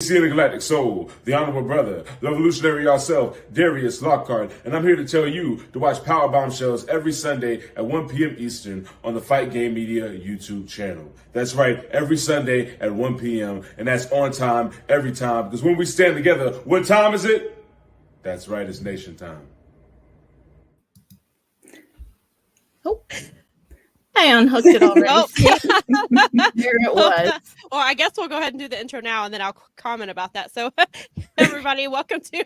Galactic Soul, the Honorable Brother, the Revolutionary yourself, Darius Lockhart, and I'm here to tell you to watch Powerbombshells every Sunday at 1 p.m. Eastern on the Fight Game Media YouTube channel. That's right, every Sunday at 1 p.m., and that's on time, every time, because when we stand together, what time is it? That's right, it's nation time. Oh. I unhooked it already. Oh. There it was. Well, I guess we'll go ahead and do the intro now, and then I'll comment about that. So, everybody, welcome to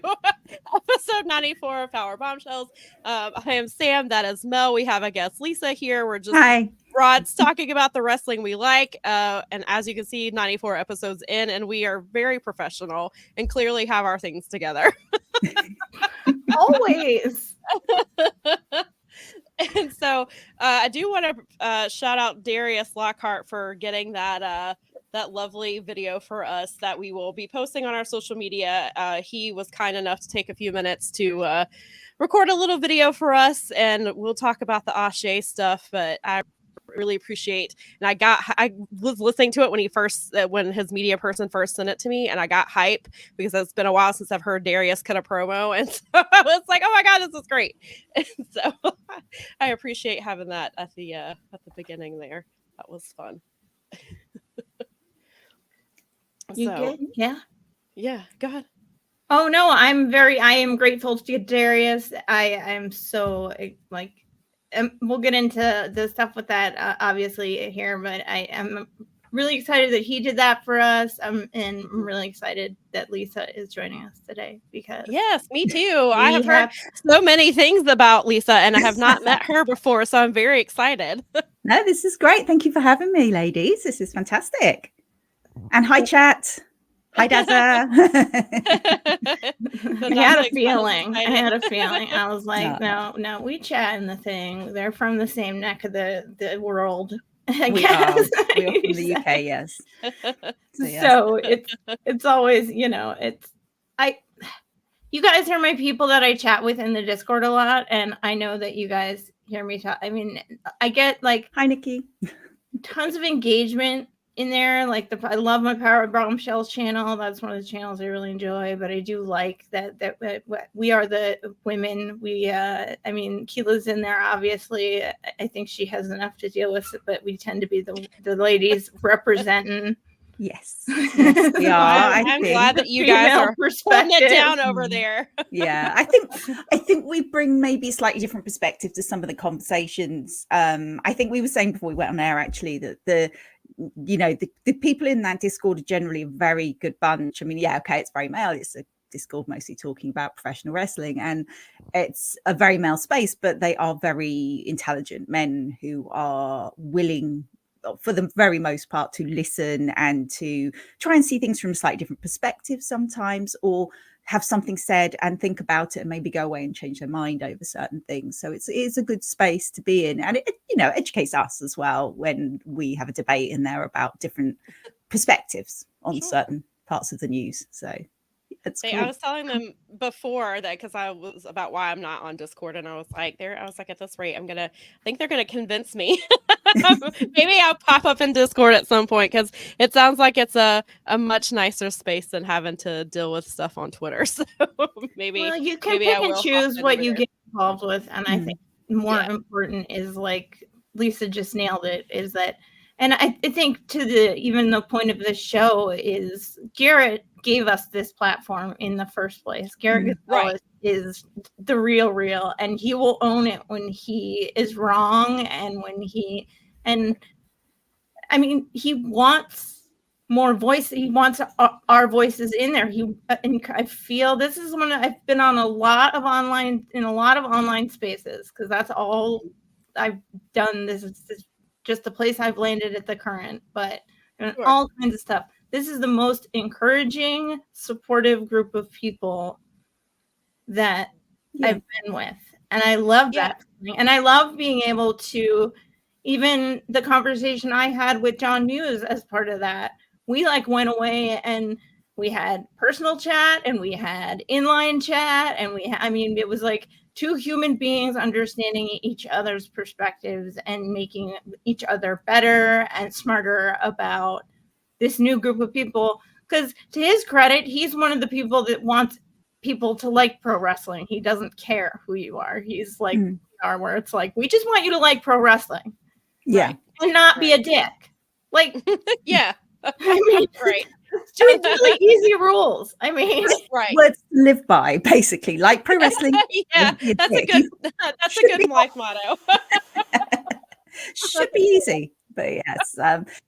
episode 94 of Powerbombshells. I am Sam. That is Mel. We have a guest, Lisa, here. We're just broads talking about the wrestling we like. And as you can see, 94 episodes in, and we are very professional and clearly have our things together. Always. And so I do want to shout out Darius Lockhart for getting that lovely video for us that we will be posting on our social media. He was kind enough to take a few minutes to record a little video for us, and we'll talk about the Ashe stuff, but I really appreciate, and I was listening to it when his media person first sent it to me, and I got hype because it's been a while since I've heard Darius cut a promo, and so I was like, oh my god, this is great. And so I appreciate having that at the beginning there. That was fun. You did? Yeah, go ahead. Oh no, I am grateful to Darius. I am so we'll get into the stuff with that obviously here, but I am really excited that he did that for us. And I'm really excited that Lisa is joining us today because yes, me too. I have heard so many things about Lisa, and I have not met her before, so I'm very excited. No, this is great. Thank you for having me, ladies. This is fantastic. And hi, chat. Hi, Dazza. I had a feeling. I was like, no, we chat in the thing. They're from the same neck of the world. We are from the UK, yes. So it's always, you guys are my people that I chat with in the Discord a lot, and I know that you guys hear me talk. I mean, I get hi, Nikki, tons of engagement in there. I love my Powerbombshells channel. That's one of the channels I really enjoy, but I do like that we are the women. Keela's in there, obviously. I think she has enough to deal with, but we tend to be the ladies representing. Yes, we are. I'm glad that you guys are putting it down over there. Yeah, I think we bring maybe a slightly different perspective to some of the conversations. I think we were saying before we went on air actually that the people in that Discord are generally a very good bunch. I mean, yeah, okay, it's very male. It's a Discord mostly talking about professional wrestling, and it's a very male space, but they are very intelligent men who are willing, for the very most part, to listen and to try and see things from a slightly different perspective sometimes, or have something said and think about it and maybe go away and change their mind over certain things. So it is a good space to be in, and it educates us as well when we have a debate in there about different perspectives on certain parts of the news. So it's cool. I was telling them before that, because I was about why I'm not on Discord, and I was like, at this rate, I think they're gonna convince me. Maybe I'll pop up in Discord at some point, because it sounds like it's a much nicer space than having to deal with stuff on Twitter. So maybe you can pick and choose what you get involved with, and I think more important is, like Lisa just nailed it, is that. And I think even the point of this show is Garrett gave us this platform in the first place. Garrett is the real, and he will own it when he is wrong, and he wants more voice. He wants our voices in there. And I feel this is I've been on a lot of online spaces, because that's all I've done. This is just the place I've landed at the current, but all kinds of stuff. This is the most encouraging, supportive group of people that I've been with. And I love that. And I love being able to, even the conversation I had with John Muse as part of that, we went away and we had personal chat and we had inline chat, and it was like two human beings understanding each other's perspectives and making each other better and smarter about this new group of people. because to his credit, he's one of the people that wants people to like pro wrestling. He doesn't care who you are. He's like we are, where it's like, we just want you to like pro wrestling. Yeah. Right. And not be a dick. Like, Yeah. I mean, Right. two really easy rules. I mean, Right. Words to live by, basically. Like pro wrestling. Yeah, be a that's a dick. good that's a should good be- life motto. Should be easy. But yes,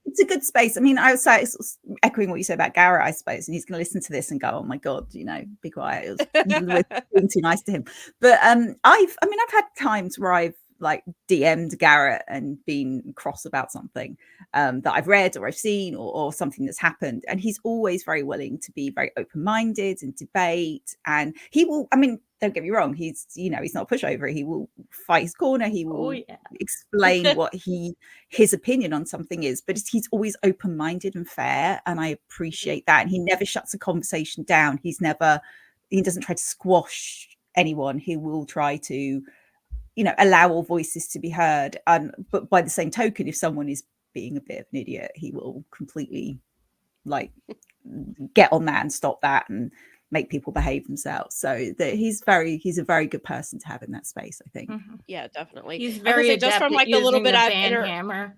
it's a good space. I mean, I was echoing what you said about Garrett, I suppose, and he's going to listen to this and go, "Oh my god, be quiet. We're being too nice to him." But I've had times where I've like DM'd Garrett and been cross about something that I've read or I've seen or something that's happened, and he's always very willing to be very open-minded and debate. And he will. I mean, don't get me wrong. He's he's not a pushover. He will fight his corner. He will explain what his opinion on something is. But he's always open-minded and fair, and I appreciate that. And he never shuts a conversation down. He doesn't try to squash anyone. He will try to allow all voices to be heard. But by the same token, if someone is being a bit of an idiot, he will completely get on that and stop that and make people behave themselves. So he's a very good person to have in that space, I think. Yeah, definitely. He's very adept just from at like the little using bit the I've hammer.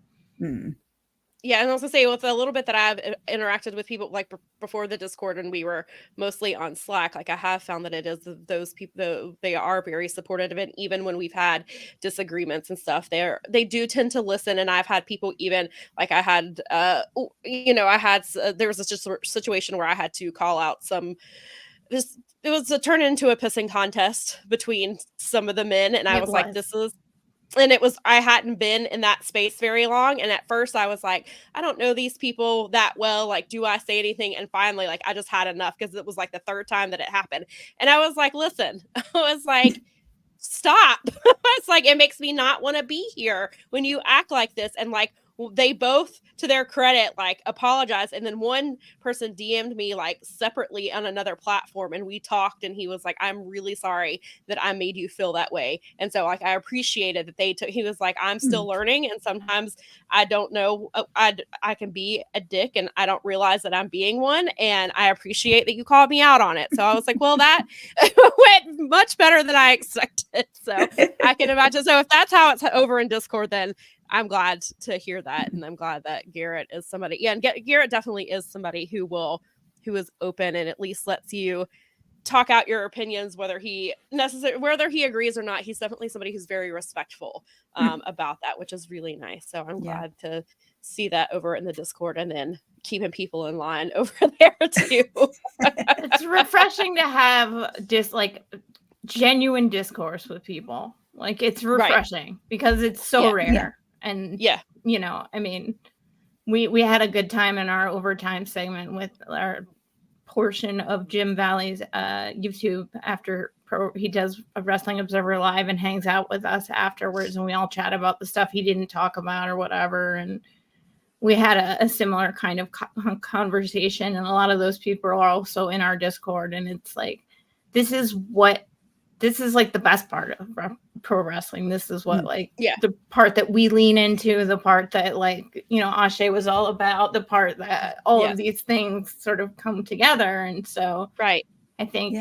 Yeah, and I was gonna say with a little bit that I've interacted with people like before the Discord, and we were mostly on Slack. Like I have found that it is those people, they are very supportive of it. Even when we've had disagreements and stuff, they do tend to listen. And I've had people even like I had, there was just a situation where I had to call out it was a turn into a pissing contest between some of the men, and I was like, I hadn't been in that space very long. And at first I was like, I don't know these people that well. Like, do I say anything? And finally, like, I just had enough because it was like the third time that it happened. And I was like, listen, I was like, stop. It's like, it makes me not want to be here when you act like this. And like, they both, to their credit, like apologized. And then one person DM'd me like separately on another platform, and we talked, and he was like, I'm really sorry that I made you feel that way. And so like, I appreciated that he was like, I'm still learning. And sometimes I don't know, I can be a dick and I don't realize that I'm being one. And I appreciate that you called me out on it. So I was like, well, that went much better than I expected. So I can imagine. So if that's how it's over in Discord, then I'm glad to hear that. And I'm glad that Garrett is somebody. Yeah. And Garrett definitely is somebody who is open and at least lets you talk out your opinions, whether he agrees or not. He's definitely somebody who's very respectful about that, which is really nice. So I'm glad to see that over in the Discord, and then keeping people in line over there too. It's refreshing to have genuine discourse with people. Like, it's refreshing because it's so rare. Yeah. And I mean, we had a good time in our overtime segment with our portion of Jim Valley's YouTube after he does a Wrestling Observer Live and hangs out with us afterwards, and we all chat about the stuff he didn't talk about or whatever. And we had a similar kind of conversation, and a lot of those people are also in our Discord. And it's like, this is like the best part of pro wrestling. This is what the part that we lean into, the part that Ashe was all about, the part that all of these things sort of come together. And so I think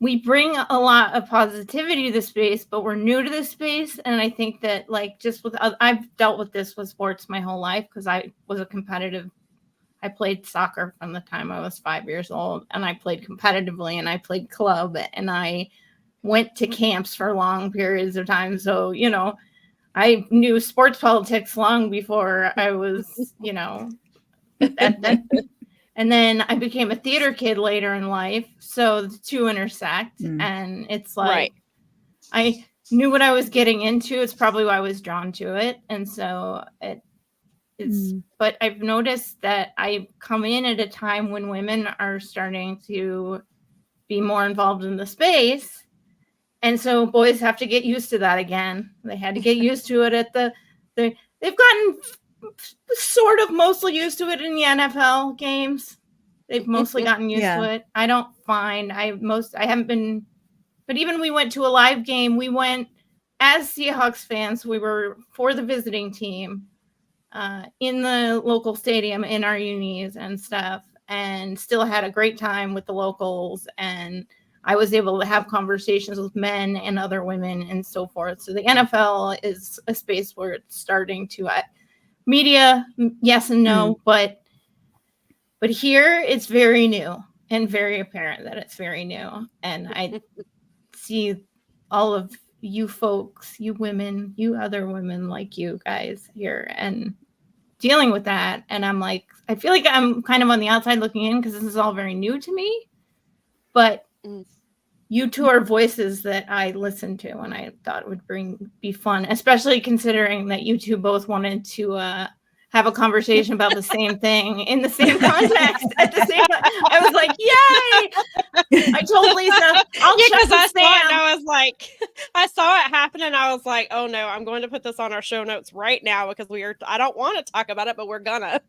we bring a lot of positivity to the space, but we're new to the space. And I think that I've dealt with this with sports my whole life, because I played soccer from the time I was 5 years old, and I played competitively, and I played club, and I went to camps for long periods of time. So, I knew sports politics long before I was, and then I became a theater kid later in life. So the two intersect, and it's like, I knew what I was getting into. It's probably why I was drawn to it. And so but I've noticed that I come in at a time when women are starting to be more involved in the space. And so boys have to get used to that again. They had to get used to it they've gotten sort of mostly used to it in the NFL games. They've mostly gotten used to it. I don't find I haven't been, but even we went to a live game. We went as Seahawks fans. We were for the visiting team in the local stadium in our unis and stuff. and still had a great time with the locals. And I was able to have conversations with men and other women and so forth. So the NFL is a space where it's starting to media, yes and no, but here it's very new and very apparent that it's very new. And I see all of you folks, you women, you other women like you guys here and dealing with that. And I'm like, I feel like I'm kind of on the outside looking in because this is all very new to me. But you two are voices that I listened to and I thought would be fun, especially considering that you two both wanted to have a conversation about the same thing in the same context at the same time. I was like, yay! I told Lisa, I'll check with I Sam. saw it and I was like, I saw it happen and I was like, oh no, I'm going to put this on our show notes right now because I don't want to talk about it, but we're gonna.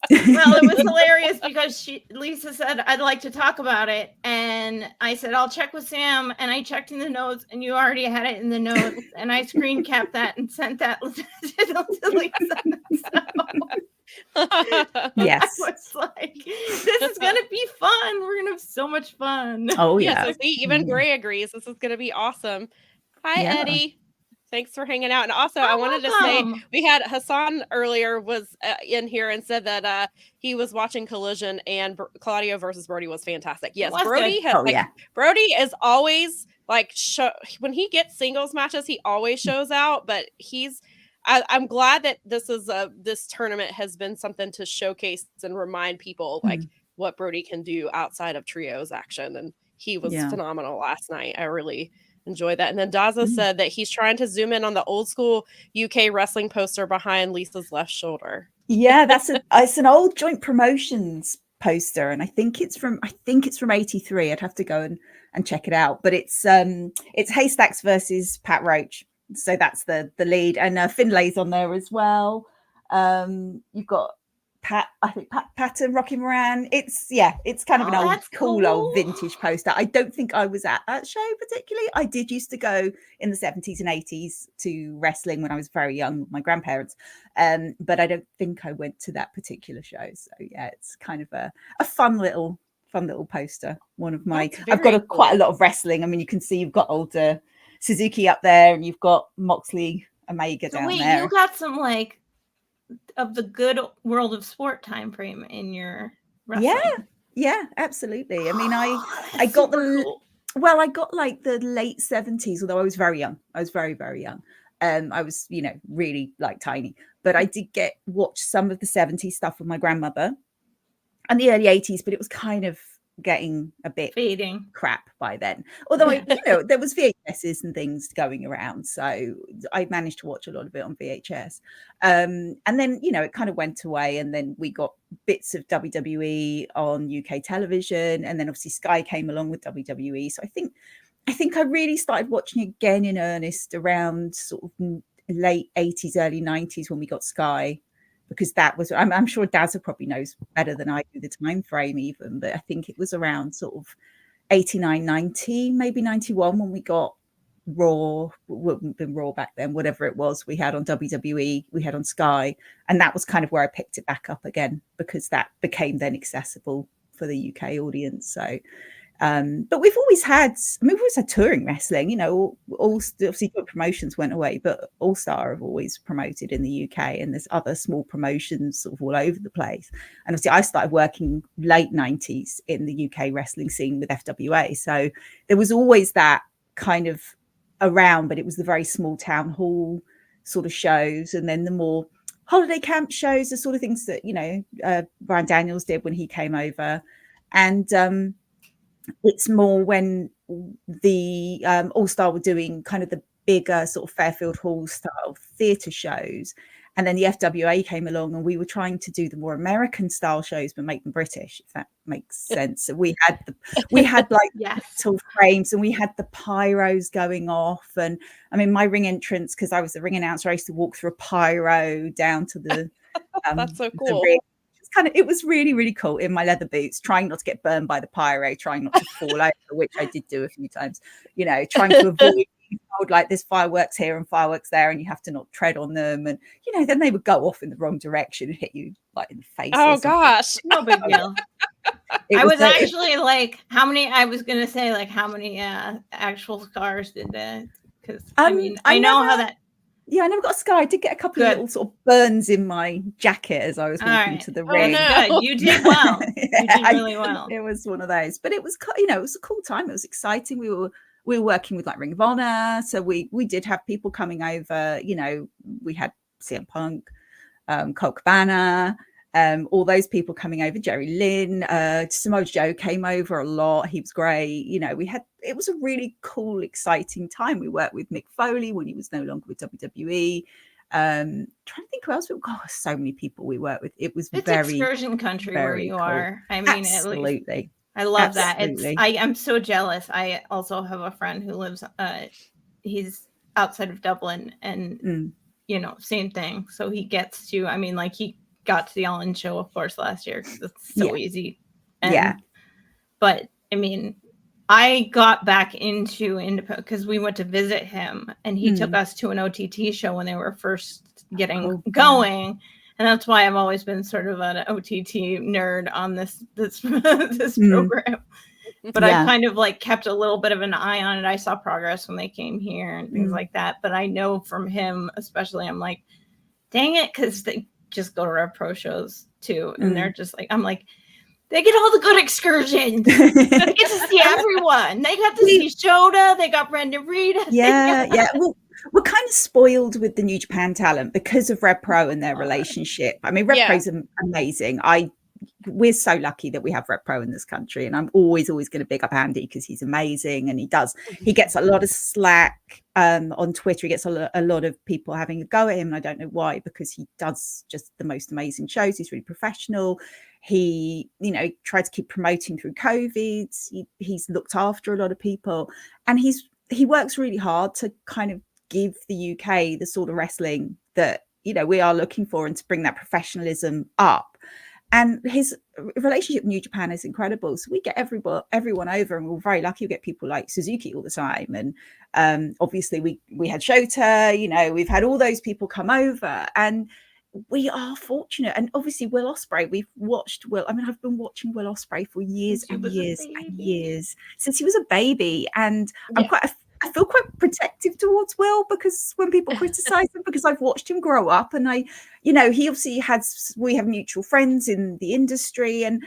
Well, it was hilarious because Lisa said, I'd like to talk about it. And I said, I'll check with Sam. And I checked in the notes and you already had it in the notes. And I screen capped that and sent that to Lisa. Yes. I was like, this is going to be fun. We're going to have so much fun. Oh, yeah. So see, even Gray agrees. This is going to be awesome. Hi, Eddie. Thanks for hanging out. And also, I wanted to say we had Hassan earlier was in here and said that he was watching Collision and Claudio versus Brody was fantastic. Yes, Brody has Brody is always like when he gets singles matches, he always shows out. But I'm glad that this tournament has been something to showcase and remind people like what Brody can do outside of trios action. And he was phenomenal last night. I really enjoy that. And then Daza said that he's trying to zoom in on the old school UK wrestling poster behind Lisa's left shoulder. Yeah, it's an old Joint Promotions poster, and I think it's from '83. I'd have to go and check it out. But it's Haystacks versus Pat Roach. So that's the lead, and Finlay's on there as well. You've got Pat and Rocky Moran. It's kind of an old cool vintage poster. I don't think I was at that show particularly. I did used to go in the 70s and 80s to wrestling when I was very young with my grandparents, but I don't think I went to that particular show. So yeah, it's kind of a fun little poster. One of my I've got quite a lot of wrestling. I mean, you can see you've got older Suzuki up there, and you've got Moxley Omega down there. You got some like of the good World of Sport time frame in your wrestling. Yeah, absolutely. I mean, I got I got like the late 70s, although I was very young. I was very, very young. I was, really like tiny, but I did watch some of the 70s stuff with my grandmother and the early 80s, but it was kind of getting a bit fading crap by then, although there was VHSs and things going around, so I managed to watch a lot of it on VHS, and then it kind of went away, and then we got bits of WWE on UK television, and then obviously Sky came along with WWE. So I think I really started watching again in earnest around sort of late 80s, early 90s when we got Sky, because that was, I'm sure Dazza probably knows better than I do the time frame even, but I think it was around sort of 89, 90, maybe 91 when we got Raw, wouldn't been Raw back then, whatever it was we had on WWE, we had on Sky, and that was kind of where I picked it back up again, because that became then accessible for the UK audience. So but we've always had touring wrestling, all obviously promotions went away, but All Star have always promoted in the UK, and there's other small promotions sort of all over the place. And obviously I started working late 90s in the UK wrestling scene with FWA, so there was always that kind of around, but it was the very small town hall sort of shows, and then the more holiday camp shows, the sort of things that Brian Daniels did when he came over. And it's more when the All Star were doing kind of the bigger sort of Fairfield Hall style theatre shows, and then the FWA came along, and we were trying to do the more American style shows but make them British, if that makes sense. So we had like metal frames, and we had the pyros going off, and I mean my ring entrance, because I was the ring announcer, I used to walk through a pyro down to the that's so cool. It was really, really cool in my leather boots, trying not to get burned by the pyro, trying not to fall over, which I did do a few times, trying to avoid told, like, there's fireworks here and fireworks there, and you have to not tread on them, and then they would go off in the wrong direction and hit you like in the face. Oh or something. gosh. No big deal. I was actually like, how many? I was gonna say like, how many actual scars did that? Because I mean, I know how that. Yeah, I never got a scar. I did get a couple of little sort of burns in my jacket as I was walking to the ring. No. Good. You did well. You did really well. It was one of those, but it was, it was a cool time. It was exciting. We were working with like Ring of Honor, so we did have people coming over. We had CM Punk, Colt Cabana, all those people coming over. Jerry Lynn, Samoa Joe came over a lot. He was great. It was a really cool, exciting time. We worked with Mick Foley when he was no longer with WWE. Trying to think who else. So many people we worked with. It's very excursion country where you cool. Are. I mean, absolutely. I love that. I am so jealous. I also have a friend who lives. He's outside of Dublin, and same thing. So he gets to. I mean, like he got to the All In show, of course, last year because it's so easy. But I mean, I got back into independent because we went to visit him, and he took us to an OTT show when they were first getting going, and that's why I've always been sort of an OTT nerd on this program. But I kind of like kept a little bit of an eye on it. I saw progress when they came here and things like that. But I know from him, especially, I'm like, dang it, because they just go to Rev Pro shows too, and they're just like, I'm like, they get all the good excursions. They get to see everyone. They got to see Shota. They got Brandon Reed. Yeah. Well, we're kind of spoiled with the New Japan talent because of Rev Pro and their relationship. I mean, Rev Pro's amazing. We're so lucky that we have Rev Pro in this country, and I'm always going to big up Andy because he's amazing, and he gets a lot of slack on Twitter. He gets a lot of people having a go at him, and I don't know why, because he does just the most amazing shows. He's really professional. He tried to keep promoting through COVID. He's looked after a lot of people, and he works really hard to kind of give the UK the sort of wrestling that we are looking for, and to bring that professionalism up. And his relationship with New Japan is incredible. So we get everyone over, and we're very lucky. We get people like Suzuki all the time. And obviously we had Shota, we've had all those people come over, and we are fortunate. And obviously Will Ospreay, we've watched Will. I mean, I've been watching Will Ospreay for years and years and years, since he was a baby. And I feel quite protective towards Will, because when people criticize him, because I've watched him grow up, and he obviously we have mutual friends in the industry, and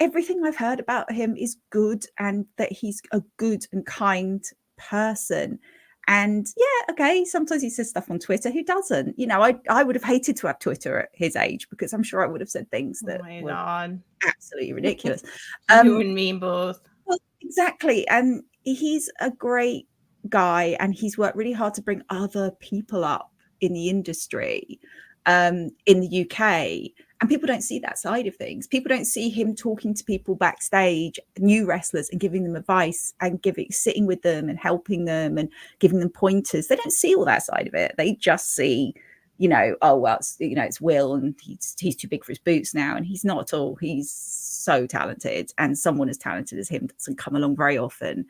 everything I've heard about him is good, and that he's a good and kind person. And sometimes he says stuff on Twitter. Who doesn't? I would have hated to have Twitter at his age, because I'm sure I would have said things that were absolutely ridiculous. You and me both. Well, exactly. And he's a great guy, and he's worked really hard to bring other people up in the industry in the UK, and people don't see that side of things. People don't see him talking to people backstage, new wrestlers, and giving them advice, and sitting with them and helping them and giving them pointers. They don't see all that side of it. They just see it's Will, and he's too big for his boots now, and he's not at all. He's so talented, and someone as talented as him doesn't come along very often.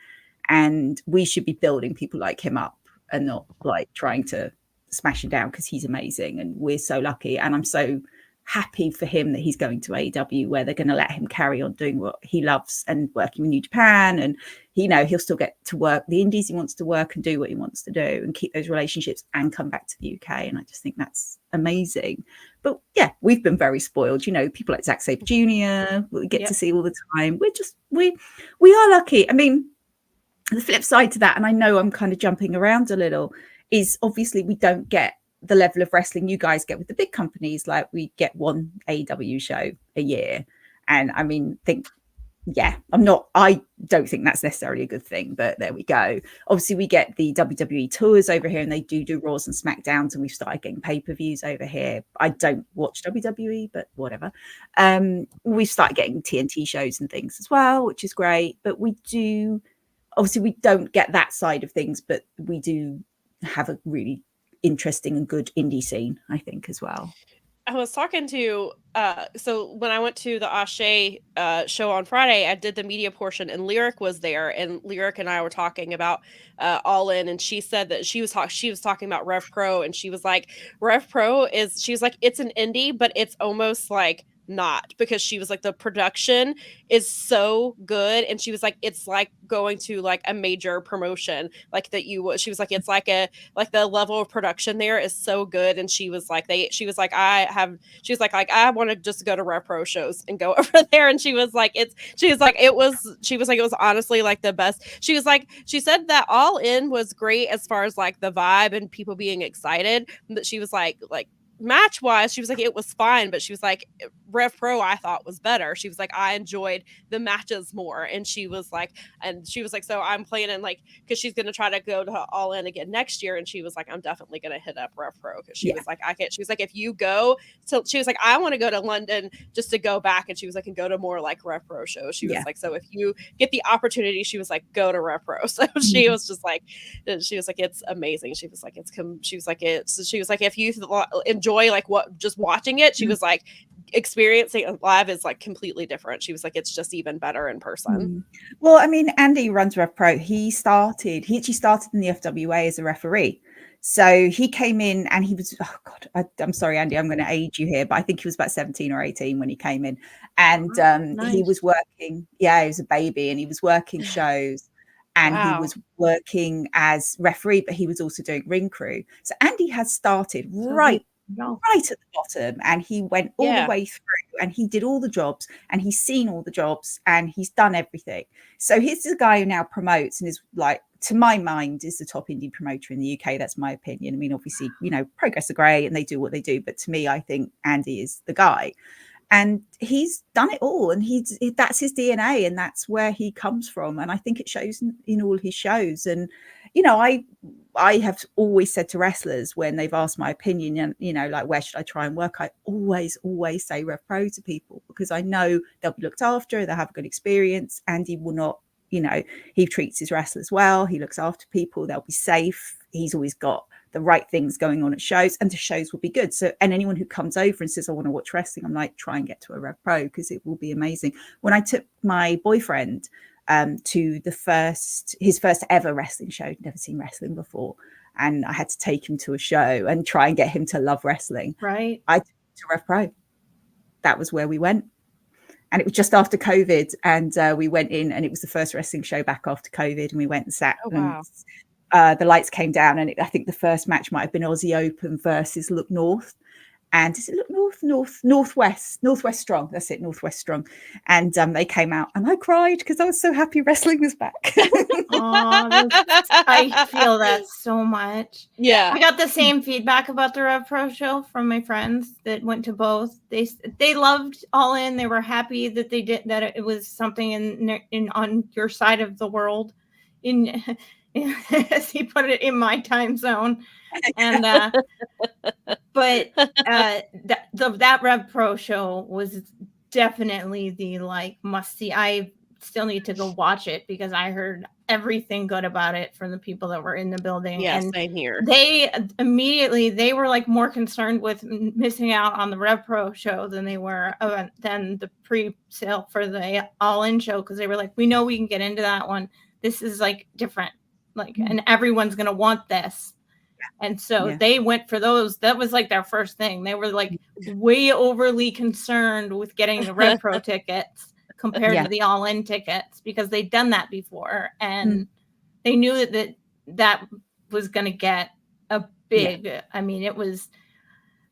And we should be building people like him up, and not like trying to smash him down, because he's amazing, and we're so lucky. And I'm so happy for him that he's going to AEW, where they're going to let him carry on doing what he loves and working with New Japan, and he'll still get to work the indies he wants to work and do what he wants to do and keep those relationships and come back to the UK. And I just think that's amazing. But we've been very spoiled. People like Zack Sabre Jr. we get to see all the time. We are lucky. I mean, the flip side to that, and I know I'm kind of jumping around a little, is obviously we don't get the level of wrestling you guys get with the big companies. Like, we get one AEW show a year. And I mean, I don't think that's necessarily a good thing, but there we go. Obviously we get the WWE tours over here, and they do Raws and SmackDowns, and we've started getting pay-per-views over here. I don't watch WWE, but whatever. We've started getting TNT shows and things as well, which is great. But we don't get that side of things, but we do have a really interesting and good indie scene, I think, as well. I was talking to so when I went to the Ashe show on Friday, I did the media portion, and Lyric was there, and Lyric and I were talking about All In, and she said that she was talking about Rev Pro, and she was like, Rev Pro is, she was like, it's an indie, but it's almost like not, because she was like, the production is so good, and she was like, it's like going to like a major promotion, like that she was like, it's like the level of production there is so good. And she was like, I want to just go to Rev Pro shows and go over there. And she was like, it was honestly like the best. She said that All In was great as far as like the vibe and people being excited, but she was like match wise, she was like, it was fine, but she was like, Rev Pro I thought was better. She was like, I enjoyed the matches more. And she was like, so I'm planning, like, because she's gonna try to go to All In again next year, and she was like, I'm definitely gonna hit up Rev Pro, because she was like, she was like, if you go to, she was like, I want to go to London just to go back, and she was like, and go to more like Rev Pro shows. She was like, so if you get the opportunity, she was like, go to Rev Pro. So she was just like, she was like, it's amazing. She was like, if you enjoy like just watching it, she was like, experiencing it live is like completely different. She was like, it's just even better in person. Well, I mean, Andy runs Rev Pro. He actually started in the FWA as a referee. So he came in and he was, oh God, I'm sorry, Andy, I'm going to age you here, but I think he was about 17 or 18 when he came in. And nice. He was working, he was a baby, and he was working shows. And he was working as referee, but he was also doing ring crew. So Andy has started right at the bottom, and he went all the way through, and he did all the jobs, and he's seen all the jobs, and he's done everything. So he's the guy who now promotes and is like, to my mind, is the top indie promoter in the UK. That's my opinion. I mean, obviously, Progress are great and they do what they do, but to me, I think Andy is the guy. And he's done it all, and that's his DNA, and that's where he comes from. And I think it shows in all his shows. And, I have always said to wrestlers when they've asked my opinion, and, like, where should I try and work? I always say Rev Pro to people, because I know they'll be looked after, they'll have a good experience. Andy will not, he treats his wrestlers well. He looks after people. They'll be safe. He's always got the right things going on at shows, and the shows will be good. So, and anyone who comes over and says, I want to watch wrestling, I'm like, try and get to a Rev Pro, because it will be amazing. When I took my boyfriend to his first ever wrestling show, he'd never seen wrestling before, and I had to take him to a show and try and get him to love wrestling. Right. I took him to Rev Pro. That was where we went. And it was just after COVID, and we went in, and it was the first wrestling show back after COVID, and we went and sat. Oh, wow. And the lights came down, and I think the first match might have been Aussie Open versus Look North. And is it Look Northwest Strong? That's it, Northwest Strong. And they came out, and I cried because I was so happy wrestling was back. I feel that so much. Yeah, I got the same feedback about the Rev Pro show from my friends that went to both. They loved All In. They were happy that they did that. It was something in on your side of the world, as he put it, in my time zone. And but that Rev Pro show was definitely the like must see. I still need to go watch it because I heard everything good about it from the people that were in the building. Yeah, and same here. They were like more concerned with missing out on the Rev Pro show than they were than the pre-sale for the All In show, because they were like, we know we can get into that one. This is like different, like, and everyone's gonna want this. And so they went for those. That was like their first thing. They were like way overly concerned with getting the Rev Pro tickets compared to the All In tickets, because they'd done that before, and they knew that was going to get a big. I mean, it was.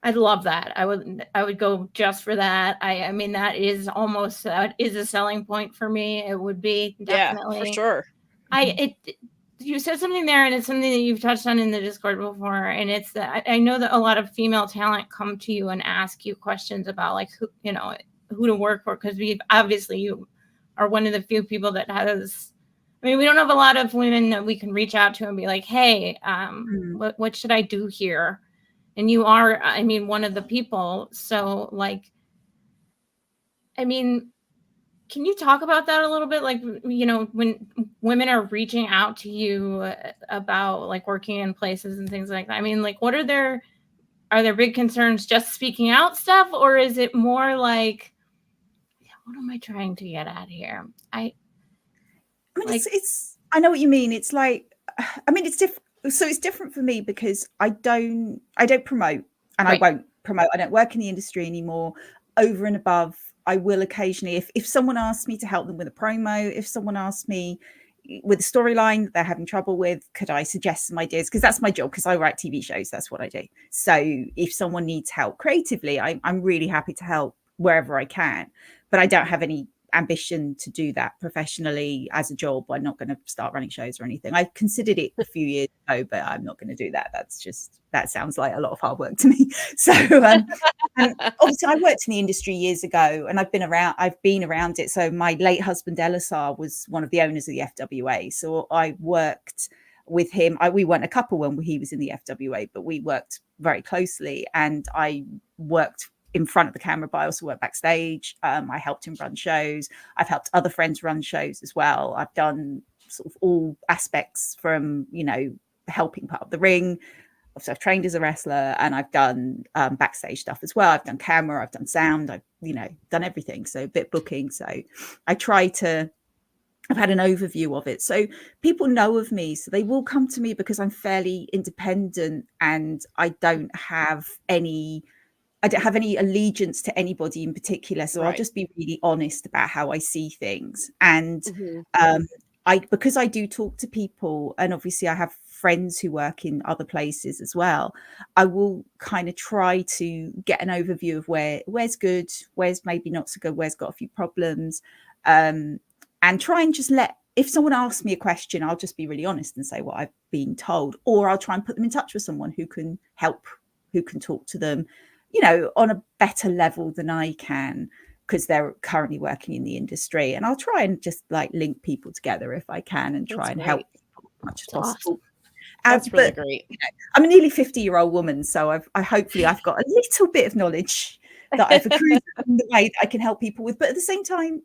I'd love that. I would go just for that. I mean, that is almost is a selling point for me. It would be definitely for sure. You said something there, and it's something that you've touched on in the Discord before, and it's that I know that a lot of female talent come to you and ask you questions about like who to work for, because you are one of the few people that has. I mean, we don't have a lot of women that we can reach out to and be like, hey, what should I do here? And you are, I mean, one of the people. So like, I mean, can you talk about that a little bit? Like, when women are reaching out to you about like working in places and things like that, I mean, like, are there big concerns just speaking out stuff, or is it more like, what am I trying to get at here? I mean, like, it's I know what you mean. It's like, I mean, it's different. So it's different for me because I don't promote, and I won't promote. I don't work in the industry anymore. Over and above, I will occasionally, if someone asks me to help them with a promo, if someone asks me with a storyline that they're having trouble with, could I suggest some ideas? Because that's my job, because I write TV shows. That's what I do. So if someone needs help creatively, I'm really happy to help wherever I can. But I don't have any ambition to do that professionally as a job. I'm not going to start running shows or anything. I considered it a few years ago, but I'm not going to do that. That sounds like a lot of hard work to me. So and obviously I worked in the industry years ago, and I've been around it. So my late husband Elisar was one of the owners of the FWA, so I worked with him. We weren't a couple when he was in the FWA, but we worked very closely, and I worked in front of the camera, but I also work backstage. I helped him run shows. I've helped other friends run shows as well. I've done sort of all aspects from, helping part of the ring. Obviously, I've trained as a wrestler, and I've done backstage stuff as well. I've done camera, I've done sound, I've, done everything. So a bit booking. So I've had an overview of it. So people know of me, so they will come to me because I'm fairly independent, and I don't have any allegiance to anybody in particular. So I'll just be really honest about how I see things. And because I do talk to people, and obviously I have friends who work in other places as well, I will kind of try to get an overview of where's good, where's maybe not so good, where's got a few problems, and try and just if someone asks me a question, I'll just be really honest and say what I've been told, or I'll try and put them in touch with someone who can help, who can talk to them, on a better level than I can, because they're currently working in the industry. And I'll try and just link people together if I can, and try and help people as much as possible. That's really great. I'm a nearly 50-year-old woman, so hopefully I've got a little bit of knowledge that I've accrued in the way that I can help people with. But at the same time,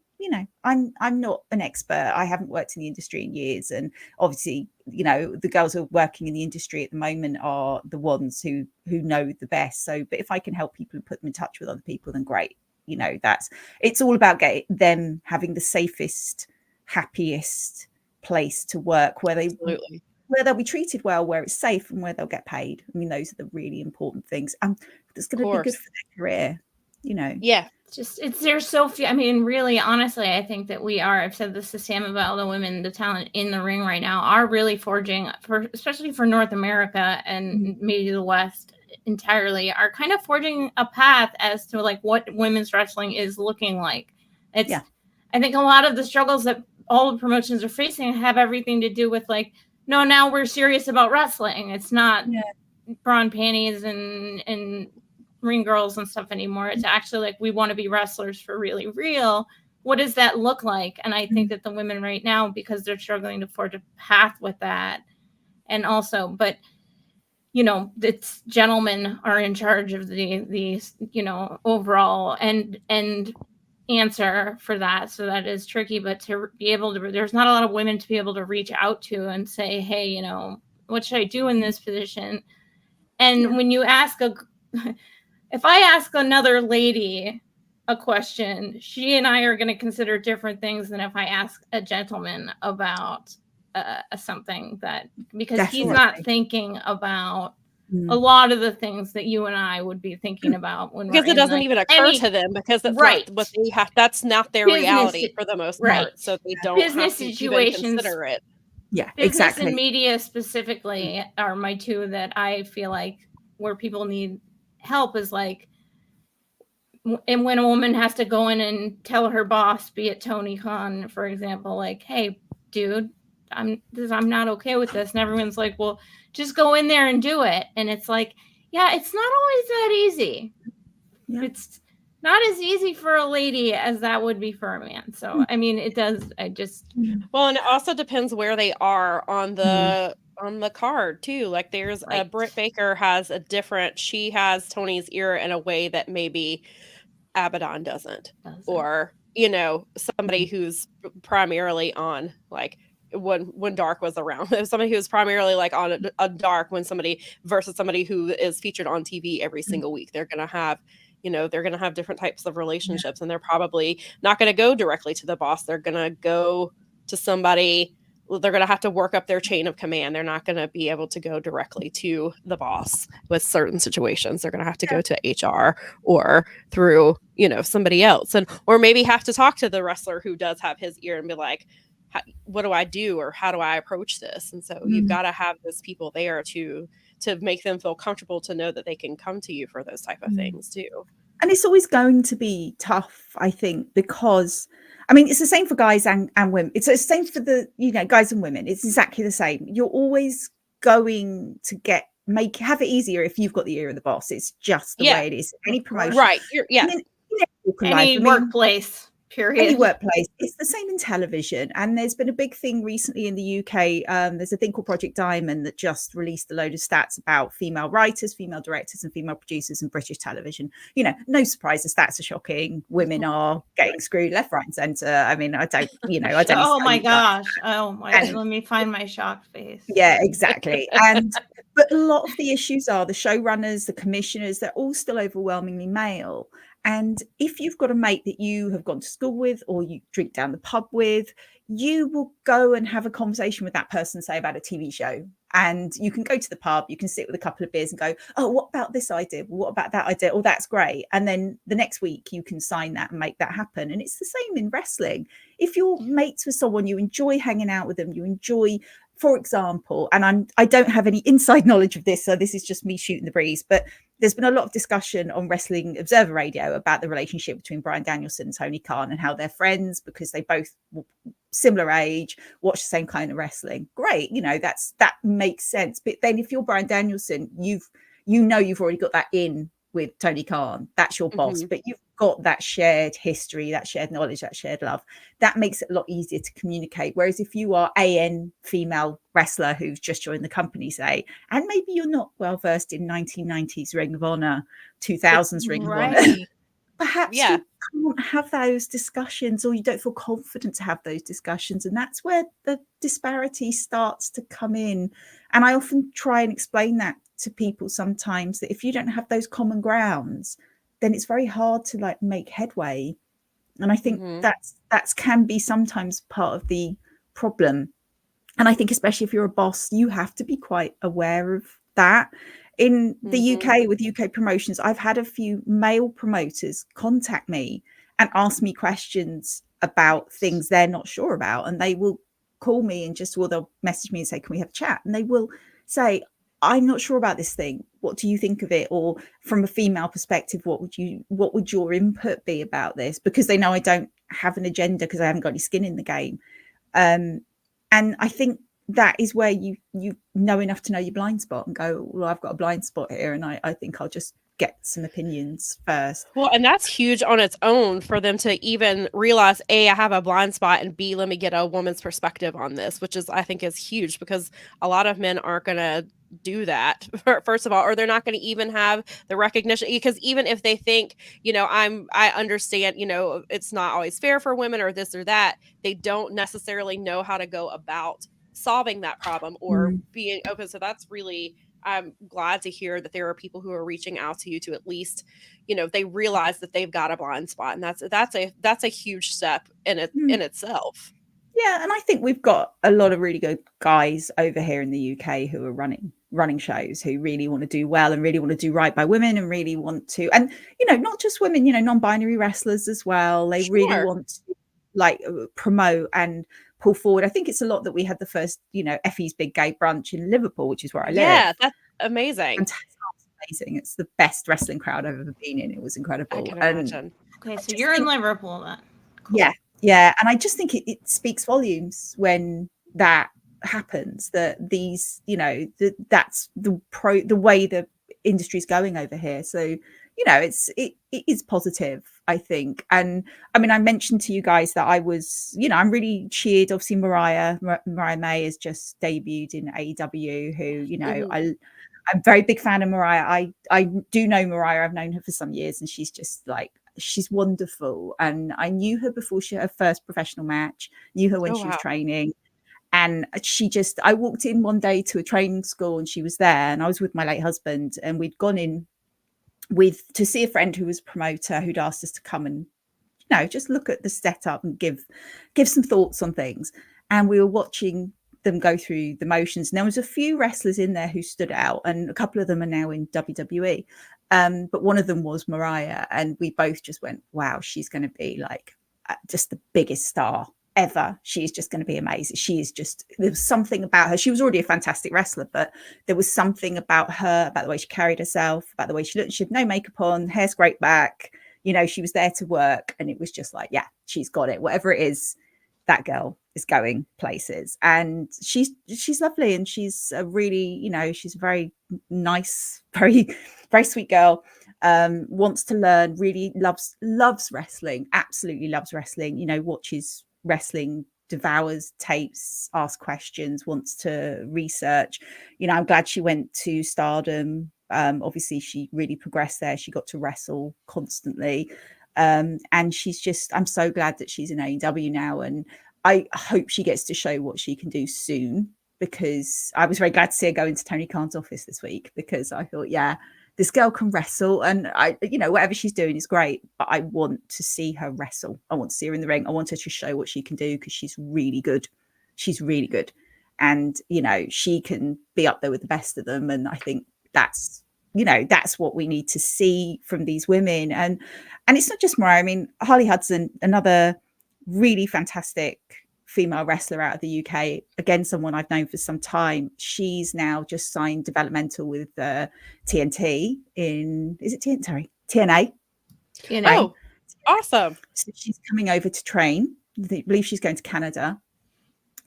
I'm not an expert. I haven't worked in the industry in years, and obviously, the girls who are working in the industry at the moment are the ones who know the best. So, but if I can help people and put them in touch with other people, then great. It's all about getting them having the safest, happiest place to work, where they'll be treated well, where it's safe, and where they'll get paid. I mean, those are the really important things. It's going to be good for their career. Yeah. There's so few. I mean, really, honestly, I think that I've said this to Sam about the women, the talent in the ring right now are really forging, especially for North America and maybe the West entirely, are kind of forging a path as to what women's wrestling is looking like. I think a lot of the struggles that all the promotions are facing have everything to do with no, now we're serious about wrestling. It's not bra and panties and ring girls and stuff anymore. It's actually we want to be wrestlers for really real. What does that look like? And I think that the women right now, because they're struggling to forge a path with that, and also, but it's gentlemen are in charge of the overall and answer for that. So that is tricky, but to be able to, there's not a lot of women to be able to reach out to and say, hey, what should I do in this position? And when you ask if I ask another lady a question, she and I are going to consider different things than if I ask a gentleman about something, because he's not thinking about a lot of the things that you and I would be thinking about because it doesn't even occur to them, because that's not what they have. That's not their reality for the most part. So they don't have to even consider it. Yeah, business exactly. And media specifically are my two that I feel where people need help is and when a woman has to go in and tell her boss, be it Tony Khan, for example, hey, dude, I'm not okay with this. And everyone's well, just go in there and do it. And it's it's not always that easy. Yeah. It's not as easy for a lady as that would be for a man. So, I mean, it does. Well, and it also depends where they are on the card too. There's Britt Baker she has Tony's ear in a way that maybe Abaddon doesn't. Or somebody who's primarily on when Dark was around. It was somebody who was primarily like on a Dark when somebody versus somebody who is featured on TV every single week. They're going to have, they're going to have different types of relationships, and they're probably not going to go directly to the boss. They're going to go to somebody. They're going to have to work up their chain of command. They're not going to be able to go directly to the boss with certain situations. They're going to have to go to HR or through, somebody else, or maybe have to talk to the wrestler who does have his ear and be like, what do I do, or how do I approach this? And so you've got to have those people there to make them feel comfortable, to know that they can come to you for those type of things too. And it's always going to be tough, I think, because it's the same for guys and women. It's the same for the guys and women. It's exactly the same. You're always going to have it easier if you've got the ear of the boss. It's just the way it is. Any promotion, right? Any workplace. Period. Any workplace. It's the same in television. And there's been a big thing recently in the UK. There's a thing called Project Diamond that just released a load of stats about female writers, female directors, and female producers in British television. No surprise, the stats are shocking. Women are getting screwed left, right, and centre. I don't. Oh my gosh. Oh my. Let me find my shocked face. Yeah, exactly. But a lot of the issues are the showrunners, the commissioners. They're all still overwhelmingly male. And if you've got a mate that you have gone to school with, or you drink down the pub with, you will go and have a conversation with that person, say about a TV show. And you can go to the pub, you can sit with a couple of beers and go, oh, what about this idea? What about that idea? Oh, that's great. And then the next week you can sign that and make that happen. And it's the same in wrestling. If you're mates with someone, you enjoy hanging out with them, you enjoy, for example, and I don't have any inside knowledge of this, so this is just me shooting the breeze, but there's been a lot of discussion on Wrestling Observer Radio about the relationship between Bryan Danielson and Tony Khan and how they're friends because they both similar age, watch the same kind of wrestling. Great, that makes sense. But then if you're Bryan Danielson, you've already got that in with Tony Khan. That's your boss, but you've got that shared history, that shared knowledge, that shared love. That makes it a lot easier to communicate. Whereas if you are AN female wrestler who's just joined the company, say, and maybe you're not well versed in 1990s Ring of Honor, 2000s Ring of Honor, perhaps you can't have those discussions, or you don't feel confident to have those discussions. And that's where the disparity starts to come in. And I often try and explain that to people sometimes, that if you don't have those common grounds, then it's very hard to make headway. And I think that's can be sometimes part of the problem. And I think especially if you're a boss, you have to be quite aware of that. In the UK, with UK promotions, I've had a few male promoters contact me and ask me questions about things they're not sure about. And they will call me and they'll message me and say, can we have a chat? And they will say, I'm not sure about this thing. What do you think of it? Or from a female perspective, what would your input be about this? Because they know I don't have an agenda because I haven't got any skin in the game. And I think that is where you know enough to know your blind spot and go, well, I've got a blind spot here, and I think I'll just get some opinions first. Well, and that's huge on its own for them to even realize, A, I have a blind spot, and B, let me get a woman's perspective on this, which I think is huge, because a lot of men aren't going to do that, first of all, or they're not going to even have the recognition, because even if they think, I understand, it's not always fair for women or this or that, they don't necessarily know how to go about solving that problem or being open. So that's really, I'm glad to hear that there are people who are reaching out to you to at least, they realize that they've got a blind spot, and that's a huge step in itself. Yeah, and I think we've got a lot of really good guys over here in the UK who are running shows, who really want to do well and really want to do right by women, and really want to, and not just women, non-binary wrestlers as well. They really want to promote and pull forward. I think it's a lot that we had the first, Effie's Big Gay Brunch in Liverpool, which is where I live. Yeah, that's amazing. Amazing. It's the best wrestling crowd I've ever been in. It was incredible. I can imagine. Okay, so you're in Liverpool then. Cool. Yeah. And I just think it speaks volumes when that happens, that these, that's the way the industry's going over here. So, it is positive, I think. And I mean, I mentioned to you guys that I was, I'm really cheered. Obviously, Mariah May has just debuted in AEW, who, I'm a very big fan of Mariah. I do know Mariah. I've known her for some years, and she's just she's wonderful. And I knew her before her first professional match, knew her when she was training. And I walked in one day to a training school and she was there, and I was with my late husband, and we'd gone in to see a friend who was a promoter who'd asked us to come and, just look at the setup and give some thoughts on things. And we were watching them go through the motions. And there was a few wrestlers in there who stood out, and a couple of them are now in WWE. But one of them was Mariah, and we both just went, wow, she's going to be like just the biggest star ever. She's just going to be amazing. There was something about her. She was already a fantastic wrestler, but there was something about her, about the way she carried herself, about the way she looked. She had no makeup on, hair scraped back. She was there to work, and it was just like, yeah, she's got it. Whatever it is, that girl is going places. And she's lovely, and she's a really, she's a very nice, very, very sweet girl. Wants to learn, really loves wrestling, absolutely loves wrestling, watches wrestling, devours tapes, asks questions, wants to research. I'm glad she went to Stardom. Obviously she really progressed there. She got to wrestle constantly. And I'm so glad that she's in AEW now, and I hope she gets to show what she can do soon, because I was very glad to see her go into Tony Khan's office this week, because I thought, yeah, this girl can wrestle, and whatever she's doing is great, but I want to see her wrestle. I want to see her in the ring. I want her to show what she can do, because she's really good. She's really good. And, she can be up there with the best of them. And I think that's what we need to see from these women. And it's not just Mariah. I mean, Harley Hudson, another really fantastic female wrestler out of the UK, again, someone I've known for some time. She's now just signed developmental with TNT TNA. TNA. Oh, awesome. So she's coming over to train. I believe she's going to Canada.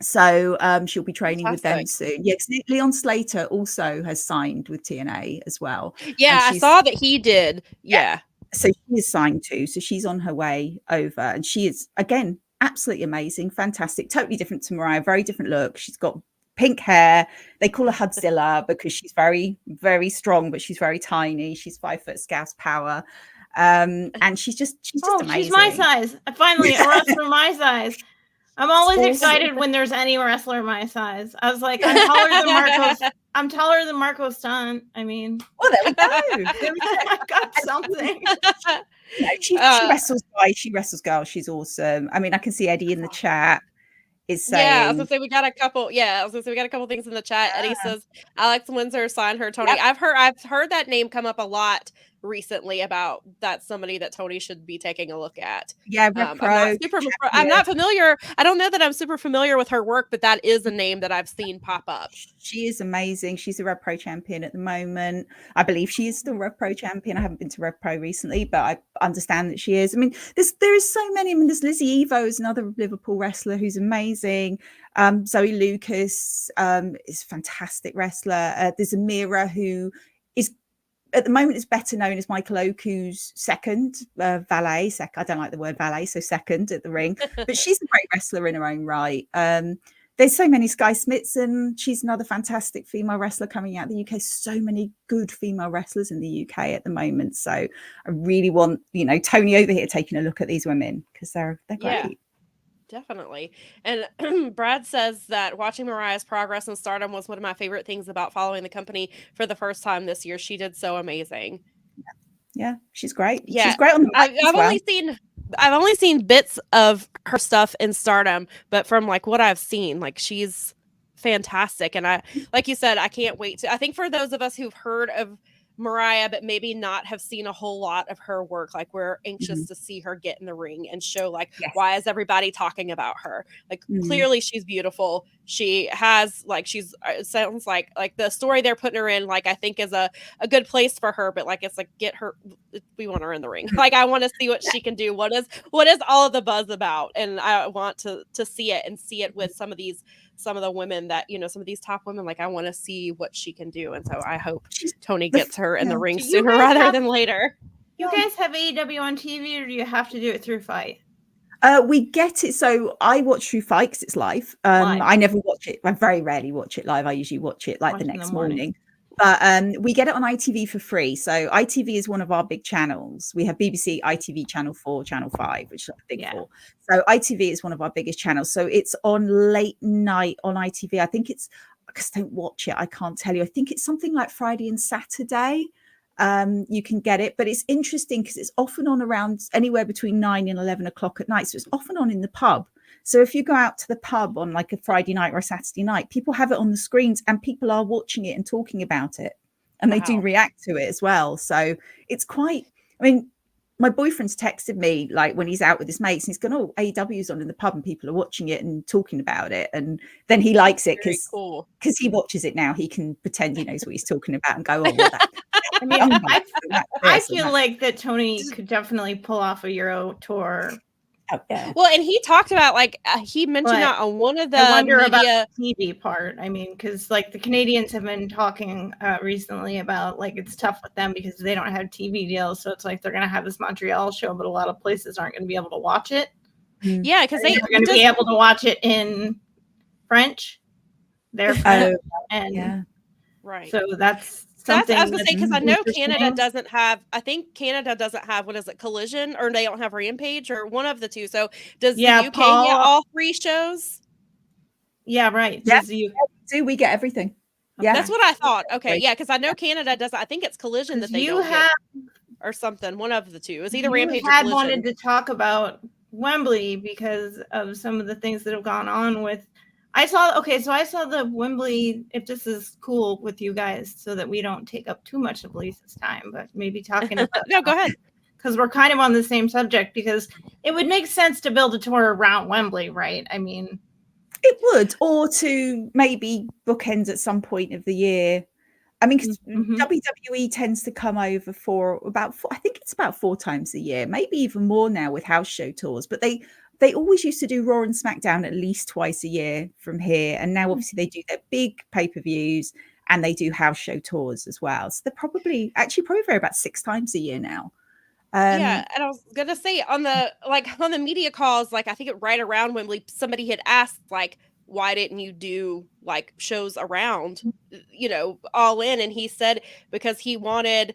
So she'll be training with them soon. Yeah, Leon Slater also has signed with TNA as well. Yeah, I saw that he did. Yeah. So she is signed too. So she's on her way over, and she is, again, absolutely amazing, fantastic, totally different to Mariah, very different look. She's got pink hair. They call her Hudzilla because she's very, very strong, but she's very tiny. She's 5 foot Scouse power. And she's just amazing. She's my size. Finally, a wrestler my size. I'm always excited when there's any wrestler my size. I was like, I'm taller than Marco Stunt. I mean, well, there we go. I got something. She wrestles guys. She wrestles girls. She's awesome. I mean, I can see Eddie in the chat is saying. Yeah, I was gonna say we got a couple. Yeah, I was gonna say we got a couple things in the chat. Eddie says Alex Windsor signed her Tony. Yep. I've heard that name come up a lot recently, about that's somebody that Tony should be taking a look at. Yeah, I'm not familiar. I don't know that I'm super familiar with her work, but that is a name that I've seen pop up. She is amazing. She's a Rev Pro champion at the moment. I believe she is still Rev Pro champion. I haven't been to Rev Pro recently, but I understand that she is. I mean, there is so many. I mean, there's Lizzie Evo is another Liverpool wrestler who's amazing. Zoe Lucas is a fantastic wrestler. There's Amira, who is at the moment is better known as Michael Oku's second valet. I don't like the word valet, so second at the ring. But she's a great wrestler in her own right. There's so many. Sky Smithson, she's another fantastic female wrestler coming out of the UK. So many good female wrestlers in the UK at the moment. So I really want, Tony over here taking a look at these women, because they're great. Yeah. Definitely. And Brad says that watching Mariah's progress in Stardom was one of my favorite things about following the company for the first time this year. She did so amazing. Yeah, she's great. Yeah. She's great on the mic as well. I've only seen bits of her stuff in Stardom, but from what I've seen, she's fantastic. And I, like you said, I can't wait I think for those of us who've heard of Mariah but maybe not have seen a whole lot of her work, we're anxious to see her get in the ring and show why is everybody talking about her? Clearly she's beautiful. She has it sounds like the story they're putting her in, I think is a good place for her, but it's get her, we want her in the ring. I want to see what she can do. What is all of the buzz about? And I want to see it, and see it with some of the women that, some of these top women, I want to see what she can do. And so I hope Tony gets her in the ring sooner rather than later. You guys have AEW on TV, or do you have to do it through Fight? We get it. So I watch through Fight because it's live. I never watch it. I very rarely watch it live. I usually watch it the next morning. But we get it on ITV for free. So ITV is one of our big channels. We have BBC, ITV, Channel 4, Channel 5, which is the big four. So ITV is one of our biggest channels. So it's on late night on ITV. I think it's, because I don't watch it, I can't tell you. I think it's something like Friday and Saturday. You can get it, but it's interesting because it's often on around anywhere between 9 and 11 o'clock at night. So it's often on in the pub. So if you go out to the pub on like a Friday night or a Saturday night, people have it on the screens and people are watching it and talking about it, and they do react to it as well. So it's quite, I mean, my boyfriend's texted me like when he's out with his mates and he's going, oh, AEW's on in the pub and people are watching it and talking about it. And then he likes it because he watches it now. He can pretend he knows what he's talking about and go, oh, well, that. I mean, I feel like that Tony could definitely pull off a Euro tour. Oh, yeah. Well, and he talked about he mentioned that on one of the I wonder media about the TV part. I mean, because like the Canadians have been talking recently about like it's tough with them because they don't have TV deals. So it's like they're going to have this Montreal show, but a lot of places aren't going to be able to watch it. Yeah, because they're going to be able to watch it in French. They're French, right. So that's I was something. going to say, because I know Canada doesn't have, I think Canada doesn't have, what is it, Collision, or they don't have Rampage, or one of the two. So does the UK get all three shows? Yeah, right. Yeah, do we get everything? Yeah, that's what I thought. Okay, yeah, because I know Canada doesn't. I think it's Collision that they don't get, or something. One of the two. It was either Rampage or Collision. Wanted to talk about Wembley because of some of the things that have gone on with. I saw the Wembley, if this is cool with you guys, so that we don't take up too much of Lisa's time, but maybe talking about no, go ahead. Because we're kind of on the same subject, because it would make sense to build a tour around Wembley, right? I mean, it would, or to maybe bookends at some point of the year. I mean, because WWE tends to come over for I think it's about 4 times a year, maybe even more now with house show tours, but they always used to do Raw and SmackDown at least twice a year from here. And now obviously they do their big pay-per-views and they do house show tours as well. So they're probably very about 6 times a year now. Yeah, and I was gonna say on the media calls, like I think right around Wembley, somebody had asked like, why didn't you do like shows around, All In? And he said because he wanted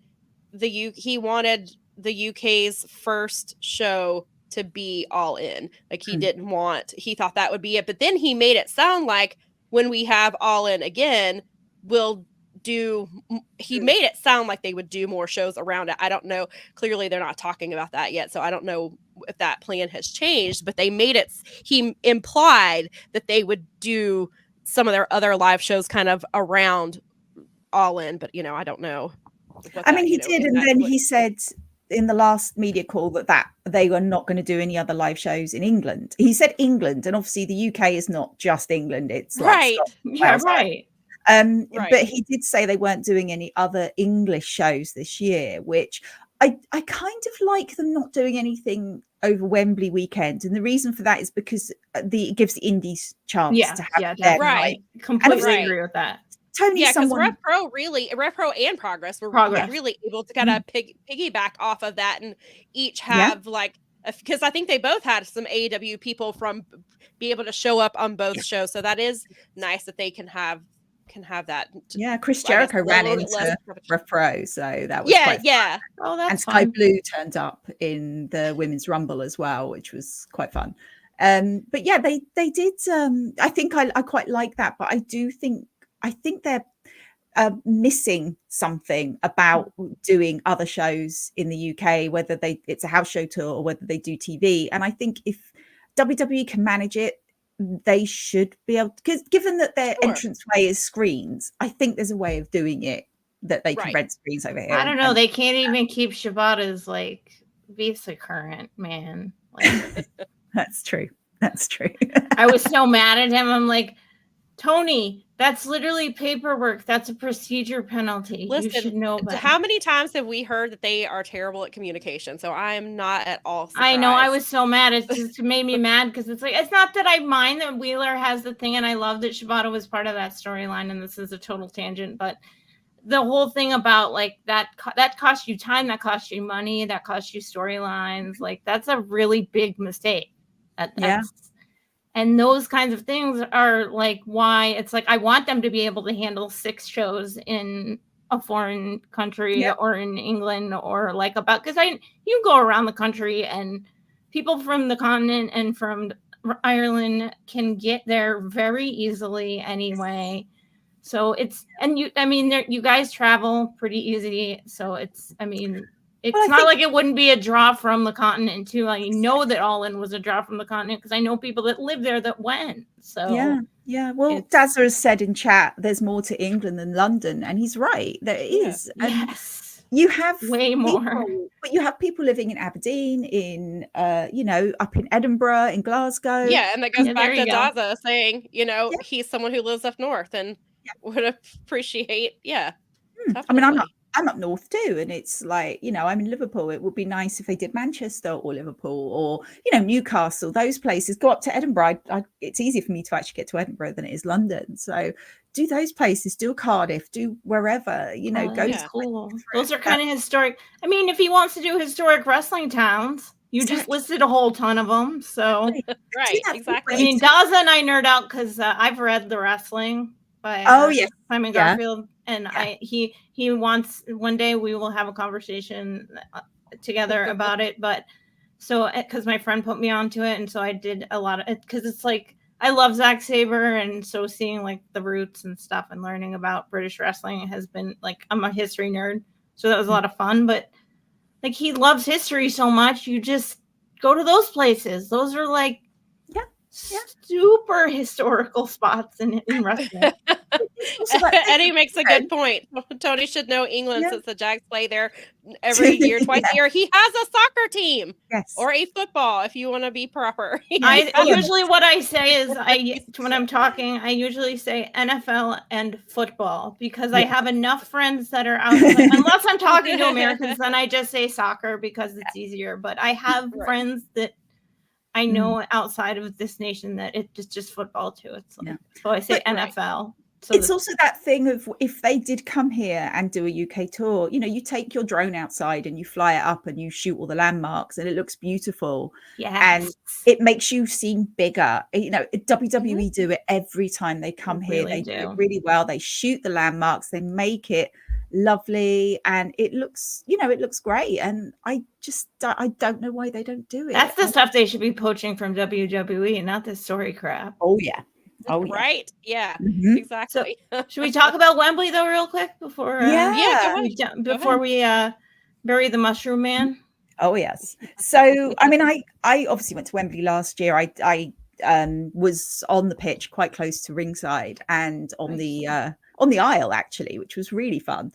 the UK's first show to be All In. Like he thought that would be it. But then he made it sound like when we have All In again, he made it sound like they would do more shows around it. I don't know. Clearly they're not talking about that yet. So I don't know if that plan has changed, but he implied that they would do some of their other live shows kind of around All In, but I don't know. I mean, he did. And then he said in the last media call that they were not going to do any other live shows in England. He said England, and obviously the UK is not just England. It's right. Right. But he did say they weren't doing any other English shows this year, which I kind of like them not doing anything over Wembley weekend. And the reason for that is because it gives the indies chance to have their right. Completely agree with that. Tony, because Rev Pro and Progress were really able to kind of piggyback off of that and each have because I think they both had some AEW people be able to show up on both shows. So that is nice that they can have that. Yeah, Chris Jericho ran into Rev Pro, so that was quite fun. Oh, that's and Sky Blue turned up in the Women's Rumble as well, which was quite fun. But yeah, they did. I think I quite like that, but I think they're missing something about doing other shows in the UK, whether it's a house show tour or whether they do TV. And I think if WWE can manage it, they should be able to, because given that their entranceway is screens, I think there's a way of doing it that they can rent screens over here. I don't know. They can't even keep Shibata's Visa current, man. That's true. I was so mad at him. I'm like, Tony, that's literally paperwork. That's a procedure penalty. Listen, you should know that. How many times have we heard that they are terrible at communication? So I am not at all surprised. I know. I was so mad. It just made me mad because it's not that I mind that Wheeler has the thing, and I love that Shibata was part of that storyline, and this is a total tangent, but the whole thing about that costs you time, that costs you money, that costs you storylines. That's a really big mistake. And those kinds of things are why it's I want them to be able to handle 6 shows in a foreign country Yeah. or in England or like about, because you go around the country and people from the continent and from Ireland can get there very easily anyway. So it's, and you guys travel pretty easy. So it's, it's not like it wouldn't be a draw from the continent too. I know that All In was a draw from the continent because I know people that live there that went. So yeah. Well, Dazza has said in chat, there's more to England than London, and he's right. There is. And yes, you have way more. But you have people living in Aberdeen, in up in Edinburgh, in Glasgow. Yeah, and that goes back to go. Dazza saying, he's someone who lives up north and would appreciate. Definitely. I'm up north too, and it's like, I'm in Liverpool. It would be nice if they did Manchester or Liverpool or Newcastle. Those places. Go up to Edinburgh. It's easier for me to actually get to Edinburgh than it is London. So do those places. Do Cardiff. Do wherever. Go. That's cool. Those are kind of historic. If he wants to do historic wrestling towns, you just listed a whole ton of them. So right, exactly. Dazza and I nerd out because I've read The Wrestling by Simon Garfield. And he wants, one day we will have a conversation together about it. But so, because my friend put me onto it, and so I did a lot of it, because it's like, I love Zack Sabre, and so seeing like the roots and stuff and learning about British wrestling has been like, I'm a history nerd, so that was a lot of fun. But like, he loves history so much, you just go to those places. Those are like super historical spots in wrestling. Eddie makes a good point. Tony should know England since the Jags play there every year, twice a year. He has a soccer team or a football, if you want to be proper. Usually what I say is, when I'm talking, I usually say NFL and football, because I have enough friends that are outside. Unless I'm talking to Americans, then I just say soccer because it's easier. But I have friends that I know outside of this nation that it's just football too. It's like, so I say NFL. So it's also that thing of, if they did come here and do a UK tour, you take your drone outside and you fly it up and you shoot all the landmarks and it looks beautiful. And it makes you seem bigger. WWE do it every time they come here. They do it really well. They shoot the landmarks, they make it lovely, and it looks great. And I don't know why they don't do it. That's the stuff they should be poaching from WWE, not this story crap. Right. Yeah, exactly. So, should we talk about Wembley though real quick before we bury the Mushroom Man? Oh yes. So I obviously went to Wembley last year. I was on the pitch quite close to ringside and on the aisle actually, which was really fun.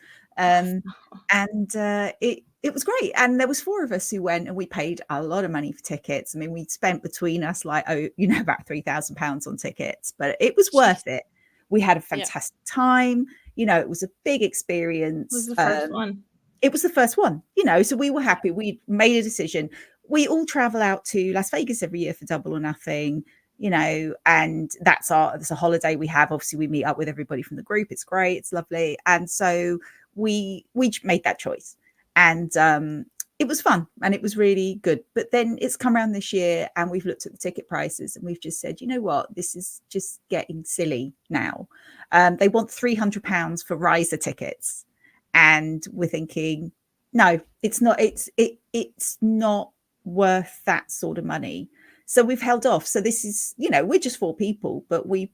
It was great. And there was 4 of us who went, and we paid a lot of money for tickets. we spent between us like, about £3,000 on tickets, but it was worth it. We had a fantastic time. It was a big experience. It was the first one. It was the first one, so we were happy. We made a decision. We all travel out to Las Vegas every year for Double or Nothing, and that's a holiday we have. Obviously, we meet up with everybody from the group. It's great. It's lovely. And so we made that choice. And it was fun and it was really good. But then it's come around this year and we've looked at the ticket prices and we've just said, you know what, this is just getting silly now. They want £300 for riser tickets. And we're thinking, no, it's not. It's not worth that sort of money. So we've held off. So this is, we're just 4 people, but we've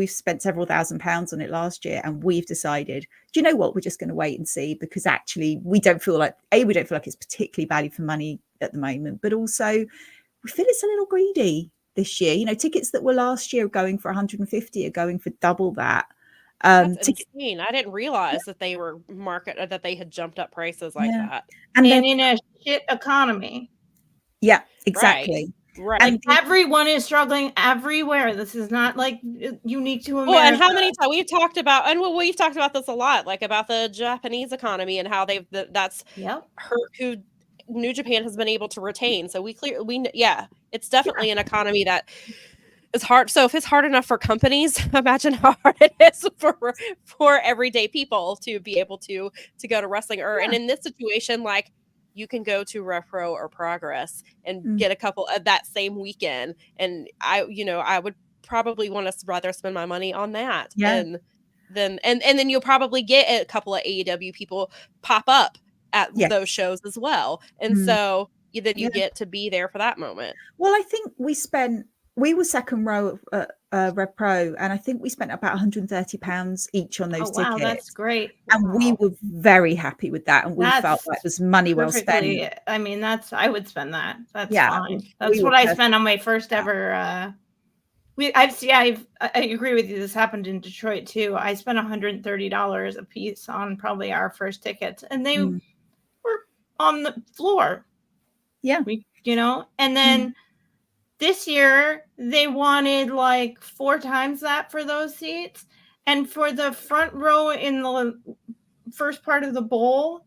spent several £1,000s on it last year, and we've decided, do you know what? We're just going to wait and see, because actually we don't feel like it's particularly value for money at the moment, but also we feel it's a little greedy this year. Tickets that were last year going for 150 are going for double that. That's insane. I didn't realize that they were that they had jumped up prices like that. And in a shit economy. Yeah, exactly. Right. And everyone is struggling everywhere. This is not like unique to America. Well, and how many times we've talked about this a lot, like about the Japanese economy and how that's hurt who New Japan has been able to retain. So it's definitely an economy that is hard. So if it's hard enough for companies, imagine how hard it is for everyday people to be able to go to wrestling. And in this situation, like, you can go to Repro or Progress and get a couple of that same weekend. And I would probably want to rather spend my money on that. Yeah. And then and then you'll probably get a couple of AEW people pop up at those shows as well. And so then you get to be there for that moment. Well, I think we were second row at Red Pro, and I think we spent about £130 each on those tickets. Wow, that's great. And we were very happy with that, and we felt like it was money well spent. I mean, I would spend that. That's Yeah, fine. That's what I spent on my first ever. I agree with you. This happened in Detroit too. I spent $130 a piece on probably our first tickets, and they were on the floor. Yeah, and then this year they wanted like 4 times that for those seats, and for the front row in the first part of the bowl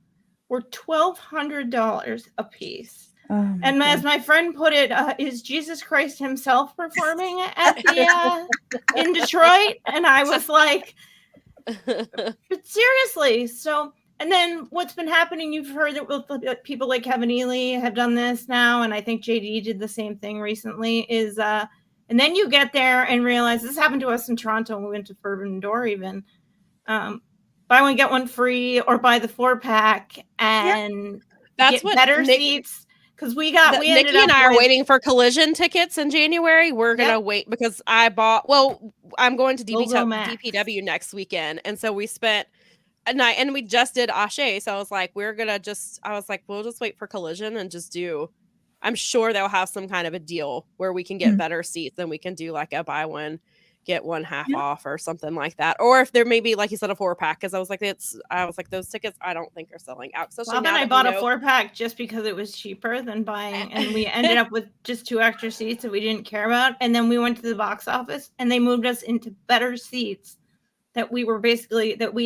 were $1,200 a piece. Oh, and as my friend put it, is Jesus Christ himself performing at the in Detroit? And I was like, but seriously. So, and then what's been happening, you've heard that people like Kevin Ely have done this now, and I think JD did the same thing recently, is and then you get there and realize, this happened to us in Toronto when we went to Forbidden Door even, buy one, get one free, or buy the 4-pack and that's get better seats. Because Nikki and I are waiting for Collision tickets in January. We're gonna wait because I'm going to DPW next weekend, and so we spent a night, and we just did Ashe. So I was like, we'll just wait for Collision and just do. I'm sure they'll have some kind of a deal where we can get better seats, and we can do like a buy one, get one half off or something like that. Or if there may be, like you said, a 4-pack, because I was like, those tickets I don't think are selling out. Bob and I bought a 4-pack just because it was cheaper than buying, and we ended up with just 2 extra seats that we didn't care about. And then we went to the box office, and they moved us into better seats that we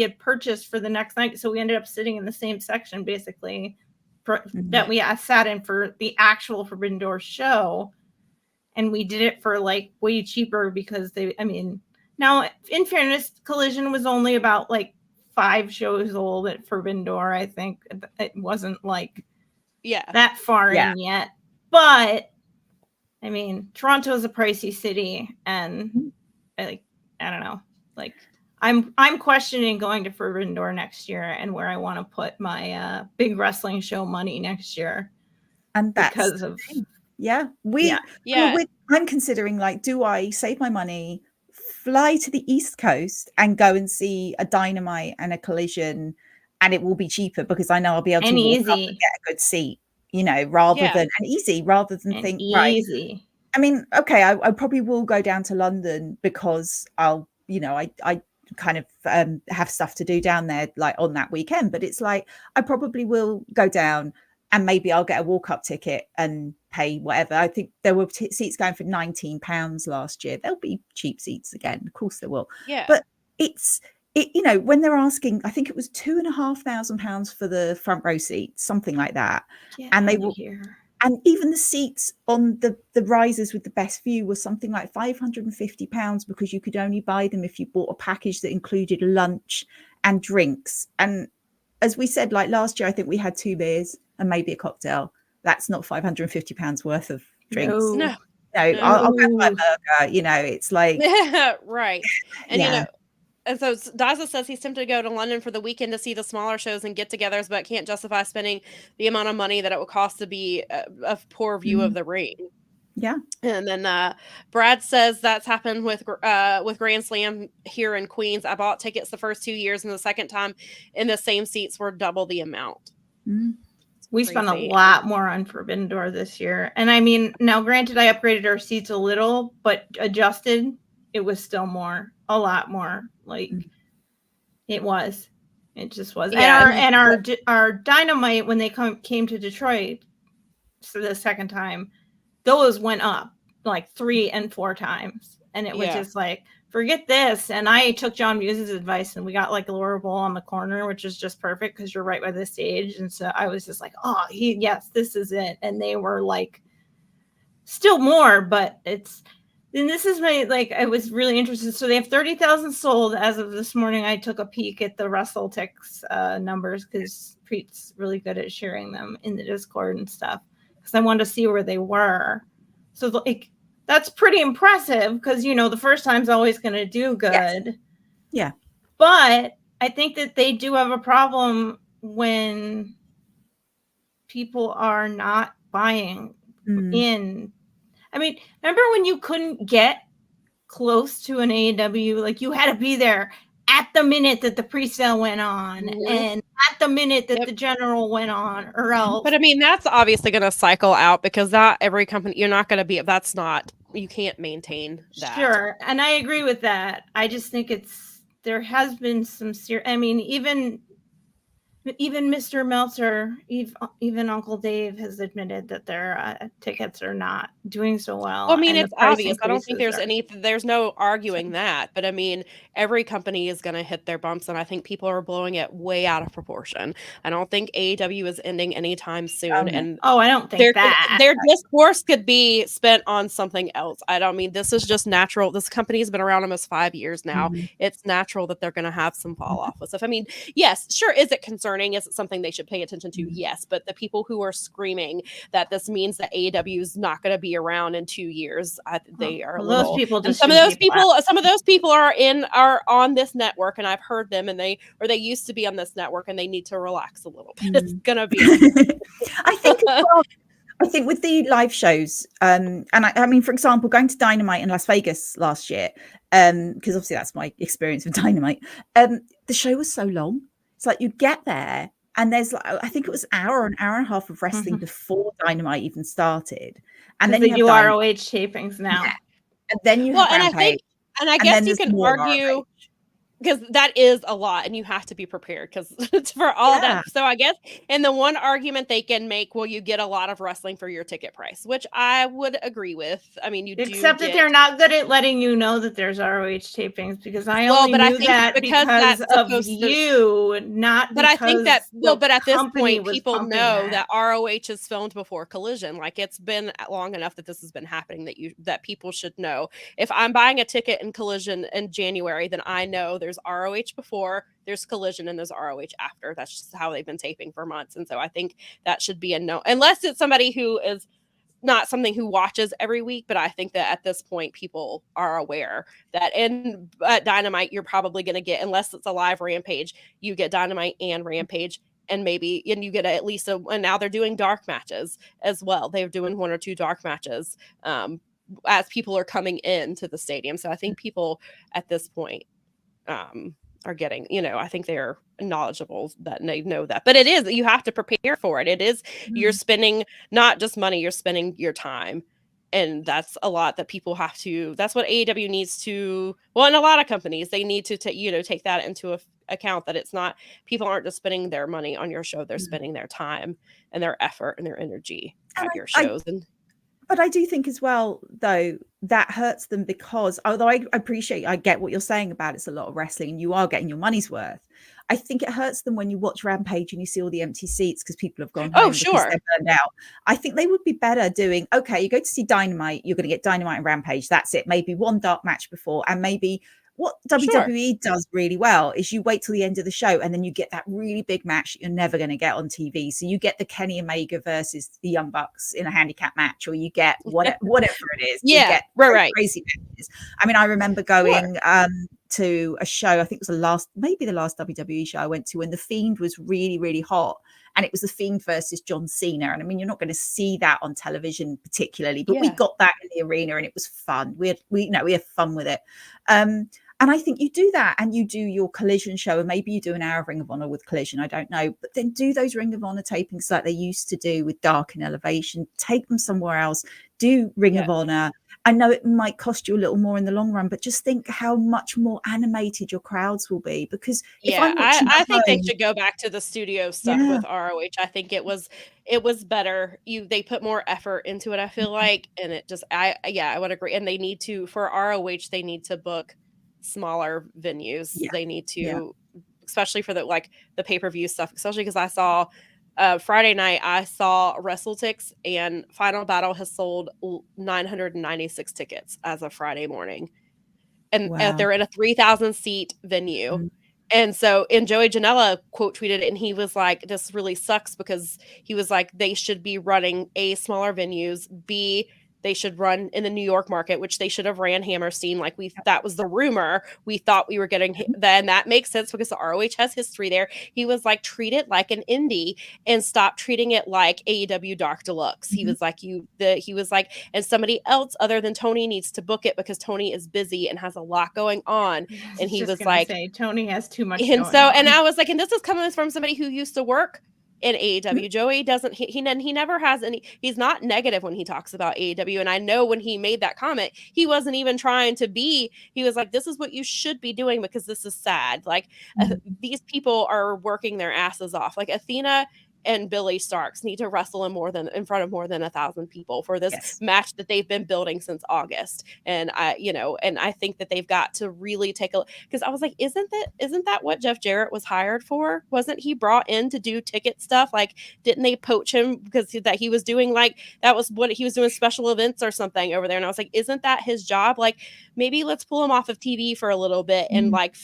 had purchased for the next night. So we ended up sitting in the same section basically that we sat in for the actual Forbidden Door show. And we did it for like way cheaper because now in fairness, Collision was only about like 5 shows old at Forbidden Door. I think it wasn't like that far in yet. But I mean, Toronto is a pricey city, and I don't know. Like I'm questioning going to Forbidden Door next year and where I want to put my big wrestling show money next year. And that's because of. I'm considering, like, do I save my money, fly to the East Coast and go and see a Dynamite and a Collision, and it will be cheaper because I know I'll be able to walk up and get a good seat, rather than think easy. I mean, okay, I probably will go down to London because I'll, I kind of have stuff to do down there like on that weekend, but it's like I probably will go down and maybe I'll get a walk-up ticket and pay whatever. I think there were seats going for £19 last year. There'll be cheap seats again. Of course there will. Yeah. But when they're asking, I think it was £2,500 for the front row seats, something like that. And they were here. And even the seats on the risers with the best view was something like £550 because you could only buy them if you bought a package that included lunch and drinks. And as we said, like last year, I think we had 2 beers and maybe a cocktail. That's not £550 worth of drinks. No. I'll go for a burger. It's like right. And and so Daza says he's tempted to go to London for the weekend to see the smaller shows and get-togethers, but can't justify spending the amount of money that it would cost to be a poor view of the ring. Yeah. And then Brad says that's happened with Grand Slam here in Queens. I bought tickets the first 2 years, and the second time in the same seats were double the amount. We spent a lot more on Forbidden Door this year. And I mean, now granted, I upgraded our seats a little, but adjusted, it was still a lot more. Like it just was. Yeah. And our Dynamite, when they came to Detroit for the second time, those went up like 3 and 4 times. And it was just like, forget this. And I took John Muse's advice, and we got like a lower bowl on the corner, which is just perfect because you're right by the stage. And so I was just like, this is it. And they were like still more, but this is I was really interested. So they have 30,000 sold as of this morning. I took a peek at the WrestleTix numbers because Preet's really good at sharing them in the Discord and stuff, because I wanted to see where they were. So that's pretty impressive because, the first time's always going to do good. Yeah. But I think that they do have a problem when people are not buying in. I mean, remember when you couldn't get close to an AEW? Like, you had to be there at the minute that the pre-sale went on and at the minute that the general went on, or else. But I mean, that's obviously going to cycle out, because not every company, you're not going to be, that's not, you can't maintain that. Sure. And I agree with that. I just think there has been some I mean, even Mr. Meltzer, even Uncle Dave has admitted that their tickets are not doing so well. Well, I mean, it's obvious. I don't think there's no arguing that. But I mean, every company is going to hit their bumps, and I think people are blowing it way out of proportion. I don't think AEW is ending anytime soon. I don't think that. Their discourse could be spent on something else. I don't mean, this is just natural. This company has been around almost 5 years now. It's natural that they're going to have some fall off with stuff. I mean, yes, sure. Is it concerning? Is it something they should pay attention to? Yes. But the people who are screaming that this means that AEW is not going to be around in 2 years, they are those people. Some of those people are on this network, and I've heard them, and they used to be on this network, and they need to relax a little bit. It's gonna be. I think with the live shows, and I mean, for example, going to Dynamite in Las Vegas last year, because obviously that's my experience with Dynamite. The show was so long. It's like you'd get there, and there's like, I think it was an hour and a half of wrestling before Dynamite even started, and then they do ROH tapings now, and then you have Rampage, and I guess you can argue. Because that is a lot, and you have to be prepared because it's for all that. So I guess, and the one argument they can make, well, you get a lot of wrestling for your ticket price, which I would agree with. I mean, except that they're not good at letting you know that there's ROH tapings, because I only knew that because of you, not. But I think that but at this point, people know that ROH is filmed before Collision. Like, it's been long enough that this has been happening that people should know. If I'm buying a ticket in Collision in January, then I know there's ROH before, there's Collision, and there's ROH after. That's just how they've been taping for months. And so I think that should be a no, unless it's somebody who is not something who watches every week. But I think that at this point, people are aware that at Dynamite, you're probably going to get, unless it's a live Rampage, you get Dynamite and Rampage. And you get at least and now they're doing dark matches as well. They're doing 1 or 2 dark matches as people are coming into the stadium. So I think people at this point are getting, I think they're knowledgeable that they know that. But it is, you have to prepare for it. It is, you're spending not just money, you're spending your time. And that's a lot that people have to, that's what AEW needs to, well, and a lot of companies, they need to take that into account, that it's not, people aren't just spending their money on your show, they're spending their time and their effort and their energy at your shows. But I do think as well, though, that hurts them, because although I get what you're saying about it's a lot of wrestling and you are getting your money's worth, I think it hurts them when you watch Rampage and you see all the empty seats because people have gone home because they're burned out. I think they would be better doing, okay, you go to see Dynamite, you're going to get Dynamite and Rampage. That's it. Maybe one dark match before, and maybe what WWE does really well is you wait till the end of the show and then you get that really big match that you're never going to get on TV. So you get the Kenny Omega versus the Young Bucks in a handicap match, or you get whatever it is. Yeah, right. Crazy matches. I mean, I remember going to a show, I think it was the last WWE show I went to, when The Fiend was really, really hot. And it was The Fiend versus John Cena. And I mean, you're not going to see that on television particularly, but we got that in the arena and it was fun. We had fun with it. And I think you do that, and you do your Collision show, and maybe you do an hour of Ring of Honor with Collision, I don't know, but then do those Ring of Honor tapings like they used to do with Dark and Elevation, take them somewhere else, do Ring of Honor. I know it might cost you a little more in the long run, but just think how much more animated your crowds will be. Because I think they should go back to the studio stuff with ROH. I think it was better. They put more effort into it, I feel like, and it just I would agree. And they need to, for ROH, they need to book smaller venues. They need to, especially for the pay-per-view stuff, especially because I saw Friday night, I saw WrestleTix, and Final Battle has sold 996 tickets as of Friday morning. And they're in a 3,000 seat venue. And Joey Janela quote tweeted it, and he was like, this really sucks, because he was like, they should be running A, smaller venues, B, they should run in the New York market, which they should have ran Hammerstein. Like that was the rumor. We thought we were getting then that makes sense because the ROH has history there. He was like, treat it like an indie and stop treating it like AEW Dark Deluxe. He was like, he was like, and somebody else other than Tony needs to book it because Tony is busy and has a lot going on. And he was like, Tony has too much. And so, and I was like, and this is coming from somebody who used to work in AEW. Joey doesn't, he never has any, he's not negative when he talks about AEW. And I know when he made that comment, he wasn't even trying to be, he was like, this is what you should be doing because this is sad. Like these people are working their asses off. Like Athena and Billie Starkz need to wrestle in front of more than 1,000 people for this match that they've been building since August. And I think that they've got to really take a look, because I was like, isn't that what Jeff Jarrett was hired for? Wasn't he brought in to do ticket stuff? Like, didn't they poach him because that he was doing like, that was what he was doing, special events or something over there? And I was like, isn't that his job? Like, maybe let's pull him off of TV for a little bit and like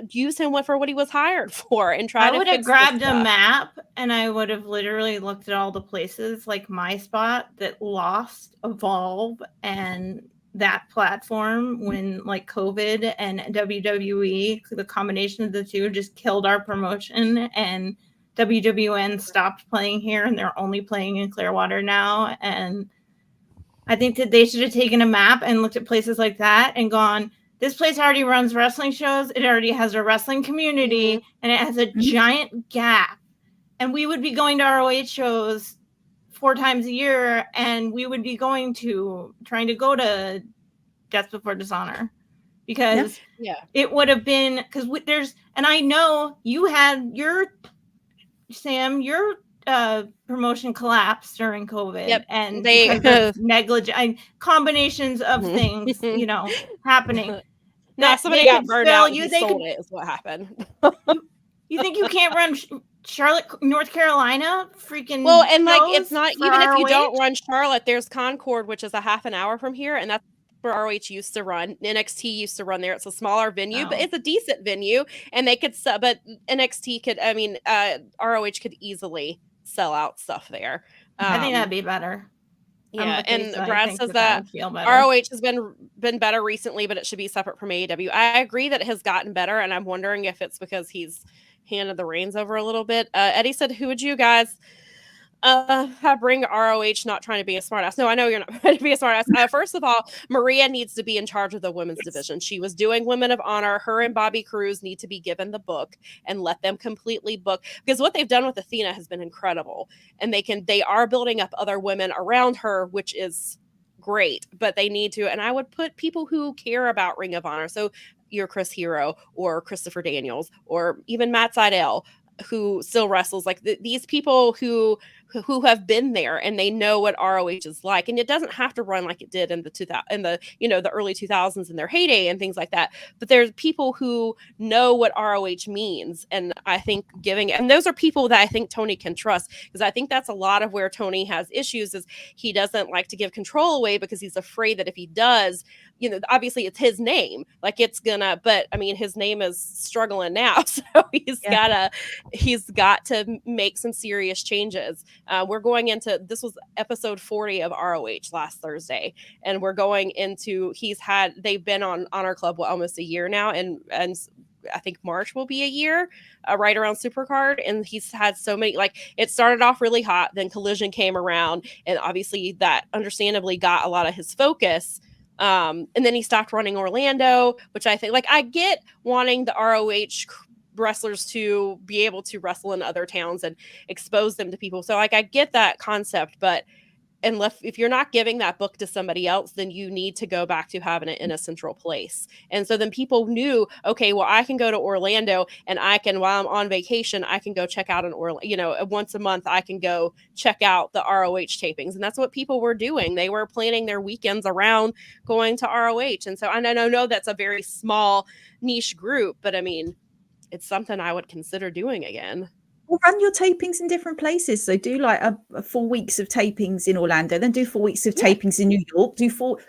use him for what he was hired for and try to I would have grabbed a map and I would have literally looked at all the places like my spot that lost Evolve and that platform when like COVID and WWE, the combination of the two just killed our promotion, and WWN stopped playing here and they're only playing in Clearwater now. And I think that they should have taken a map and looked at places like that and gone, this place already runs wrestling shows. It already has a wrestling community, and it has a giant gap. And we would be going to ROH shows 4 times a year, and we would be trying to go to Death Before Dishonor, because it would have been, because and I know you had your promotion collapsed during COVID, and they negligent combinations of things, happening. Somebody got burned out. You sold it is what happened. You think you can't run Charlotte, North Carolina? Freaking well, and like it's not even ROH? If you don't run Charlotte, there's Concord, which is a half an hour from here, and that's where ROH used to run. NXT used to run there. It's a smaller venue, but it's a decent venue, and they could sell. But NXT could, ROH could easily sell out stuff there. I think that'd be better. Yeah, and Brad says that ROH has been better recently, but it should be separate from AEW. I agree that it has gotten better, and I'm wondering if it's because he's handed the reins over a little bit. Eddie said, who would you guys bring ROH? Not trying to be a smartass. No, I know you're not trying to be a smartass. First of all, Maria needs to be in charge of the women's division. She was doing Women of Honor. Her and Bobby Cruz need to be given the book and let them completely book, because what they've done with Athena has been incredible, and they are building up other women around her, which is great, but they need to, and I would put people who care about Ring of Honor. So your Chris Hero or Christopher Daniels or even Matt Sydal, who still wrestles, like these people who have been there and they know what ROH is like. And it doesn't have to run like it did in the early 2000s in their heyday and things like that. But there's people who know what ROH means. And I think and those are people that I think Tony can trust, because I think that's a lot of where Tony has issues, is he doesn't like to give control away because he's afraid that if he does, obviously it's his name, like but I mean, his name is struggling now. So he's got to make some serious changes. We're going into, this was episode 40 of ROH last Thursday, and we're going into, they've been on Honor Club almost a year now, and I think March will be a year, right around Supercard, and he's had so many, like, it started off really hot, then Collision came around, and obviously that understandably got a lot of his focus. And then he stopped running Orlando, which I think, like, I get wanting the ROH wrestlers to be able to wrestle in other towns and expose them to people. So, like, I get that concept, but if you're not giving that book to somebody else, then you need to go back to having it in a central place. And so then people knew, okay, well, I can go to Orlando, and I can, while I'm on vacation, I can go check out once a month, I can go check out the ROH tapings. And that's what people were doing. They were planning their weekends around going to ROH. And so I know that's a very small niche group, but I mean, it's something I would consider doing again. Or run your tapings in different places. So do like a 4 weeks of tapings in Orlando, then do 4 weeks of tapings in New York.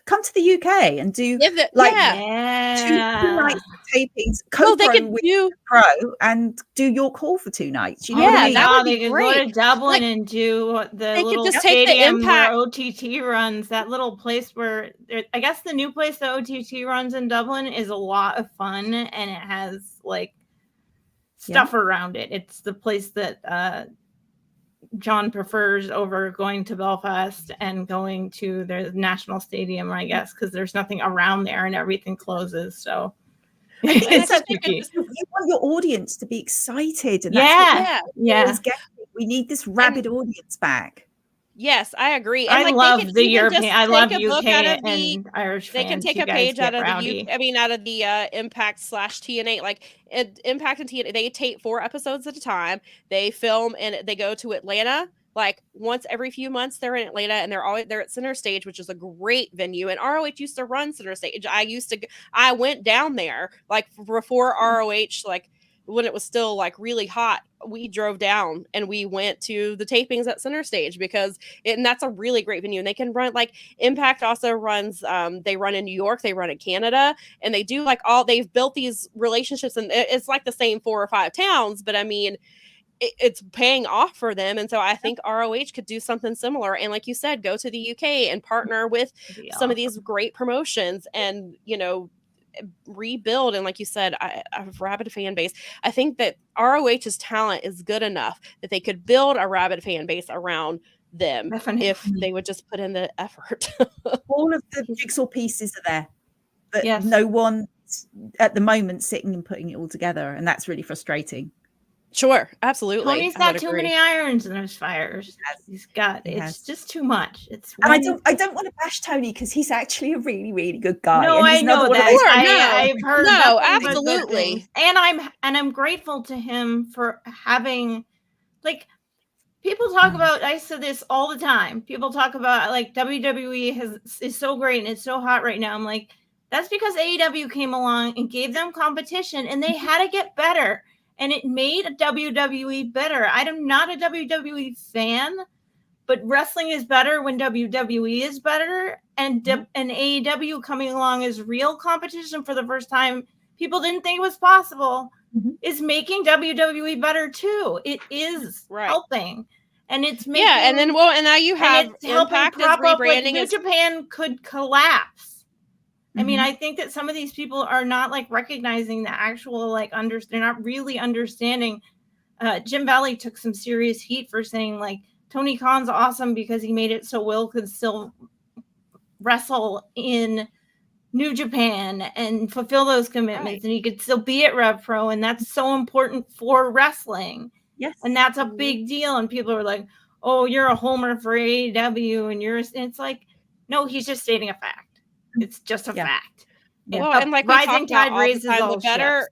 Come to the UK and do like two nights of tapings. They could with do Pro and do York Hall for 2 nights. You know Yeah, what I mean? that would they be could great. go to Dublin Like, and do the they could little just take the stadium where Impact- OTT runs. That little place where I guess the new place that OTT runs in Dublin is a lot of fun, and it has like stuff around it. It's the place that John prefers over going to Belfast and going to the National Stadium, I guess, because there's nothing around there and everything closes. So I think it's so. tricky. You want your audience to be excited, and Yeah. we need this rabid audience back. Yes, I agree. And I like, love the European. I love take a book UK out of the and Irish they can fans. take You a guys page out get of rowdy. out of the Impact / TNA. Like, Impact and TNA, they tape 4 episodes at a time. They film and they go to Atlanta. Like, once every few months, they're in Atlanta, and they're at Center Stage, which is a great venue. And ROH used to run Center Stage. I went down there like before ROH, like when it was still like really hot. We drove down and we went to the tapings at Center Stage and that's a really great venue. And they can run, like, Impact also runs, they run in New York, they run in Canada, and they do like they've built these relationships, and it's like the same 4 or 5 towns, but I mean, it's paying off for them. And so I think ROH could do something similar. And like you said, go to the UK and partner with some of these great promotions and, rebuild. And like you said, a rabid fan base. I think that ROH's talent is good enough that they could build a rabid fan base around them. Definitely. If they would just put in the effort. All of the jigsaw pieces are there, but no one at the moment sitting and putting it all together, and that's really frustrating. Sure, absolutely. Tony's got too many irons in his fires. It's just too much. And I don't want to bash Tony because he's actually a really, really good guy. No, and I know that. I've heard absolutely. And I'm grateful to him for having, like, people talk about, I said this all the time. People talk about like WWE is so great and it's so hot right now. I'm like, that's because AEW came along and gave them competition and they had to get better. And it made WWE better. I'm not a WWE fan, but wrestling is better when WWE is better. And AEW coming along as real competition for the first time, people didn't think it was possible, is making WWE better too. It is helping. And it's making... Yeah, and then, and now you have Impact is rebranding. New Japan could collapse. I mean, I think that some of these people are not like recognizing the actual they're not really understanding. Jim Valley took some serious heat for saying like Tony Khan's awesome because he made it so Will could still wrestle in New Japan and fulfill those commitments, and he could still be at Rev Pro, and that's so important for wrestling. Yes, and that's a big deal. And people are like, "Oh, you're a homer for AEW," and it's like, no, he's just stating a fact. It's just a fact. Well, and like rising tide raises all the better.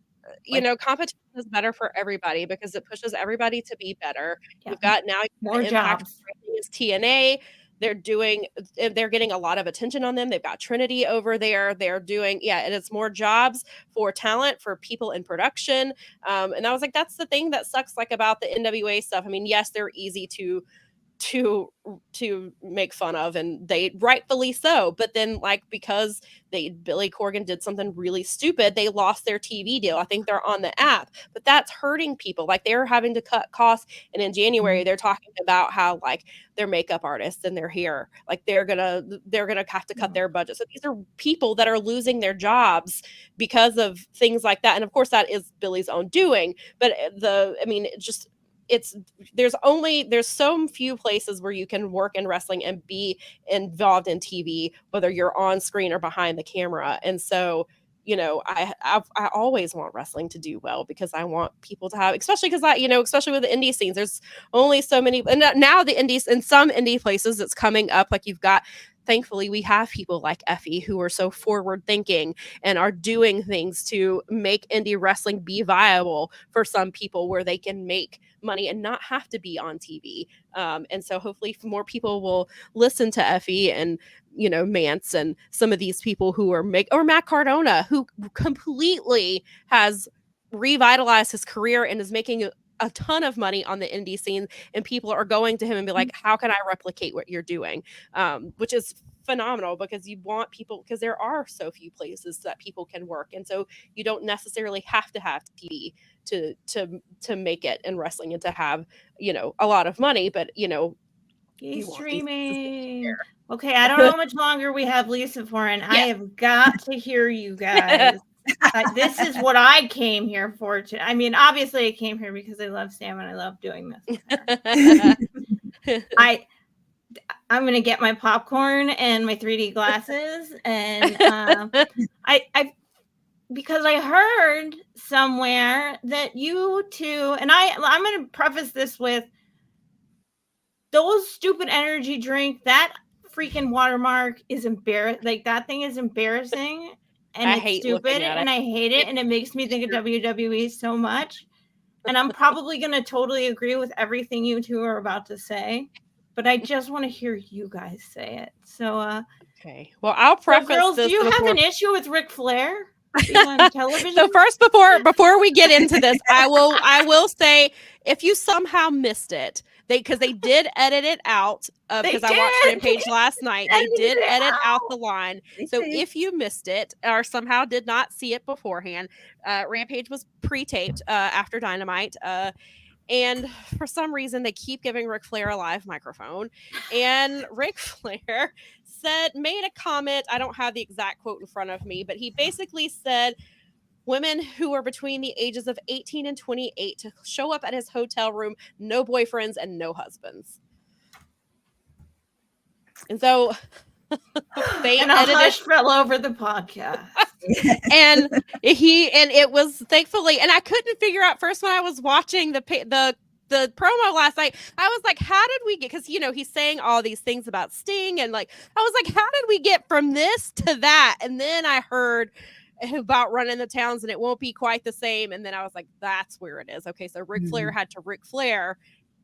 Competition is better for everybody because it pushes everybody to be better. You've got now more jobs. Is TNA. They're getting a lot of attention on them. They've got Trinity over there. They're doing, and it's more jobs for talent, for people in production. And I was like, that's the thing that sucks like about the NWA stuff. I mean, yes, they're easy to make fun of, and they rightfully so, but then like because Billy Corgan did something really stupid, they lost their TV deal. I think they're on the app, but that's hurting people. Like they're having to cut costs, and in January they're talking about how like their makeup artists and their hair, like they're gonna have to cut their budget. So these are people that are losing their jobs because of things like that, and of course that is Billy's own doing, but there's so few places where you can work in wrestling and be involved in TV, whether you're on screen or behind the camera. And so, I always want wrestling to do well because I want people to have, especially because especially with the indie scenes, there's only so many, and now the indies in some indie places it's coming up. Like thankfully, we have people like Effie who are so forward thinking and are doing things to make indie wrestling be viable for some people where they can make money and not have to be on TV. And so hopefully more people will listen to Effie and, Mance and some of these people who are or Matt Cardona, who completely has revitalized his career and is making a ton of money on the indie scene, and people are going to him and be like, how can I replicate what you're doing? Which is phenomenal, because you want people, because there are so few places that people can work, and so you don't necessarily have to have TV to make it in wrestling and to have, you know, a lot of money, but you know, He's you want these streaming. Okay, I don't know how much longer we have Lisa for, and I Yeah. have got to hear you guys. This is what I came here for. I mean, obviously, I came here because I love Sam and I love doing this with her. I'm gonna get my popcorn and my 3D glasses, and I because I heard somewhere that you two, and I'm gonna preface this with, those stupid energy drink, that freaking watermark is embarrassing. Like, that thing is embarrassing, and I it's hate stupid, looking at it. and I hate it, and it makes me think of WWE so much. And I'm probably gonna totally agree with everything you two are about to say, but I just want to hear you guys say it. So, okay. Well, I'll preface girls, this do you have before... an issue with Ric Flair being on television? So first, before we get into this, I will say, if you somehow missed it, because they did edit it out, because I watched Rampage last night. They did edit out the line. So if you missed it or somehow did not see it beforehand, Rampage was pre-taped after Dynamite. And for some reason, they keep giving Ric Flair a live microphone. And Ric Flair made a comment. I don't have the exact quote in front of me, but he basically said, women who are between the ages of 18 and 28 to show up at his hotel room, no boyfriends and no husbands. And so they and a hush fell over the podcast. and it was, thankfully, and I couldn't figure out first when I was watching the promo last night. I was like, how did we get, because you know he's saying all these things about Sting, and like I was like, how did we get from this to that? And then I heard about running the towns and it won't be quite the same, and then I was like, that's where it is. Okay, so Ric Flair had to Ric Flair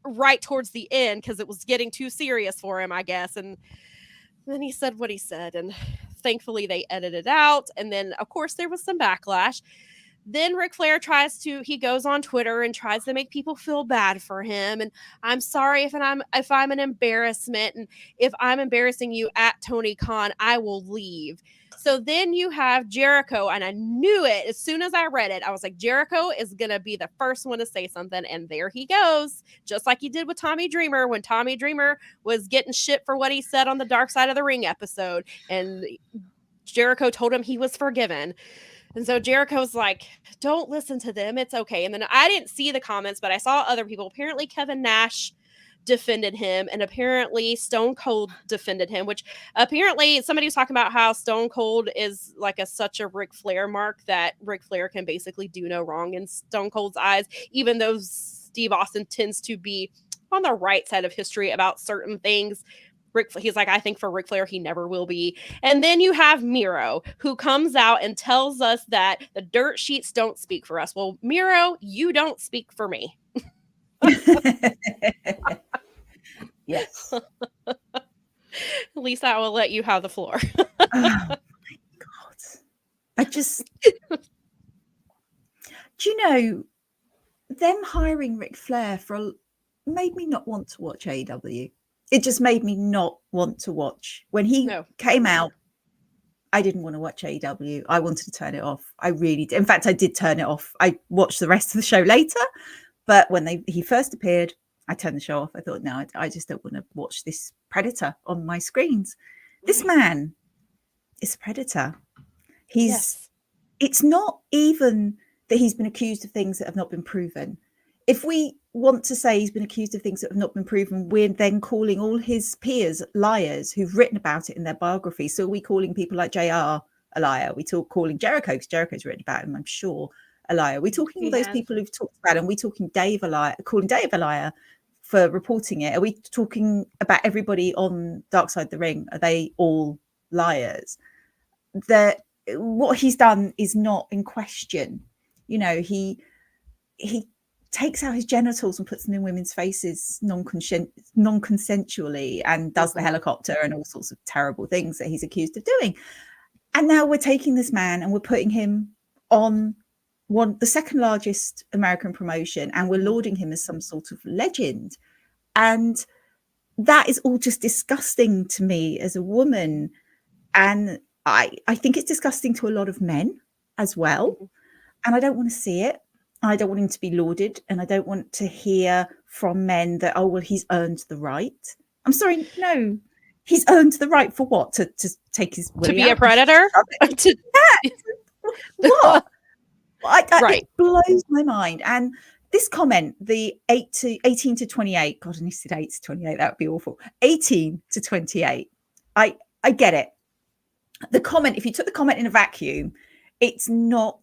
right towards the end because it was getting too serious for him, I guess. And then he said what he said, and thankfully they edited out. And then of course there was some backlash. Then Ric Flair he goes on Twitter and tries to make people feel bad for him. And I'm sorry if I'm an embarrassment, and if I'm embarrassing you at Tony Khan, I will leave. So then you have Jericho, and I knew it as soon as I read it. I was like, Jericho is going to be the first one to say something. And there he goes, just like he did with Tommy Dreamer when Tommy Dreamer was getting shit for what he said on the Dark Side of the Ring episode. And Jericho told him he was forgiven. And so Jericho's like, don't listen to them. It's okay. And then I didn't see the comments, but I saw other people. Apparently Kevin Nash defended him, and apparently Stone Cold defended him, which apparently somebody was talking about how Stone Cold is like such a Ric Flair mark that Ric Flair can basically do no wrong in Stone Cold's eyes, even though Steve Austin tends to be on the right side of history about certain things. He's like, I think for Ric Flair, he never will be. And then you have Miro, who comes out and tells us that the dirt sheets don't speak for us. Well, Miro, you don't speak for me. Yes. Lisa, I will let you have the floor. Oh my God. I just, do you know, them hiring Ric Flair made me not want to watch AEW. It just made me not want to watch. When he came out, I didn't want to watch AEW. I wanted to turn it off. I really did. In fact, I did turn it off. I watched the rest of the show later, but when he first appeared, I turned the show off. I thought, no, I just don't want to watch this predator on my screens. This man is a predator. It's not even that he's been accused of things that have not been proven. If we want to say he's been accused of things that have not been proven, we're then calling all his peers liars who've written about it in their biography. So are we calling people like JR a liar? We calling Jericho, because Jericho's written about him, I'm sure, a liar. We're talking all those people who've talked about him. We're talking Dave a liar, calling Dave a liar for reporting it. Are we talking about everybody on Dark Side of the Ring? Are they all liars? What he's done is not in question. You know, he takes out his genitals and puts them in women's faces non-consensually, and does the helicopter and all sorts of terrible things that he's accused of doing. And now we're taking this man and we're putting him on the second largest American promotion, and we're lauding him as some sort of legend. And that is all just disgusting to me as a woman. And I think it's disgusting to a lot of men as well. And I don't want to see it. I don't want him to be lauded. And I don't want to hear from men that, oh, well, he's earned the right. I'm sorry, no. He's earned the right for what? To take his to be a predator? What? Right. It blows my mind. And this comment, the 18 to 28, God, I said 8 to 28, that would be awful. 18 to 28. I get it. The comment, if you took the comment in a vacuum, it's not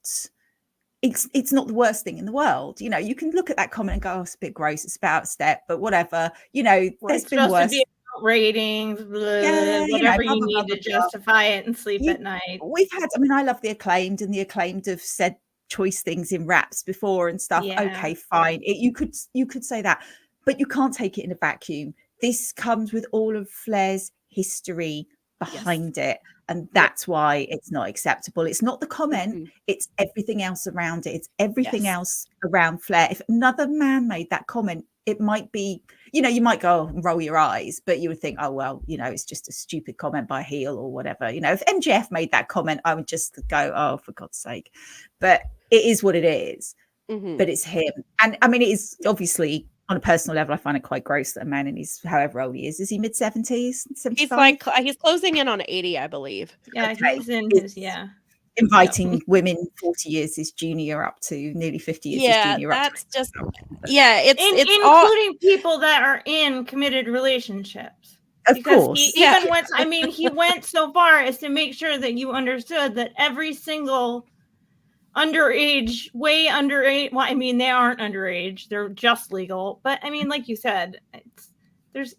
the worst thing in the world. You know, you can look at that comment and go, oh, it's a bit gross, it's about step, but whatever. You know, there's been worse. Ratings, whatever you need to justify it and sleep at night. We've had, I mean, I love the Acclaimed, and the Acclaimed have said choice things in raps before and stuff. Yeah. Okay, fine. You could say that, but you can't take it in a vacuum. This comes with all of Flair's history behind it. And that's why it's not acceptable. It's not the comment, it's everything else around it. It's everything else around Flair. If another man made that comment, it might be, you know, you might go and roll your eyes, but you would think, oh, well, you know, it's just a stupid comment by a heel or whatever. You know, if MJF made that comment, I would just go, oh, for God's sake. But it is what it is. But it's him. And I mean, it is obviously, on a personal level, I find it quite gross that a man in his, however old he is he mid-70s? He's like, he's closing in on 80, I believe. Yeah, okay. he's in his, inviting women 40 years his junior up to nearly 50 years his junior up. That's just, it's including all people that are in committed relationships. Of course. He went so far as to make sure that you understood that every single underage, way underage. Well, I mean, they aren't underage; they're just legal. But I mean, like you said, there's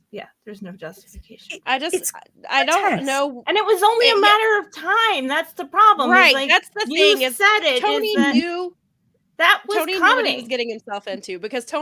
no justification. I don't know, and it was only a matter of time. That's the problem, right? Like, that's the thing. You said it. Tony knew that was Tony coming. knew what he was getting himself into because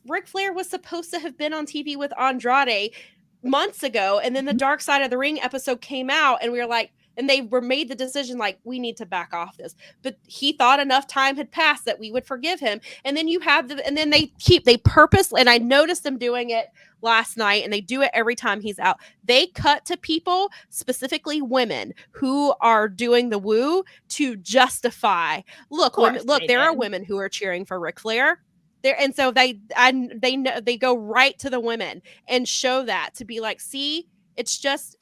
Ric Flair was supposed to have been on TV with Andrade months ago, and then the Dark Side of the Ring episode came out, and we were like. And they made the decision, like, we need to back off this. But he thought enough time had passed that we would forgive him. And then they purposely, and I noticed them doing it last night, and they do it every time he's out. They cut to people, specifically women, who are doing the woo to justify. Look, there are women who are cheering for Ric Flair. And so they go right to the women and show that to be like, see. It's just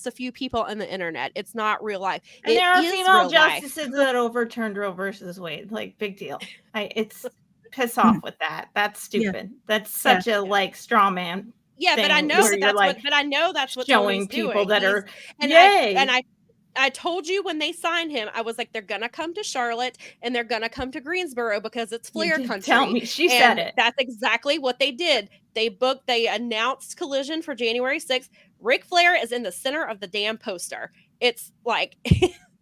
a few people on the internet. It's not real life. And there are female justices that overturned Roe versus Wade. Like, big deal. It's piss off with that. That's stupid. Yeah. That's such a straw man. Yeah, but I know that's what showing Tony's people doing. that are yay. I told you when they signed him, I was like, they're gonna come to Charlotte and they're gonna come to Greensboro because it's Flair country. Tell me, she said it. That's exactly what they did. They announced Collision for January 6th. Ric Flair is in the center of the damn poster. It's like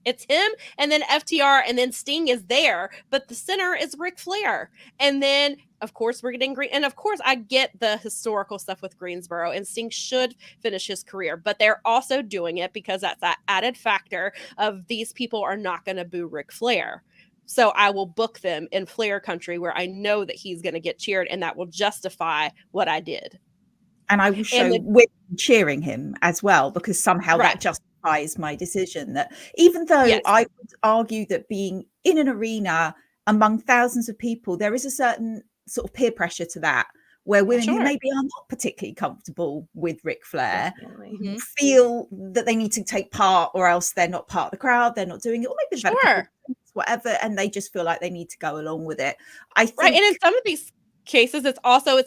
it's him, and then FTR, and then Sting is there, but the center is Ric Flair. And then, of course, we're getting green. And of course, I get the historical stuff with Greensboro, and Sting should finish his career, but they're also doing it because that's that added factor of these people are not going to boo Ric Flair. So I will book them in Flair country where I know that he's going to get cheered, and that will justify what I did. And I will show women cheering him as well, because somehow that justifies my decision. That even though I would argue that being in an arena among thousands of people, there is a certain sort of peer pressure to that, where women who maybe are not particularly comfortable with Ric Flair feel that they need to take part, or else they're not part of the crowd, they're not doing it, or maybe whatever, and they just feel like they need to go along with it. I think, and in some of these cases, it's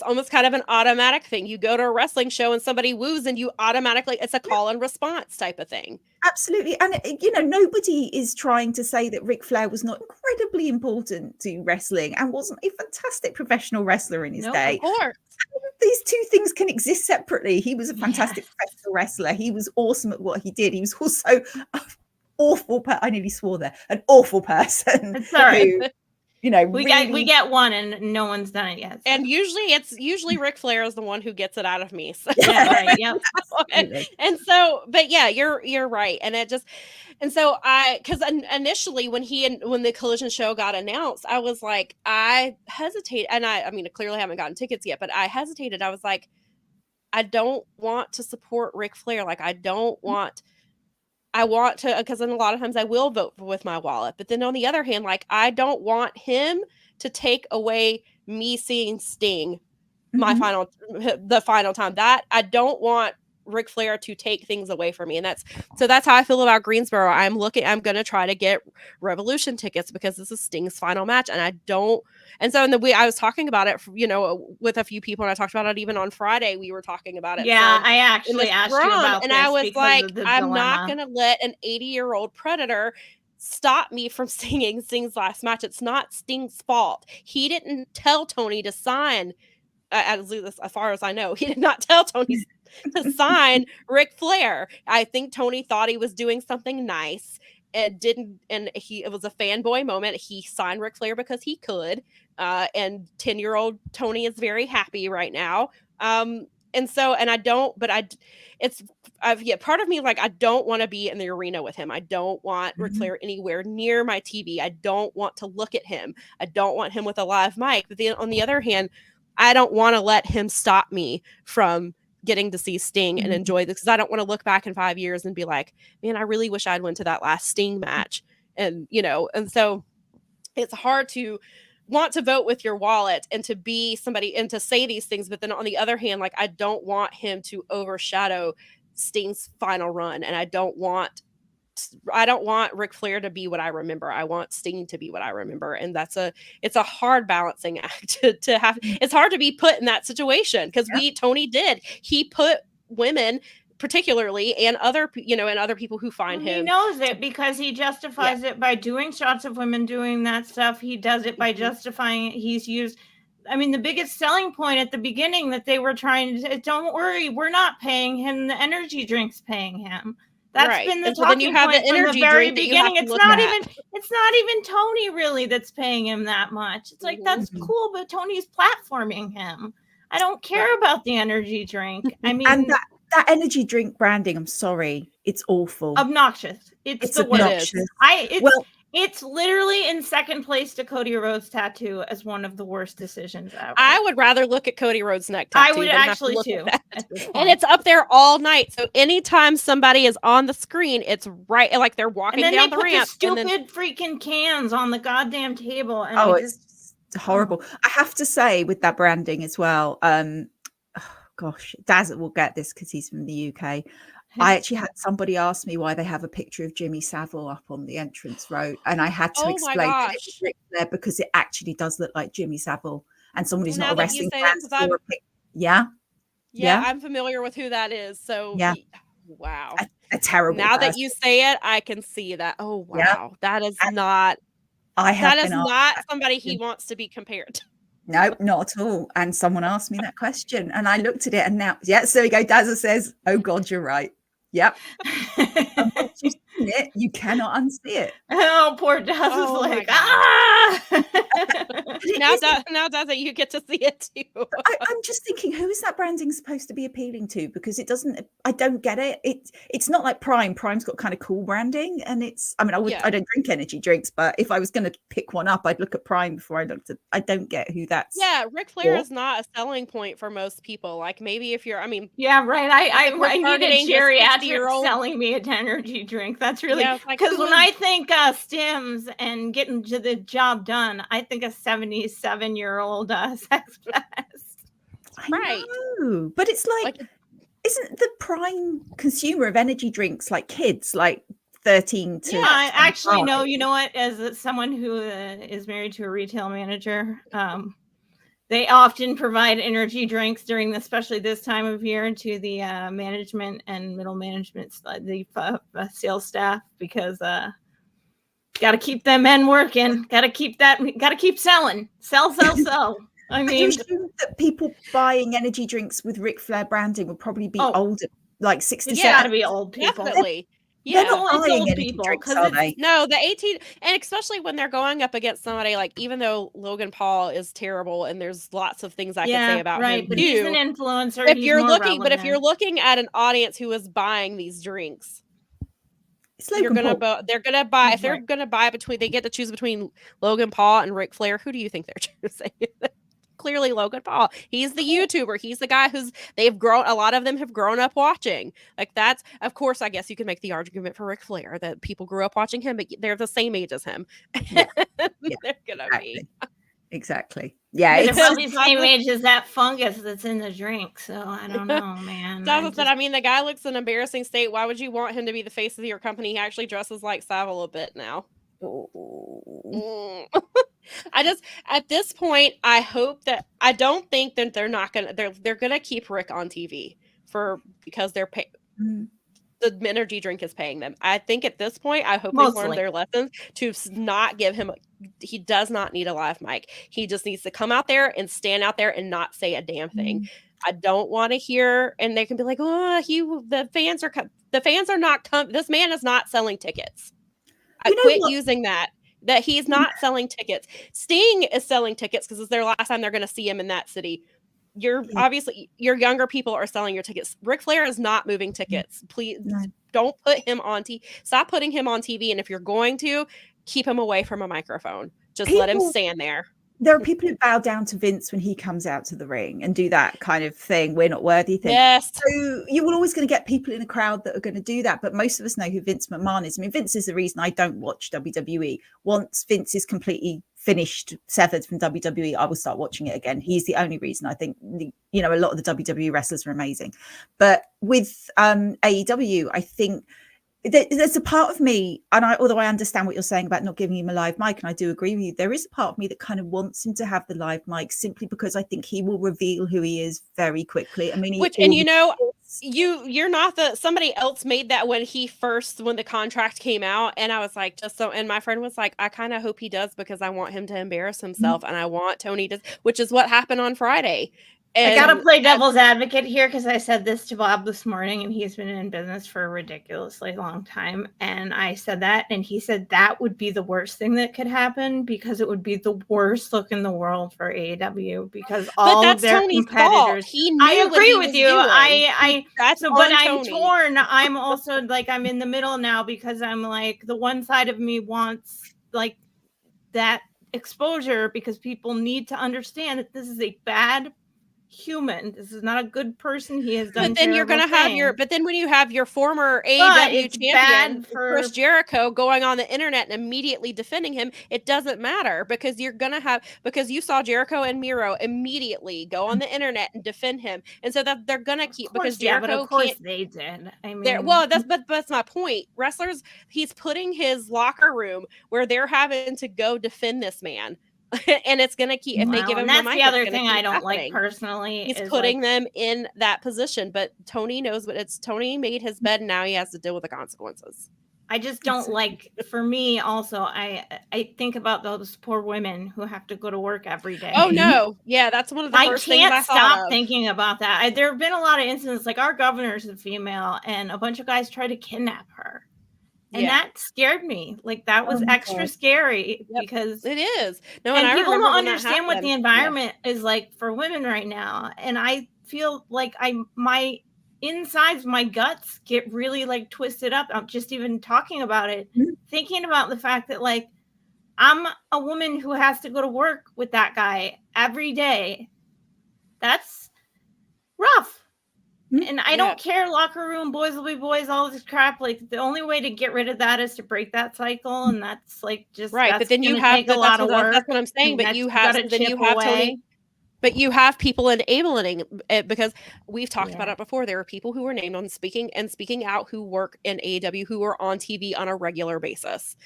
almost kind of an automatic thing. You go to a wrestling show and somebody woos, and you automatically, it's a call and response type of thing. Absolutely. And nobody is trying to say that Ric Flair was not incredibly important to wrestling and wasn't a fantastic professional wrestler in his day. Of course. These two things can exist separately. He was a fantastic professional wrestler. He was awesome at what he did. He was also an awful person. you know, we really... get one, and no one's done it yet. So. And usually Ric Flair is the one who gets it out of me. So. Yeah, right. Yep. and so, but yeah, you're right. And it just, and so because initially when the Collision show got announced, I was like, I hesitated, and I mean, I clearly haven't gotten tickets yet, but I hesitated. I was like, I don't want to support Ric Flair. Like, I want to, because then a lot of times I will vote with my wallet. But then on the other hand, like, I don't want him to take away me seeing Sting the final time. That I don't want Ric Flair to take things away from me. And that's how I feel about Greensboro. I'm going to try to get Revolution tickets because this is Sting's final match. And so in the way I was talking about it, with a few people, and I talked about it even on Friday, we were talking about it. Yeah, I actually asked you about and this, I was like, I'm dilemma. not going to let an 80-year-old predator stop me from singing Sting's last match. It's not Sting's fault. He didn't tell Tony to sign, as far as I know, he did not tell Tony to sign Ric Flair. I think Tony thought he was doing something nice and didn't, and it was a fanboy moment. He signed Ric Flair because he could, and 10-year-old Tony is very happy right now. Part of me, like, I don't want to be in the arena with him. I don't want Ric Flair anywhere near my TV. I don't want to look at him. I don't want him with a live mic. But then on the other hand, I don't want to let him stop me from getting to see Sting and enjoy this, because I don't want to look back in 5 years and be like, man, I really wish I'd went to that last Sting match. And, and so it's hard to want to vote with your wallet and to be somebody and to say these things. But then on the other hand, like, I don't want him to overshadow Sting's final run. And I don't want Ric Flair to be what I remember. I want Sting to be what I remember. And it's a hard balancing act to have. It's hard to be put in that situation because Tony did. He put women particularly and other people who find him. He knows it because he justifies it by doing shots of women doing that stuff. He does it by justifying it. The biggest selling point at the beginning that they were trying to, don't worry, we're not paying him. The energy drink's paying him. That's been the talking point from the very beginning. It's not even Tony really that's paying him that much. It's like, that's cool, but Tony's platforming him. I don't care about the energy drink. And that energy drink branding, I'm sorry, it's awful. Obnoxious. It's the worst. It's literally in second place to Cody Rhodes' tattoo as one of the worst decisions ever. I would rather look at Cody Rhodes' neck tattoo. I would actually too. And it's up there all night. So anytime somebody is on the screen, it's right, like they're walking down the ramp. Stupid freaking cans on the goddamn table. And it's horrible. I have to say, with that branding as well, Daz will get this because he's from the UK. I actually had somebody ask me why they have a picture of Jimmy Savile up on the entrance road, and I had to explain that it was there because it actually does look like Jimmy Savile, and someone who's not a wrestling fan. Yeah, I'm familiar with who that is. So wow, a terrible. Now that you say it, I can see that. Oh wow, that is not. That is not somebody he wants to be compared to. No, not at all. And someone asked me that question, and I looked at it, and now, so we go. Dazza says, "Oh God, you're right." Yep. Once you've seen it, you cannot unsee it. Oh, poor Daz is like, now Daz, you get to see it too. I'm just thinking, who is that branding supposed to be appealing to? Because I don't get it. It's not like Prime. Prime's got kind of cool branding, and I don't drink energy drinks, but if I was going to pick one up, I'd look at Prime before I looked at. I don't get who that's. Yeah, Ric Flair is not a selling point for most people. Like maybe if you're, yeah, right. I need a geriatric selling me an energy drink. That's really because when I think stims and getting to the job done, I think a 77-year-old sex pest. Right. Know, but it's like, isn't the prime consumer of energy drinks like kids, like 13 to? I actually know. You know what? As someone who is married to a retail manager, they often provide energy drinks during, especially this time of year, to the management and middle management, the sales staff, because got to keep them men working. Got to keep selling. Sell. I mean, that people buying energy drinks with Ric Flair branding would probably be older, like 67. It's got to be old people. Definitely. They're Yeah. not It's buying old energy people, drinks, 'cause are it's- they? No, the 18, and especially when they're going up against somebody like, even though Logan Paul is terrible and there's lots of things I could say about right, him but he's an too. influencer. If He's you're more looking, but if you're relevant. looking at an audience who is buying these drinks, It's you're Logan gonna Paul. they're gonna buy, if He's they're right. gonna buy between, they get to choose between Logan Paul and Ric Flair. Who do you think they're choosing? Clearly Logan Paul. He's the YouTuber. He's the guy they've grown, a lot of them have grown up watching. Like, that's, of course, I guess you could make the argument for Ric Flair that people grew up watching him, but they're the same age as him. Yeah. They're gonna be. Exactly. Yeah, But they're it's probably the That's same what- age as that fungus that's in the drink. So I don't know, man. I mean, the guy looks in an embarrassing state. Why would you want him to be the face of your company? He actually dresses like Savile a bit now. I just, at this point, I hope that, I don't think that they're gonna keep Rick on TV because they're the energy drink is paying them. I think at this point, I hope they've learned their lessons to not give him. He does not need a live mic. He just needs to come out there and stand out there and not say a damn thing. I don't want to hear, and they can be like, "Oh, the fans are not this man is not selling tickets." I quit using that he's not selling tickets. Sting is selling tickets because it's their last time they're going to see him in that city. Obviously your younger people are selling your tickets. Ric Flair is not moving tickets. Please don't put him on TV. Stop putting him on TV. And if you're going to, keep him away from a microphone. Just let him stand there. There are people who bow down to Vince when he comes out to the ring and do that kind of thing. We're not worthy thing. Yes. So you will always going to get people in a crowd that are going to do that. But most of us know who Vince McMahon is. I mean, Vince is the reason I don't watch WWE. Once Vince is completely finished, severed from WWE, I will start watching it again. He's the only reason. I think, a lot of the WWE wrestlers are amazing. But with AEW, I think there's a part of me, and although I understand what you're saying about not giving him a live mic, and I do agree with you, there is a part of me that kind of wants him to have the live mic simply because I think he will reveal who he is very quickly. I mean, you're not somebody else made that when the contract came out, and I was like, and my friend was like, I kind of hope he does because I want him to embarrass himself, and I want Tony to, which is what happened on Friday. And I gotta play devil's advocate here because I said this to Bob this morning, and he's been in business for a ridiculously long time. And I said that, and he said that would be the worst thing that could happen because it would be the worst look in the world for AEW because all of their competitors. I agree with you. I'm torn. I'm also like I'm in the middle now because I'm like the one side of me wants like that exposure because people need to understand that this is a bad human. This is not a good person. He has done. But then you're going to have but then when you have your former AEW champion Chris Jericho going on the internet and immediately defending him, it doesn't matter because because you saw Jericho and Miro immediately go on the internet and defend him, and so that they're going to keep because Jericho. But of course they did. I mean, that's my point. Wrestlers, he's putting his locker room where they're having to go defend this man. And it's going to keep, if they give him the mic, that's the other thing I don't like personally. He's putting them in that position, but Tony knows Tony made his bed and now he has to deal with the consequences. I just don't like, for me also, I think about those poor women who have to go to work every day. Oh no. Yeah. That's one of the first things I can't stop thinking about that. There have been a lot of incidents, like our governor's a female and a bunch of guys try to kidnap her. And that scared me. Like that was extra scary because it is. No, and people don't understand what the environment is like for women right now. And I feel like my insides, my guts get really like twisted up. I'm just even talking about it, thinking about the fact that like I'm a woman who has to go to work with that guy every day. That's rough. And I don't care, locker room, boys will be boys, all this crap. Like the only way to get rid of that is to break that cycle, and that's like just right. But then you have a lot of work. That's what I'm saying. But you have Tony. But you have people enabling it because we've talked about it before. There are people who are named on speaking out who work in AEW who are on TV on a regular basis.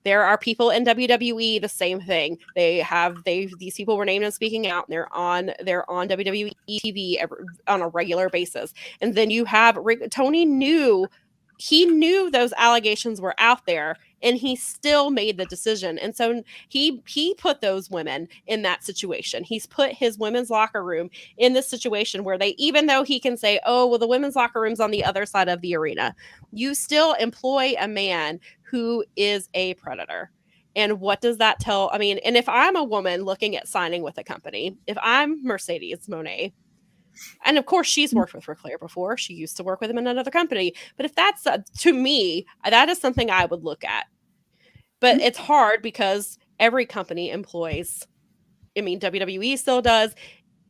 There are people in WWE, the same thing. These people were named and speaking out, and they're on WWE TV on a regular basis. And then you have Tony knew he knew those allegations were out there, and he still made the decision. And so he put those women in that situation. He's put his women's locker room in this situation where they, even though he can say, oh, well, the women's locker room's on the other side of the arena, you still employ a man who is a predator. And what does that tell? I mean, and if I'm a woman looking at signing with a company, if I'm Mercedes Moné, and of course, she's worked with Ric Flair before. She used to work with him in another company. But if that's, to me, that is something I would look at. But it's hard because every company employs, I mean, WWE still does.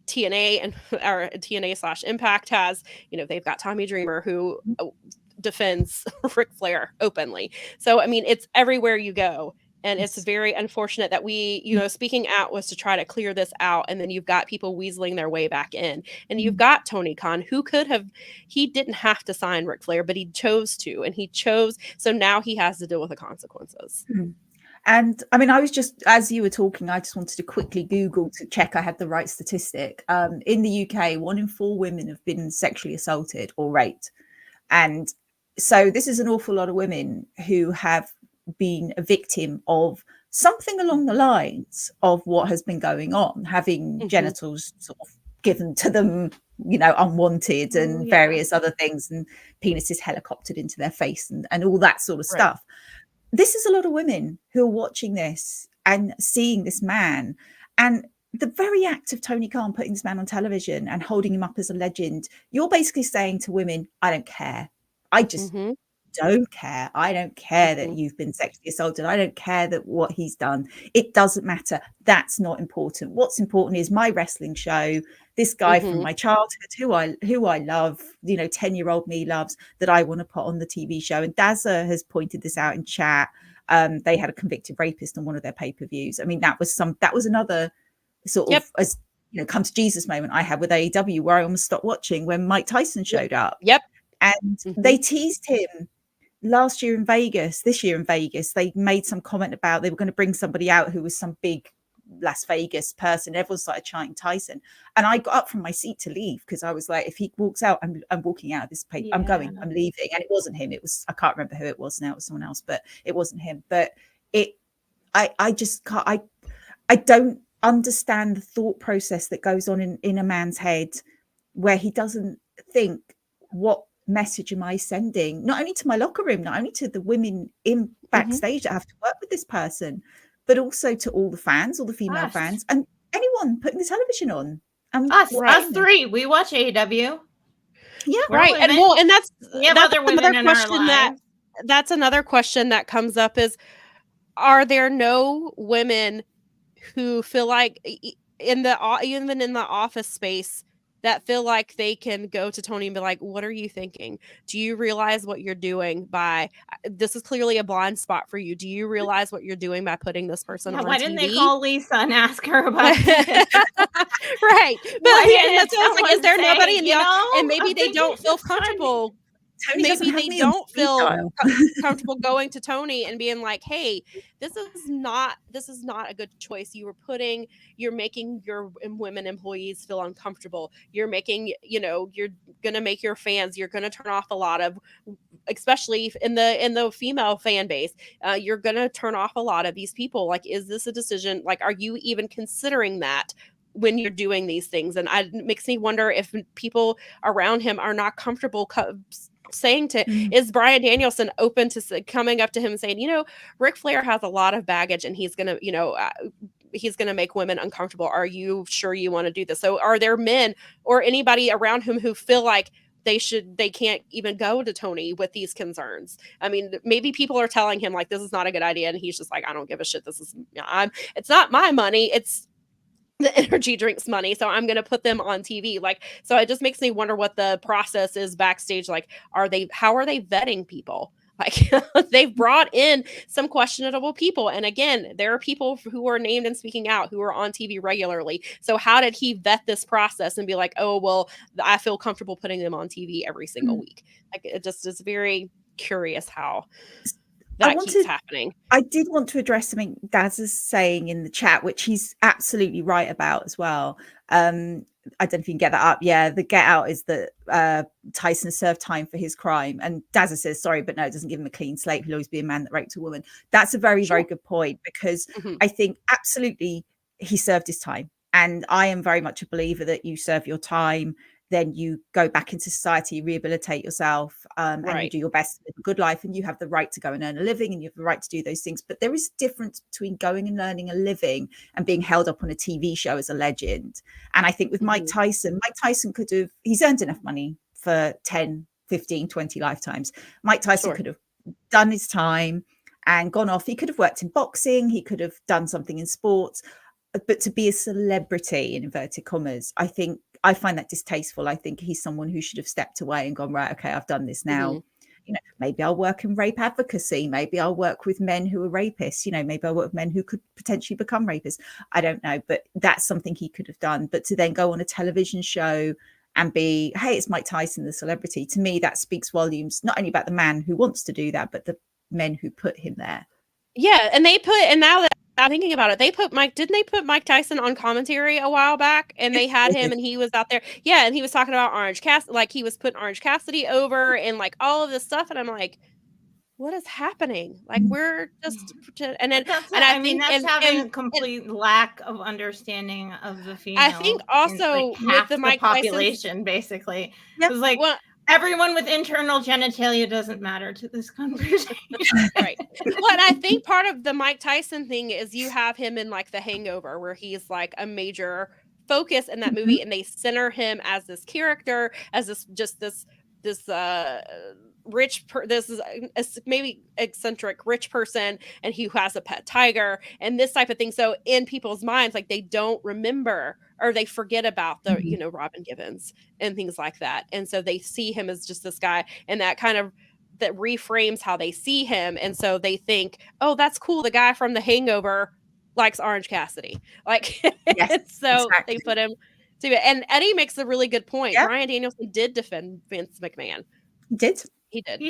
TNA and or TNA/Impact has, they've got Tommy Dreamer who defends Ric Flair openly. So, I mean, it's everywhere you go. And it's very unfortunate that we, speaking out was to try to clear this out. And then you've got people weaseling their way back in. And you've got Tony Khan, who he didn't have to sign Ric Flair, but he chose to. And he chose. So now he has to deal with the consequences. And I mean, I was just, as you were talking, I just wanted to quickly Google to check I had the right statistic. In the UK, 1 in 4 women have been sexually assaulted or raped. And so this is an awful lot of women who have been a victim of something along the lines of what has been going on, having genitals sort of given to them, unwanted, and various other things, and penises helicoptered into their face and all that sort of stuff. This is a lot of women who are watching this and seeing this man, and the very act of Tony Khan putting this man on television and holding him up as a legend. You're basically saying to women, I don't care. I just don't care. I don't care that you've been sexually assaulted. I don't care that what he's done. It doesn't matter. That's not important. What's important is my wrestling show. This guy from my childhood, who I love, 10-year-old me loves, that I want to put on the TV show. And Dazza has pointed this out in chat. They had a convicted rapist on one of their pay-per-views. I mean, that was another sort of, as come to Jesus moment I had with AEW, where I almost stopped watching when Mike Tyson showed up. And they teased him this year in Vegas. They made some comment about they were going to bring somebody out who was some big Las Vegas person. Everyone started chanting Tyson, and I got up from my seat to leave because I was like, if he walks out, I'm walking out of this place. I'm going. I'm leaving. And it wasn't him. It was, I can't remember who it was now. It was someone else, but it wasn't him. But I just can't. I don't understand the thought process that goes on in a man's head where he doesn't think, what message am I sending, not only to my locker room, not only to the women in backstage that have to work with this person, but also to all the fans, all the female fans, and anyone putting the television on. Us three, we watch AEW. Yeah, right. And that's other women in our lives. That's another question that comes up is, are there no women who feel like even in the office space that feel like they can go to Tony and be like, what are you thinking? Do you realize what you're doing by, this is clearly a blind spot for you. Do you realize what you're doing by putting this person on why TV? didn't they call Lisa and ask her about it? Right. But that's what I was like, is there nobody in the office? And maybe they don't feel comfortable. Maybe they don't feel comfortable going to Tony and being like, hey, this is not a good choice. You're making your women employees feel uncomfortable. You're making, you're going to make your fans, you're going to turn off a lot of, especially in the female fan base, you're going to turn off a lot of these people. Like, is this a decision? Like, are you even considering that when you're doing these things? And it makes me wonder if people around him are not comfortable saying to, is Bryan Danielson open to coming up to him and saying, Ric Flair has a lot of baggage and he's going to make women uncomfortable. Are you sure you want to do this? So are there men or anybody around him who feel like they can't even go to Tony with these concerns? I mean, maybe people are telling him like, this is not a good idea. And he's just like, I don't give a shit. It's not my money. It's the energy drinks money, so I'm going to put them on TV. Like, so it just makes me wonder what the process is backstage. Like, how are they vetting people? Like, they've brought in some questionable people. And again, there are people who are named and speaking out who are on TV regularly. So how did he vet this process and be like, oh, well, I feel comfortable putting them on TV every single week? Like, it just is very curious how that keeps happening. I did want to address something Daz is saying in the chat, which he's absolutely right about as well. I don't know if you can get that up. Yeah, the get out is that Tyson served time for his crime. And Dazza says, sorry, but no, it doesn't give him a clean slate. He'll always be a man that raped a woman. That's a very, very good point, because I think absolutely he served his time. And I am very much a believer that you serve your time, then you go back into society, rehabilitate yourself, and you do your best to live a good life, and you have the right to go and earn a living, and you have the right to do those things. But there is a difference between going and earning a living and being held up on a TV show as a legend. And I think with Mike Tyson he's earned enough money for 10, 15, 20 lifetimes. Mike Tyson could have done his time and gone off. He could have worked in boxing. He could have done something in sports. But to be a celebrity, in inverted commas, I find that distasteful. I think he's someone who should have stepped away and gone, right, okay, I've done this now. Maybe I'll work in rape advocacy. Maybe I'll work with men who are rapists. Maybe I'll work with men who could potentially become rapists. I don't know, but that's something he could have done. But to then go on a television show and be, hey, it's Mike Tyson, the celebrity, to me, that speaks volumes, not only about the man who wants to do that, but the men who put him there. Yeah, and now that I'm thinking about it, didn't they put Mike Tyson on commentary a while back, and they had him and he was out there. Yeah. And he was talking about Orange Cassidy, like he was putting Orange Cassidy over and like all of this stuff. And I'm like, what is happening? Like we're just, and then, I think that's having a complete lack of understanding of the female. I think also like with the Mike population, basically. It was like, everyone with internal genitalia doesn't matter to this conversation. Right. Well, and I think part of the Mike Tyson thing is you have him in like The Hangover, where he's like a major focus in that movie, and they center him as this character, as this this is maybe eccentric rich person, and he has a pet tiger and this type of thing. So in people's minds, like they don't remember or they forget about the Robin Givens and things like that, and so they see him as just this guy, and that reframes how they see him, and so they think, oh, that's cool, the guy from The Hangover likes Orange Cassidy, like so exactly. They put him to it. And Eddie makes a really good point. Bryan Danielson did defend Vince McMahon. He did. He did.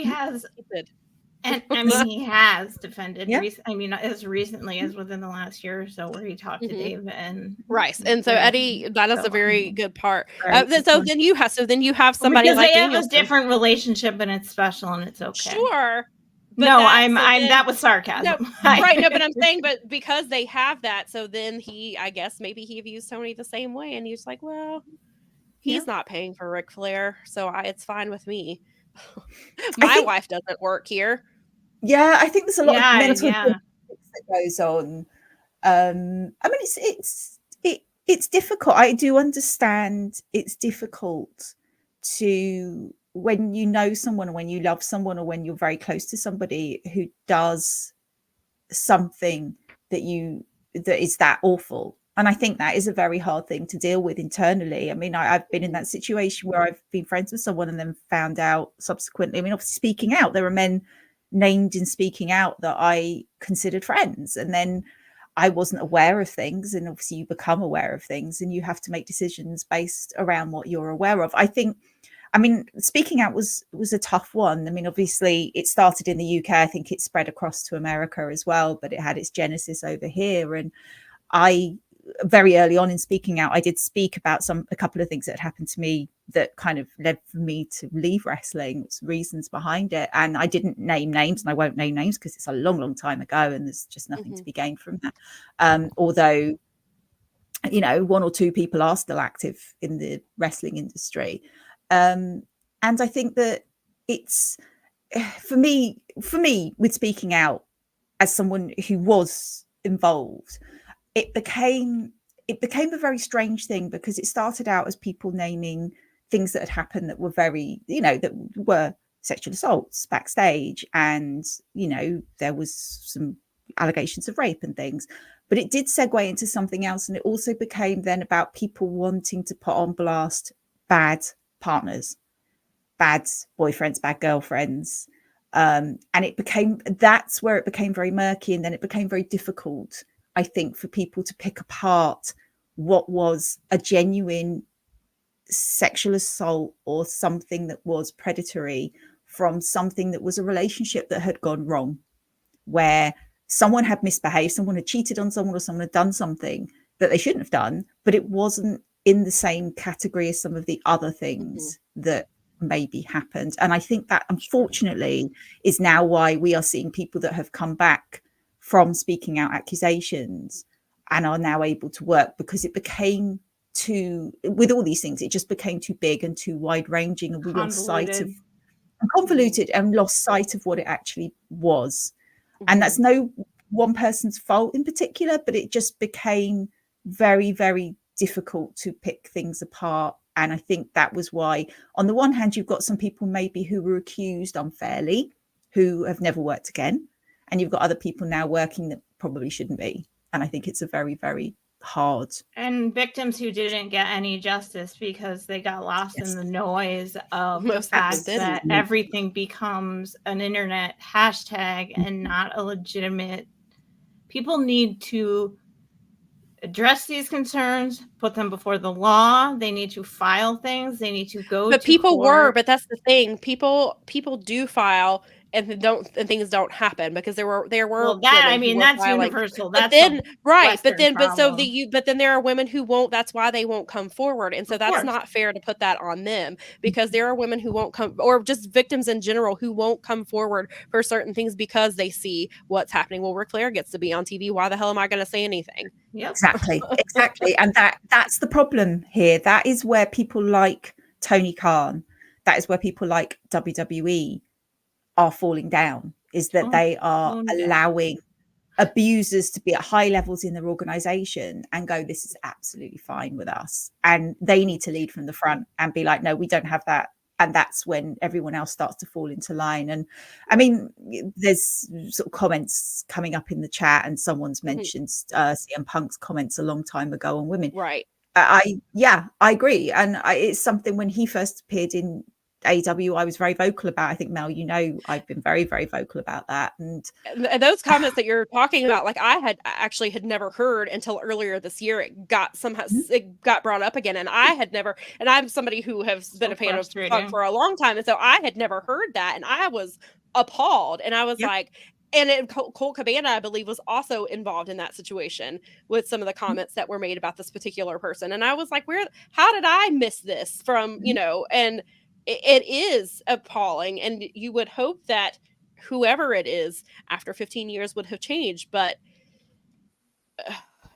And he has defended. As recently as within the last year or so, where he talked to Dave and Rice. And so Eddie, that is a very good part. So then you have somebody because like they have Danielson. a different relationship, and it's special, and it's okay. Sure. That was sarcasm. No, right. No, but I'm saying, but because they have that, so then I guess maybe he views Tony the same way, and he's like, well, he's not paying for Ric Flair, so it's fine with me. My wife doesn't work here. Yeah, I think there's a lot of mental that goes on. It's difficult. I do understand it's difficult to, when you know someone, or when you love someone, or when you're very close to somebody who does something that is that awful. And I think that is a very hard thing to deal with internally. I mean, I've been in that situation where I've been friends with someone and then found out subsequently. I mean, obviously speaking out, there are men named in speaking out that I considered friends. And then I wasn't aware of things. And obviously you become aware of things, and you have to make decisions based around what you're aware of. Speaking out was a tough one. I mean, obviously it started in the UK. I think it spread across to America as well, but it had its genesis over here. And very early on in speaking out, I did speak about a couple of things that had happened to me that kind of led for me to leave wrestling, reasons behind it. And I didn't name names, and I won't name names because it's a long, long time ago, and there's just nothing to be gained from that. Although, one or two people are still active in the wrestling industry. And I think that it's, for me, with speaking out as someone who was involved, it became a very strange thing, because it started out as people naming things that had happened that were very, that were sexual assaults backstage, and there was some allegations of rape and things, but it did segue into something else, and it also became then about people wanting to put on blast bad partners, bad boyfriends, bad girlfriends, and that's where it became very murky, and then it became very difficult, I think, for people to pick apart what was a genuine sexual assault or something that was predatory from something that was a relationship that had gone wrong, where someone had misbehaved, someone had cheated on someone, or someone had done something that they shouldn't have done, but it wasn't in the same category as some of the other things that maybe happened. And I think that unfortunately is now why we are seeing people that have come back from speaking out accusations and are now able to work, because it became too, with all these things, it just became too big and too wide ranging, and we lost sight of convoluted and lost sight of what it actually was. And that's no one person's fault in particular, but it just became very, very difficult to pick things apart. And I think that was why, on the one hand, you've got some people maybe who were accused unfairly, who have never worked again. And you've got other people now working that probably shouldn't be. And I think it's a very, very hard. And victims who didn't get any justice because they got lost in the noise of the fact that everything becomes an internet hashtag and not a legitimate. People need to address these concerns, put them before the law. They need to file things. They need to go. But people were, but that's the thing. People do file, and things don't happen, because there were well, that I mean that's filing. Universal. That's then right, but then problem. but then there are women who won't. That's why they won't come forward, and so that's not fair to put that on them, because there are women who won't come, or just victims in general who won't come forward for certain things because they see what's happening. Well, Ric Flair gets to be on TV. Why the hell am I going to say anything? Yep. Exactly, and that's the problem here. That is where people like Tony Khan, that is where people like WWE are falling down, is that they are allowing abusers to be at high levels in their organization and go, this is absolutely fine with us, and they need to lead from the front and be like, no, we don't have that. And that's when everyone else starts to fall into line. And I mean, there's sort of comments coming up in the chat, and someone's mentioned CM Punk's comments a long time ago on women, right? I agree, and it's something when he first appeared in AEW, I was very vocal about. I think, Mel, you know, I've been very, very vocal about that. And those comments that you're talking about, like I had never heard until earlier this year. It got brought up again, and I had never. And I'm somebody who has been a fan of Punk for a long time, and so I had never heard that, and I was appalled, and I was like. And Colt Cabana, I believe, was also involved in that situation with some of the comments that were made about this particular person, and I was like, how did I miss this from, you know? And it is appalling, and you would hope that whoever it is after 15 years would have changed, but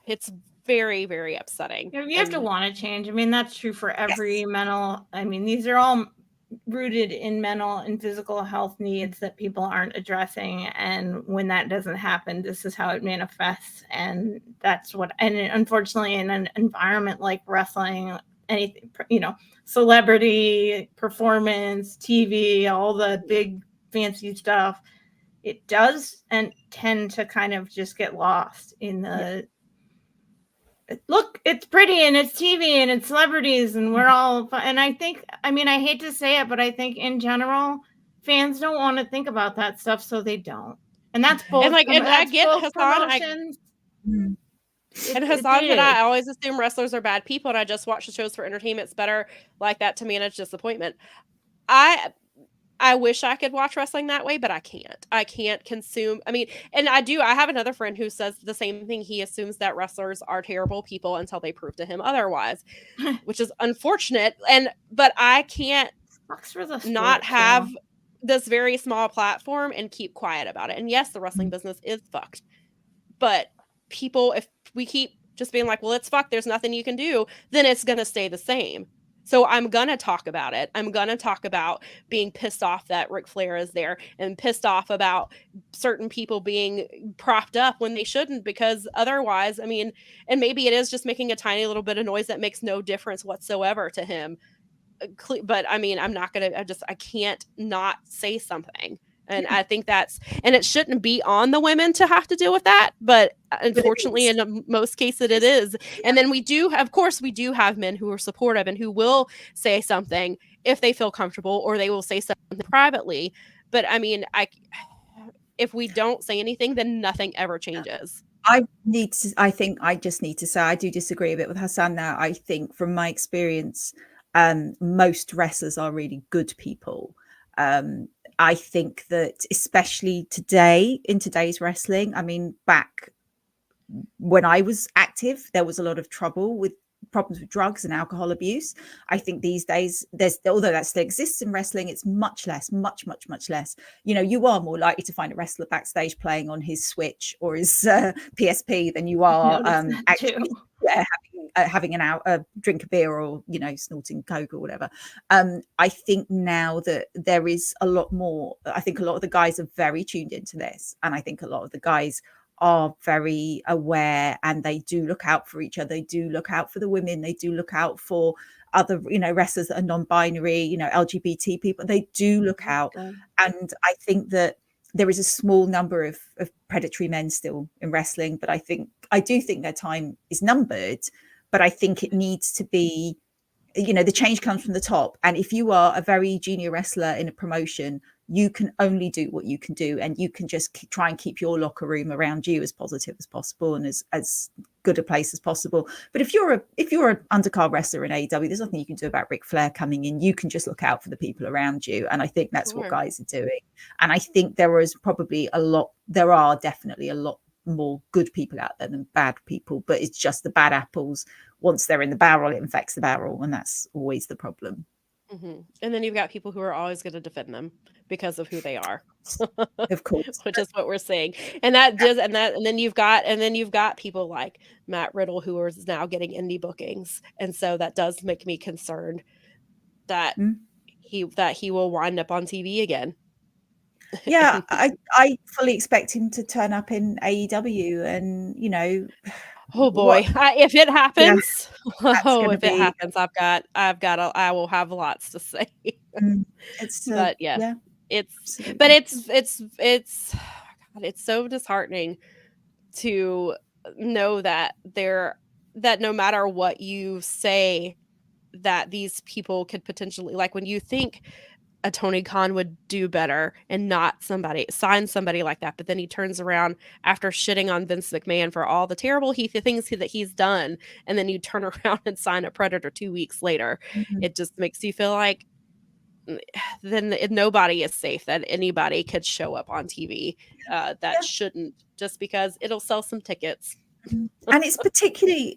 it's very, very upsetting. You have to want to change. I mean, that's true for every mental. I mean, these are all rooted in mental and physical health needs that people aren't addressing, and when that doesn't happen, this is how it manifests. And that's what. And unfortunately, in an environment like wrestling, anything, you know, celebrity, performance, TV, all the big fancy stuff, it does and tend to kind of just get lost in the look, it's pretty and it's TV and it's celebrities and we're all, and I think, I mean, I hate to say it, but I think in general, fans don't want to think about that stuff, so they don't. And that's both. And I get Hassan. And Hassan and I always assume wrestlers are bad people, and I just watch the shows for entertainment. It's better like that to manage disappointment. I wish I could watch wrestling that way, but I can't. I can't consume. I mean, and I have another friend who says the same thing. He assumes that wrestlers are terrible people until they prove to him otherwise, which is unfortunate. But I can't not have this very small platform and keep quiet about it. And yes, the wrestling business is fucked, but people, if we keep just being like, well, it's fucked, there's nothing you can do, then it's going to stay the same. So I'm going to talk about it. I'm going to talk about being pissed off that Ric Flair is there, and pissed off about certain people being propped up when they shouldn't, because otherwise, I mean, and maybe it is just making a tiny little bit of noise that makes no difference whatsoever to him. But I mean, I'm not going to, I can't not say something. And I think and it shouldn't be on the women to have to deal with that. But unfortunately, in most cases, it is. And then we do have men who are supportive and who will say something if they feel comfortable, or they will say something privately. But I mean, if we don't say anything, then nothing ever changes. I think I just need to say, I do disagree a bit with Hassan now. I think from my experience, most wrestlers are really good people. I think that especially today, in today's wrestling, I mean, back when I was active, there was a lot of trouble with problems with drugs and alcohol abuse. I think these days, although that still exists in wrestling, it's much less, much less. You know, you are more likely to find a wrestler backstage playing on his Switch or his PSP than you are actually having a drink of beer or, you know, snorting coke or whatever. I think now that there is a lot more, I think a lot of the guys are very tuned into this, and I think a lot of the guys are very aware, and they do look out for each other. They do look out for the women. They do look out for other, you know, wrestlers that are non-binary, you know, LGBT people. They do look out. And I think that there is a small number of predatory men still in wrestling, but I do think their time is numbered. But I think it needs to be, you know, the change comes from the top. And if you are a very junior wrestler in a promotion, you can only do what you can do, and you can just try and keep your locker room around you as positive as possible and as good a place as possible. But if you're an undercard wrestler in AEW, there's nothing you can do about Ric Flair coming in. You can just look out for the people around you, and I think that's what guys are doing. And I think there are definitely a lot more good people out there than bad people, but it's just the bad apples. Once they're in the barrel, it infects the barrel, and that's always the problem. Mm-hmm. And then you've got people who are always going to defend them because of who they are, of course, which is what we're seeing. And then you've got people like Matt Riddle, who is now getting indie bookings, and so that does make me concerned that he will wind up on TV again. Yeah, I fully expect him to turn up in AEW, and you know, oh boy, if it happens, it happens, I will have lots to say. It's so disheartening to know that no matter what you say, that these people could potentially, like when you think a Tony Khan would do better and not sign somebody like that, but then he turns around after shitting on Vince McMahon for all the terrible things that he's done, and then you turn around and sign a Predator 2 weeks later. It just makes you feel like then nobody is safe, that anybody could show up on TV shouldn't, just because it'll sell some tickets. And it is particularly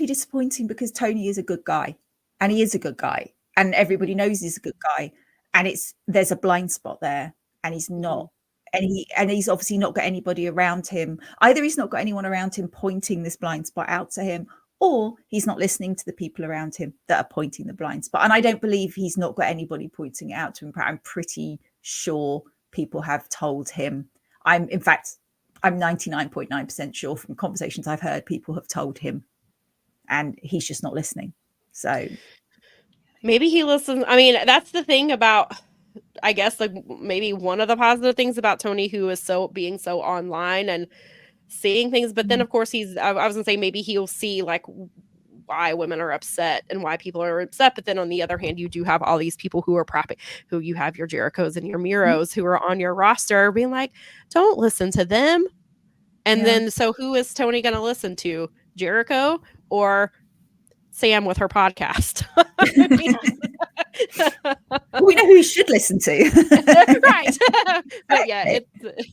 disappointing because Tony is a good guy, and he is a good guy, and everybody knows he's a good guy. And there's a blind spot there, and he's not, and he's obviously not got anybody around him. Either he's not got anyone around him pointing this blind spot out to him, or he's not listening to the people around him that are pointing the blind spot. And I don't believe he's not got anybody pointing it out to him. I'm pretty sure people have told him. I'm 99.9% sure from conversations I've heard, people have told him, and he's just not listening. So maybe he listens. I mean, that's the thing about, I guess, like maybe one of the positive things about Tony, who is being so online and seeing things. But then, of course, I was gonna say maybe he'll see like why women are upset and why people are upset. But then on the other hand, you do have all these people who are who you have your Jerichos and your Miros who are on your roster being like, don't listen to them. And then, so who is Tony going to listen to? Jericho or Sam with her podcast? We know who he should listen to. Right. But yeah,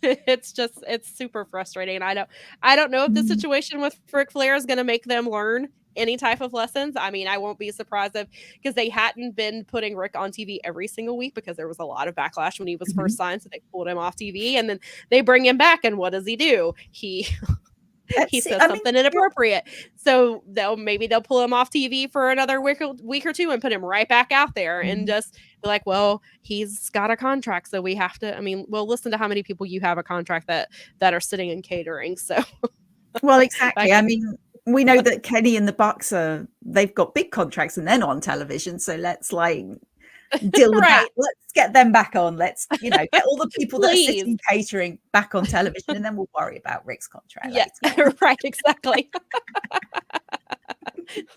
it's super frustrating. And I don't know if the situation with Ric Flair is going to make them learn any type of lessons. I mean, I won't be surprised because they hadn't been putting Rick on TV every single week because there was a lot of backlash when he was first signed. So they pulled him off TV, and then they bring him back. And what does he do? He says something inappropriate. So they'll pull him off TV for another week or two and put him right back out there and just be like, well, he's got a contract, so we have to. I mean, well, listen to how many people you have a contract that are sitting in catering. So, well, exactly. I mean, we know that Kenny and the Bucks they've got big contracts and they're not on television. So let's deal with that. Let's get them back on. Let's, get all the people that are sitting catering back on television, and then we'll worry about Rick's contract. Yeah, right, exactly.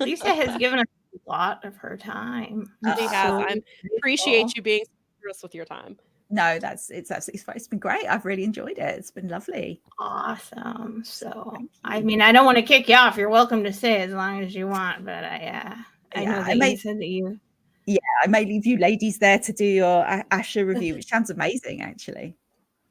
Lisa has given us a lot of her time. She has. I appreciate you being generous with your time. No, it's absolutely fine. It's been great. I've really enjoyed it. It's been lovely. Awesome. So, I mean, I don't want to kick you off. You're welcome to stay as long as you want, but I know that you said that you. Yeah, I may leave you ladies there to do your Asha review, which sounds amazing, actually.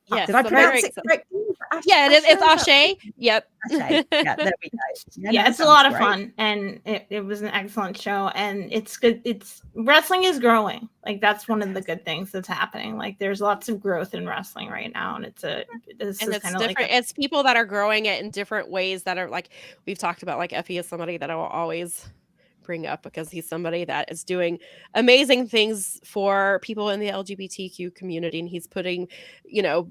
Yes, Did I I'm pronounce very it excited. correctly? Yeah, it's Ashe. Yep. Ashe. Yeah, there we go. Yeah, no, it's a sounds lot of great. fun, and it was an excellent show, and it's good. It's wrestling is growing. Like that's one of the good things that's happening. Like there's lots of growth in wrestling right now, and this And is it's kind of different. like It's people that are growing it in different ways that are like we've talked about. Like Effie is somebody that I will always bring up because he's somebody that is doing amazing things for people in the LGBTQ community, and he's putting,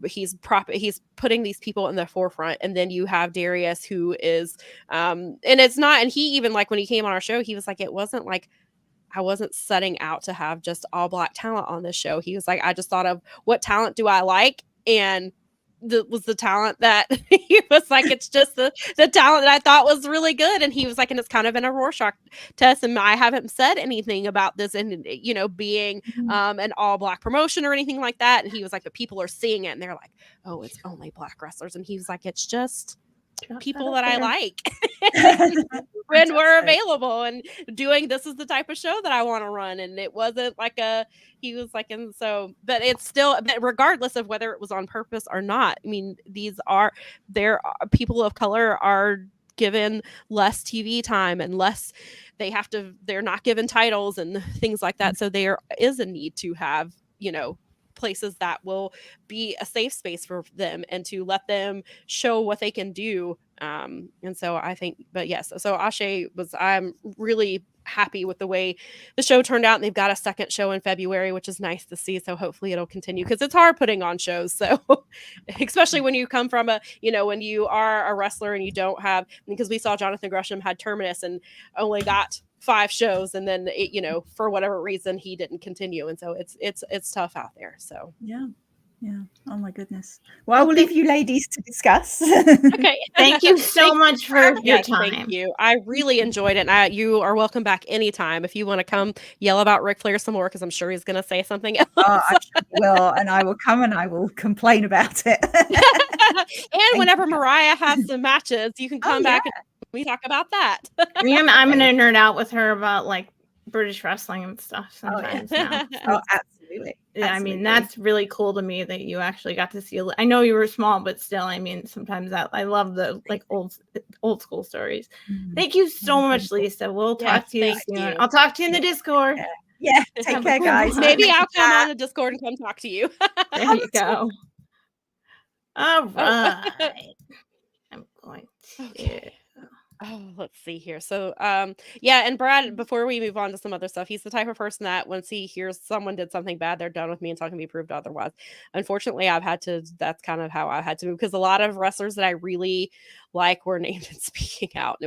he's putting these people in the forefront. And then you have Darius, who is, and it's not, and he even like when he came on our show, he was like, it wasn't like I wasn't setting out to have just all Black talent on this show. He was like, I just thought of what talent do I like, and was the talent that he was like, it's just the talent that I thought was really good. And he was like, and it's kind of an Rorschach test, and I haven't said anything about this and being an all Black promotion or anything like that. And he was like, but people are seeing it and they're like, oh, it's only Black wrestlers. And he was like, it's just people that I like when we're available and doing this is the type of show that I want to run. And it wasn't like he was like, and so, but it's still, but regardless of whether it was on purpose or not, I mean, people of color are given less TV time and less, they're not given titles and things like that. So there is a need to have, places that will be a safe space for them and to let them show what they can do. And so I think, but yes, so Ashe I'm really happy with the way the show turned out, and they've got a second show in February, which is nice to see. So hopefully it'll continue, because it's hard putting on shows. So especially when you come from when you are a wrestler and you don't have, because we saw Jonathan Gresham had Terminus and only got 5 shows, and then for whatever reason he didn't continue, and so it's tough out there. So yeah. Oh my goodness. Well, I will leave you ladies to discuss. Okay. Thank you so much for your time. Thank you. I really enjoyed it. You are welcome back anytime if you want to come yell about Ric Flair some more, because I'm sure he's going to say something else. I will, and I will come and I will complain about it. And whenever Mariah has some matches, you can come back and we talk about that. I'm going to nerd out with her about like British wrestling and stuff sometimes now. Oh, absolutely. Yeah, I mean, that's really cool to me that you actually got to see. I know you were small, but still, I mean, sometimes I love the like old school stories. Thank you so much, Lisa. We'll talk to you soon. I'll talk to you in the Discord. Yeah, take care, guys. Maybe I'll come on the Discord and come talk to you. There you go. All right. I'm going to. Okay. Oh, let's see here. So, and Brad, before we move on to some other stuff, he's the type of person that once he hears someone did something bad, they're done with me until it can be proved otherwise. Unfortunately, that's kind of how I had to move, because a lot of wrestlers that I really like were named and speaking out.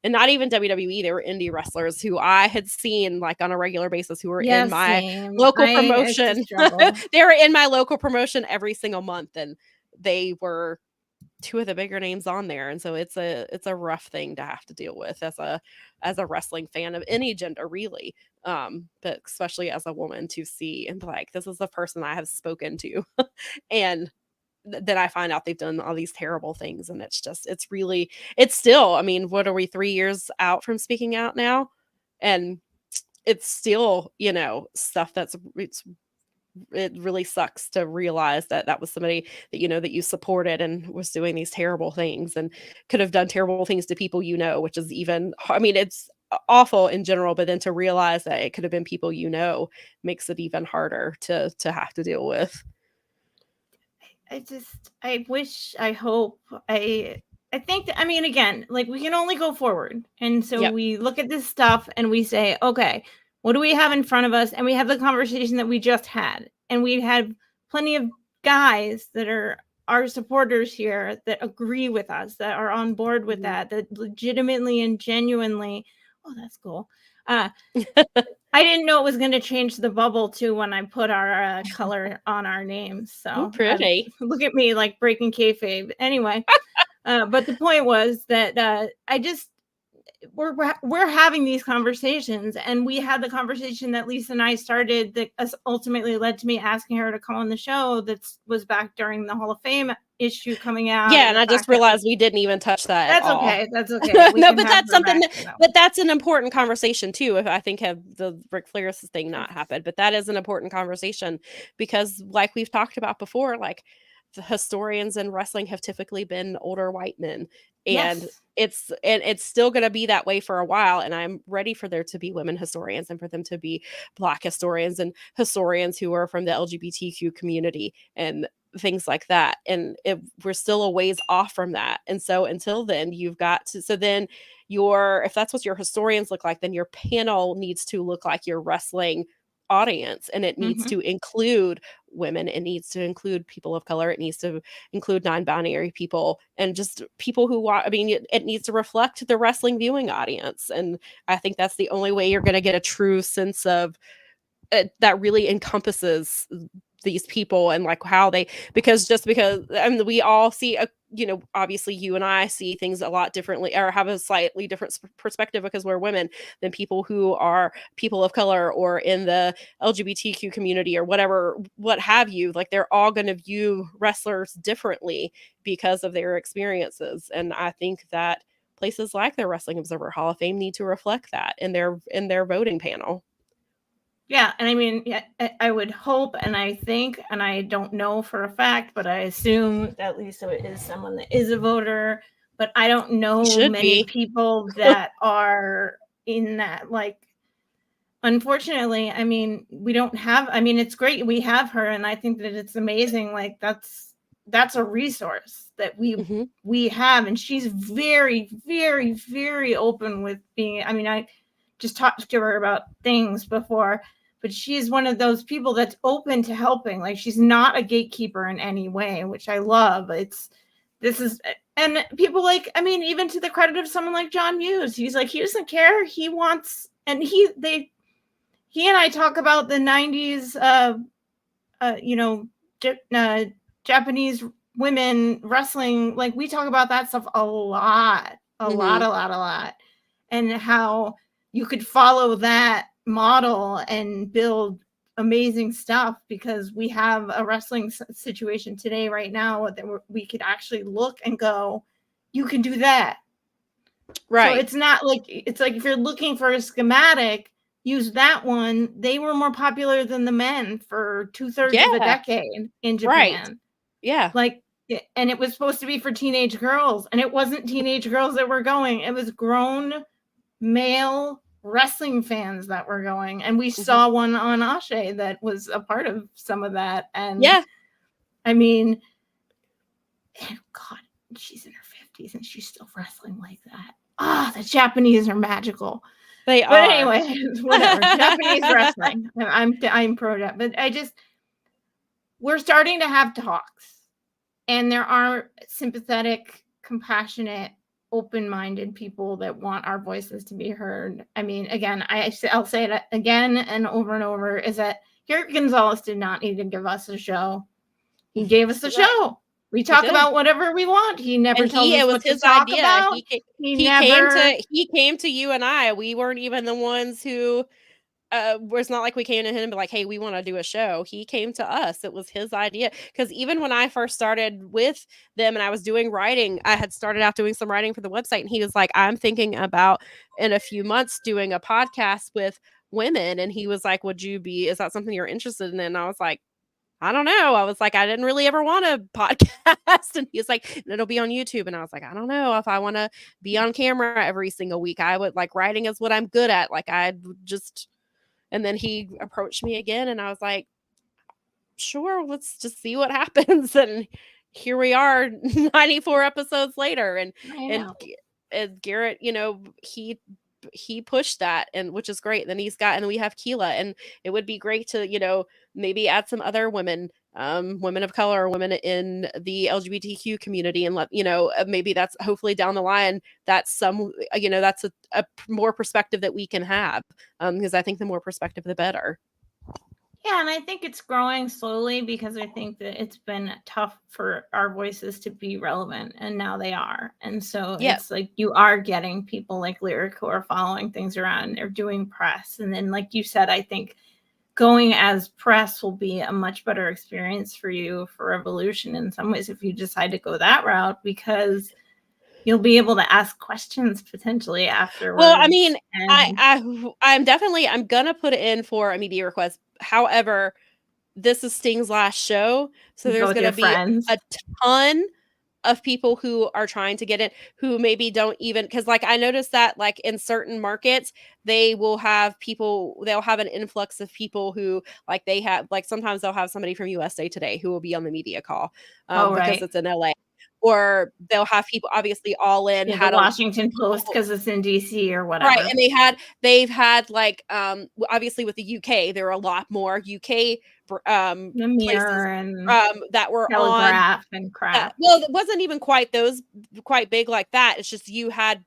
And not even WWE, they were indie wrestlers who I had seen like on a regular basis, who were in my local promotion. They were in my local promotion every single month, and they were 2 of the bigger names on there. And so it's a rough thing to have to deal with as a wrestling fan of any gender, really, but especially as a woman, to see and be like, this is the person I have spoken to and then I find out they've done all these terrible things. And it's still, I mean, what are we, 3 years out from speaking out now, and it's still stuff it really sucks to realize that was somebody that that you supported and was doing these terrible things and could have done terrible things to people, which is even, I mean, it's awful in general, but then to realize that it could have been people makes it even harder to have to deal with. I think that, I mean, again, like we can only go forward, and so we look at this stuff and we say, okay, what do we have in front of us? And we have the conversation that we just had. And we had plenty of guys that are our supporters here that agree with us, that are on board with that legitimately and genuinely, oh, that's cool. I didn't know it was going to change the bubble too when I put our color on our names. So pretty. Look at me like breaking kayfabe. Anyway, but the point was that we're having these conversations, and we had the conversation that Lisa and I started that ultimately led to me asking her to come on the show. That was back during the Hall of Fame issue coming out. Yeah, and I just realized we didn't even touch that. That's okay. That's okay. No, but that's something. But that's an important conversation too. If I think have the Ric Flair thing not happened, but that is an important conversation, because, like we've talked about before, like the historians in wrestling have typically been older white men, and Yes. it's still going to be that way for a while. And I'm ready for there to be women historians and for them to be Black historians and historians who are from the LGBTQ community and things like that. And we're still a ways off from that. And so until then, you've got to, so then if that's what your historians look like, then your panel needs to look like your wrestling audience, and it needs to include women, it needs to include people of color, it needs to include non-binary people, and just people who want, I mean, it needs to reflect the wrestling viewing audience. And I think that's the only way you're going to get a true sense of that really encompasses these people and like how they, because I mean, we all see obviously you and I see things a lot differently, or have a slightly different perspective because we're women, than people who are people of color or in the LGBTQ community or what have you. Like, they're all going to view wrestlers differently because of their experiences. And I think that places like the Wrestling Observer Hall of Fame need to reflect that in their voting panel. Yeah, and I mean, I would hope, and I think, and I don't know for a fact, but I assume that Lisa is someone that is a voter, but I don't know many people that are in that. Like, unfortunately, I mean, we don't have, I mean, it's great we have her, and I think that it's amazing. Like, that's a resource that we have, and she's very, very, very open with being, I mean, I just talked to her about things before, but she's one of those people that's open to helping. Like, she's not a gatekeeper in any way, which I love. And people like, I mean, even to the credit of someone like John Hughes, he's like, he doesn't care. He wants, and he and I talk about the 90s, Japanese women wrestling. Like, we talk about that stuff a lot, a lot, and how you could follow that model and build amazing stuff, because we have a wrestling situation today right now that we could actually look and go, you can do that. Right. So it's not like, it's like, if you're looking for a schematic, use that one. They were more popular than the men for 2/3 of a decade in Japan. Right. Yeah. Like, and it was supposed to be for teenage girls, and it wasn't teenage girls that were going. It was grown male wrestling fans that were going, and we saw one on Ashe that was a part of some of that. And I mean, God, she's in her 50s and she's still wrestling like that. The Japanese are magical. They are. But anyway, whatever. Japanese wrestling. I'm pro that, but we're starting to have talks, and there are sympathetic, compassionate, open-minded people that want our voices to be heard. I mean, again, I'll say it again and over, is that Garrett Gonzalez did not need to give us a show. He gave us a show. We talk about whatever we want. He never told us what to talk about. He came to you and I. We weren't even the ones who it's not like we came to him and be like, hey, we want to do a show. He came to us. It was his idea. Because even when I first started with them and I was doing writing, I had started out doing some writing for the website, and he was like, I'm thinking about in a few months doing a podcast with women. And he was like, is that something you're interested in? And I was like, I don't know. I was like, I didn't really ever want a podcast. And he was like, it'll be on YouTube. And I was like, I don't know if I want to be on camera every single week. I would like, writing is what I'm good at. Like, I'd just, and then he approached me again, and I was like, sure, let's just see what happens. And here we are 94 episodes later. And Garrett, he pushed that, and which is great. Then and we have Keela, and it would be great to, maybe add some other women, women of color, women in the LGBTQ community, and let, maybe that's hopefully down the line, that's that's a more perspective that we can have. Because I think the more perspective, the better. Yeah, and I think it's growing slowly, because I think that it's been tough for our voices to be relevant, and now they are. And so it's like you are getting people like Lyric who are following things around. They're doing press. And then, like you said, I think going as press will be a much better experience for you for Revolution in some ways, if you decide to go that route, because you'll be able to ask questions potentially afterwards. Well, I mean, I'm gonna put it in for a media request. However, this is Sting's last show, so You go there's with going your to be friends. a ton of people who are trying to get in, who maybe don't even, because like I noticed that like in certain markets they will have people, they'll have an influx of people who like they have, like sometimes they'll have somebody from USA Today who will be on the media call because right. it's in LA, or they'll have people obviously All In Yeah, had the a Washington Post because it's in DC or whatever. right, and they've had like obviously with the UK there are a lot more UK the Mirror places and that were on Telegraph and crap. well, it wasn't even quite big like that. It's just you had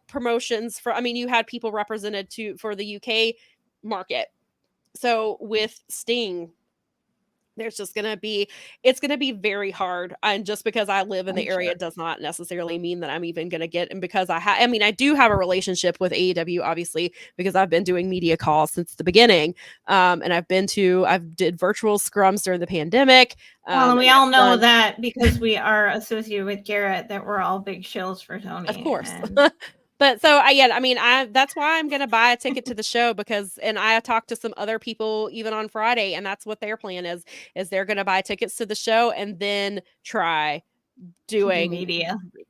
promotions for, I mean, you had people represented for the UK market. So with Sting, there's just it's gonna be very hard, and just because I live in the area does not necessarily mean that I'm even gonna get, and because I mean I do have a relationship with AEW obviously because I've been doing media calls since the beginning, and I've did virtual scrums during the pandemic. Well, and we all know that because we are associated with Garrett that we're all big shills for Tony. Of course. And But so I mean, that's why I'm gonna buy a ticket to the show, because, and I talked to some other people even on Friday, and that's what their plan is they're gonna buy tickets to the show and then try doing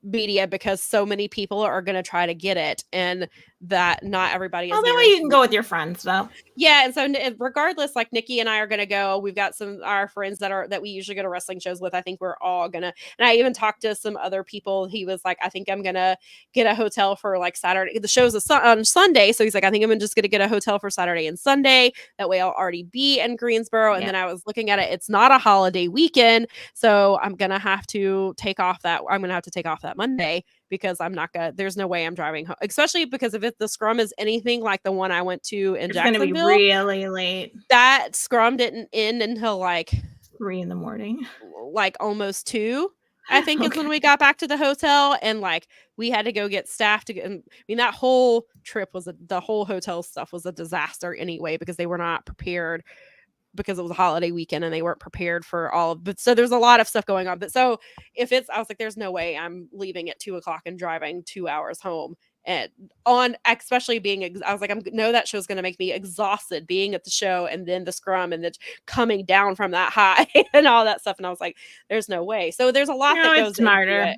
media because so many people are going to try to get it, and that not everybody is. Well, that way you can go with your friends though. Yeah, and so regardless, like Nikki and I are going to go. We've got some our friends that we usually go to wrestling shows with. I think we're all gonna, and I even talked to some other people. He was like, I think I'm gonna get a hotel for like Saturday. The show's on Sunday, so he's like, I think I'm just gonna get a hotel for Saturday and Sunday. That way I'll already be in Greensboro. And then I was looking at it. It's not a holiday weekend, so I'm gonna have to take off that Monday, because I'm not gonna, there's no way I'm driving home, especially because if the scrum is anything like the one I went to in Jacksonville, it's gonna be really late. That scrum didn't end until like 3 a.m, like almost 2, I think is when we got back to the hotel, and like we had to go get staff to get. I mean, that whole trip the whole hotel stuff was a disaster anyway, because they were not prepared, because it was a holiday weekend and they weren't prepared for all of, but so there's a lot of stuff going on. But so I was like, there's no way I'm leaving at 2:00 and driving 2 hours home. And especially I was like, that show's going to make me exhausted, being at the show and then the scrum and then coming down from that high and all that stuff. And I was like, there's no way. So there's a lot that goes into it.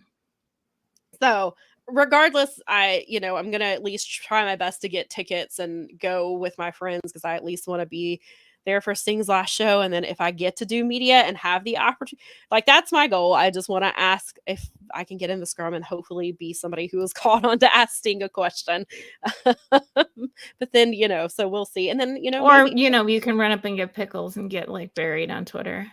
So regardless, I'm going to at least try my best to get tickets and go with my friends, because I at least want to be there for Sting's last show. And then if I get to do media and have the opportunity, like that's my goal. I just want to ask if I can get in the scrum and hopefully be somebody who is called on to ask Sting a question. But then, so we'll see. And then, or, maybe, you can run up and get pickles and get like buried on Twitter.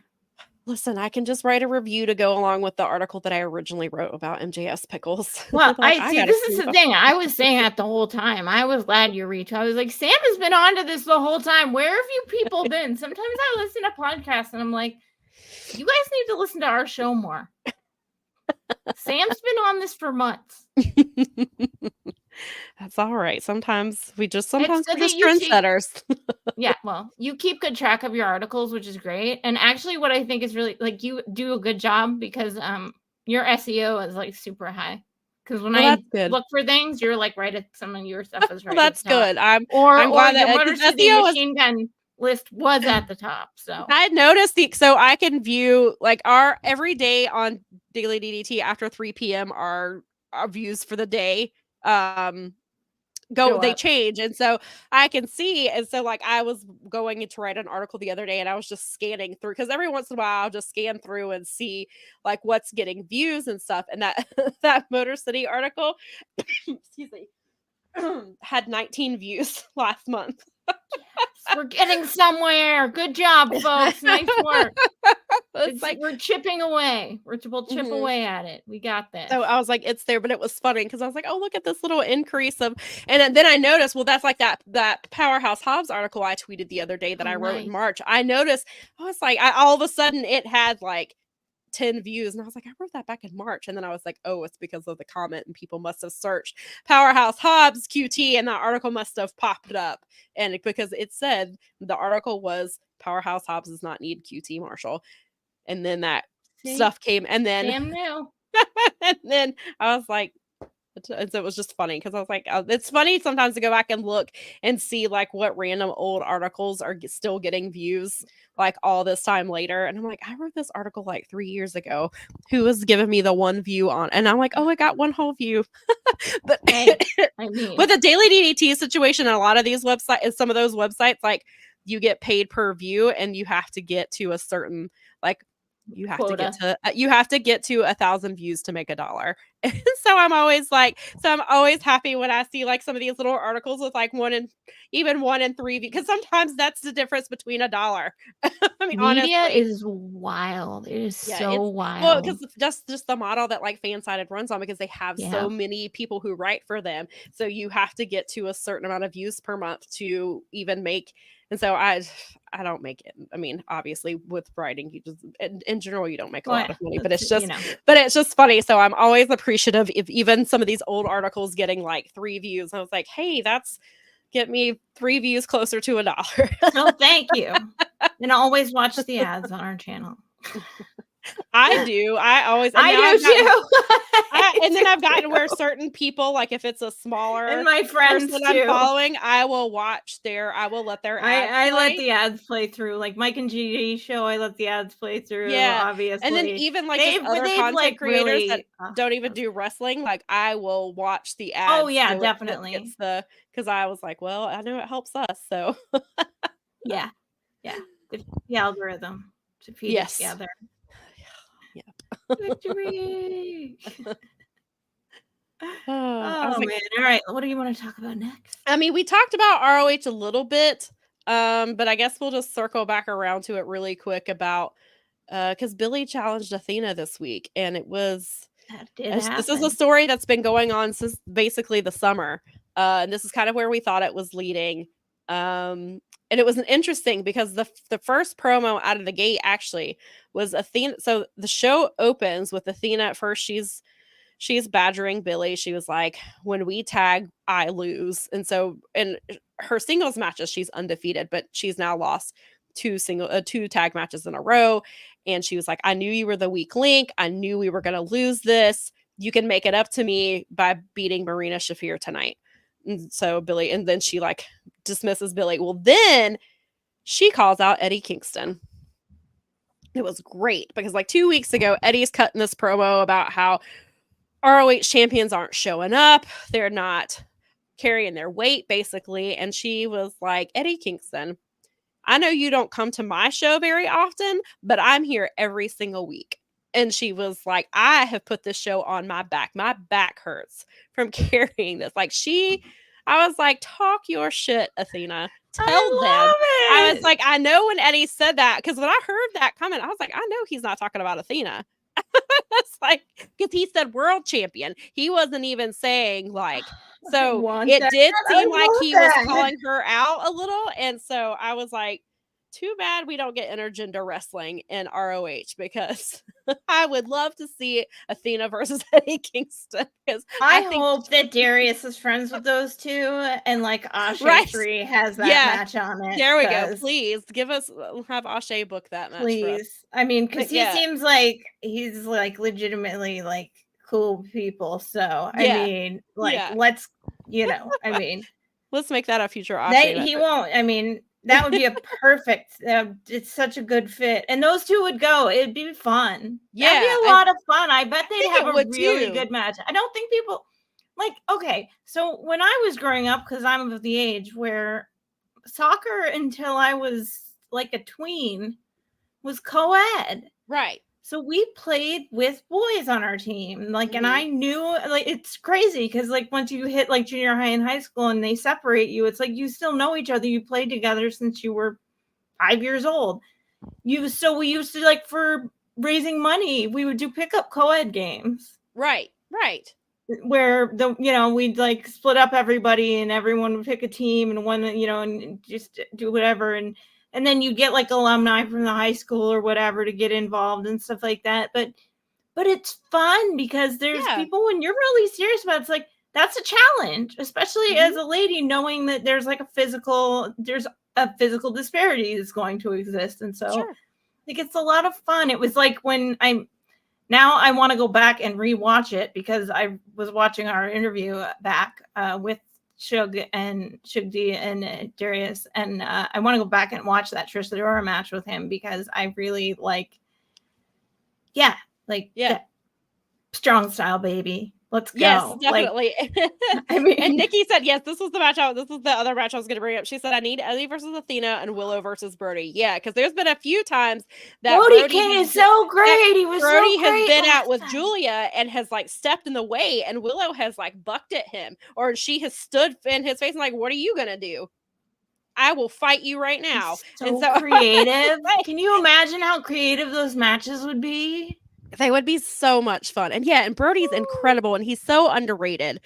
Listen, I can just write a review to go along with the article that I originally wrote about MJS pickles. Well, this is the thing. I was saying that the whole time. I was glad you reached. I was like, Sam has been on to this the whole time. Where have you people been? Sometimes I listen to podcasts and I'm like, you guys need to listen to our show more. Sam's been on this for months. That's all right. Sometimes we're just trendsetters. Yeah, well, you keep good track of your articles, which is great. And actually, what I think is really, like, you do a good job, because your SEO is like super high. Because when I look for things, you're like right at some of your stuff is right. Well, that's good. I'm glad that Motor City Machine Gun list was at the top. So I noticed so I can view like our every day on Daily DDT after 3 p.m. our views for the day they change, and so I can see. And so like I was going to write an article the other day, and I was just scanning through, because every once in a while I'll just scan through and see like what's getting views and stuff. And that Motor City article excuse me had 19 views last month. Yes, we're getting somewhere. Good job, folks. Nice work. It's like we're chipping away. We'll chip away at it. We got this. So I was like, it's there, but it was funny because I was like, oh, look at this little increase of, and then I noticed, well, that's like that Powerhouse Hobbs article I tweeted the other day that I wrote in March. I noticed, I was like, all of a sudden it had like 10 views, and I was like, I wrote that back in March. And then I was like, oh, it's because of the comment, and people must have searched Powerhouse Hobbs QT, and that article must have popped up. And because it said the article was Powerhouse Hobbs does not need QT Marshall, and then that stuff came, and then Sam knew. and then I was like, And so it was just funny because I was like, it's funny sometimes to go back and look and see like what random old articles are still getting views like all this time later. And I'm like, I wrote this article like 3 years ago. Who was giving me the one view on? And I'm like, oh, I got one whole view. But Hey, I mean, with the daily DDT situation and a lot of these websites, some of those websites, like you get paid per view and you have to get to a certain like you have quota. to get to 1,000 views to make $1. And so I'm always happy when I see like some of these little articles with like 1 and 3 views, because sometimes that's the difference between $1. I mean, Media honestly, is wild. It is so wild. well, because just the model that like Fansided runs on, because they have so many people who write for them, so you have to get to a certain amount of views per month to even make. And so I don't make it. I mean, obviously with writing, you just in general you don't make a lot of money, but it's just but it's just funny. So I'm always appreciative if even some of these old articles getting like 3 views. I was like, hey, that's get me 3 views closer to $1. No, thank you. And always watch the ads on our channel. I do. I do too. And then I've gotten where certain people, like if it's a smaller and my friends person too. I'm following, I will let their ads I play. let the ads play through. Like Mike and GD show, I let the ads play through. Yeah, obviously. And then even like just other content creators really, that don't even do wrestling, like I will watch the ads. Oh yeah, definitely. It's because I was like, well, I know it helps us, so yeah. The algorithm to feed it together. Yeah. Victory. Oh man. All right. What do you want to talk about next? I mean, we talked about ROH a little bit, but I guess we'll just circle back around to it really quick about because Billie challenged Athena this week, and it was this is a story that's been going on since basically the summer. And this is kind of where we thought it was leading. And it was an interesting because the first promo out of the gate actually was Athena. So the show opens with Athena at first. She's badgering Billie. She was like, when we tag, I lose. And so in her singles matches, she's undefeated, but she's now lost 2 tag matches in a row. And she was like, I knew you were the weak link. I knew we were going to lose this. You can make it up to me by beating Marina Shafir tonight. And so Billie, and then she like dismisses Billie. Well, then she calls out Eddie Kingston. It was great because like 2 weeks ago, Eddie's cutting this promo about how ROH champions aren't showing up. They're not carrying their weight, basically. And she was like, Eddie Kingston, I know you don't come to my show very often, but I'm here every single week. And she was like, I have put this show on my back. My back hurts from carrying this. Like I was like, talk your shit, Athena. Tell them. I was like, I know when Eddie said that, because when I heard that comment, I was like, I know he's not talking about Athena. It's like, because he said world champion. He wasn't even saying like, so it did seem like he was calling her out a little. And so I was like, too bad we don't get intergender wrestling in ROH, because I would love to see Athena versus Eddie Kingston. Because I hope that Darius is friends with those two, and like Ashe 3 has that match on it. There we go. Please have Ashe book that match. Please. I mean, because he seems like he's like legitimately like cool people. So I mean, like let's, I mean, let's make that a future Ashe. He won't. I mean, that would be a perfect. It's such a good fit, and those two would go. It'd be fun. Yeah, that'd be a lot of fun. I bet they'd have a really good match. I don't think people like. Okay, so when I was growing up, because I'm of the age where soccer until I was like a tween was co-ed, right? So we played with boys on our team, like, and I knew, like, it's crazy because, like, once you hit like junior high and high school and they separate you, it's like you still know each other. You played together since you were 5 years old. So we used to, like, for raising money, we would do pickup co-ed games. Right. Where we'd like split up everybody and everyone would pick a team and one, and just do whatever. And then you get like alumni from the high school or whatever to get involved and stuff like that. But it's fun because there's people when you're really serious about it, it's like, that's a challenge, especially as a lady, knowing that there's like a physical disparity that's going to exist. And so like, it's a lot of fun. It was like when now I want to go back and rewatch it because I was watching our interview back with Shug D and Darius, and I want to go back and watch that Trish Adora match with him because I really like, that strong style, baby. Let's go. Yes, definitely. I mean, and Nikki said, yes, this was the other match I was going to bring up. She said, I need Eddie versus Athena and Willow versus Brody. Yeah, because there's been a few times that Brody King is so great. He was Brody so great has been out with time. Julia and has like stepped in the way, and Willow has like bucked at him, or she has stood in his face and like, what are you going to do? I will fight you right now. So creative. Can you imagine how creative those matches would be? They would be so much fun. And and Brody's incredible, and he's so underrated.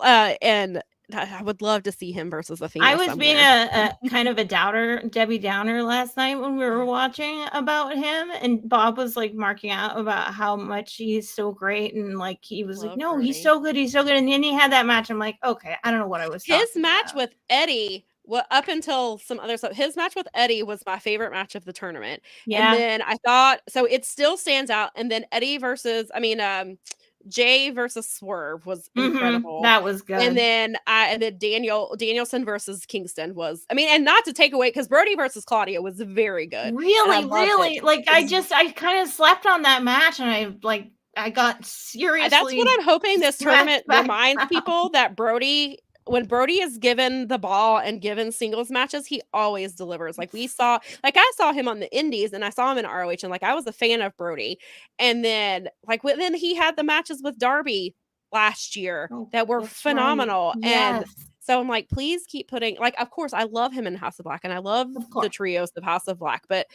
And I would love to see him versus Athena. I was being a kind of a doubter, Debbie Downer last night when we were watching about him, and Bob was like marking out about how much he's so great, and like he was like, no, he's so good, and then he had that match. I'm like, okay, I don't know what I was. His match with Eddie. Well, up until some other stuff, his match with Eddie was my favorite match of the tournament. Yeah. And then I thought, so it still stands out. And then Eddie versus, Jay versus Swerve was incredible. That was good. And then Danielson versus Kingston was, and not to take away, because Brody versus Claudia was very good. Really. Like I kind of slept on that match, and I got seriously. That's what I'm hoping this tournament reminds people, that when Brody is given the ball and given singles matches, he always delivers. Like I saw him on the Indies, and I saw him in ROH, and I was a fan of Brody. And then then he had the matches with Darby last year that were phenomenal. Right. Yes. And so I'm like, please keep putting, of course, I love him in House of Black, and I love the trios of House of Black, but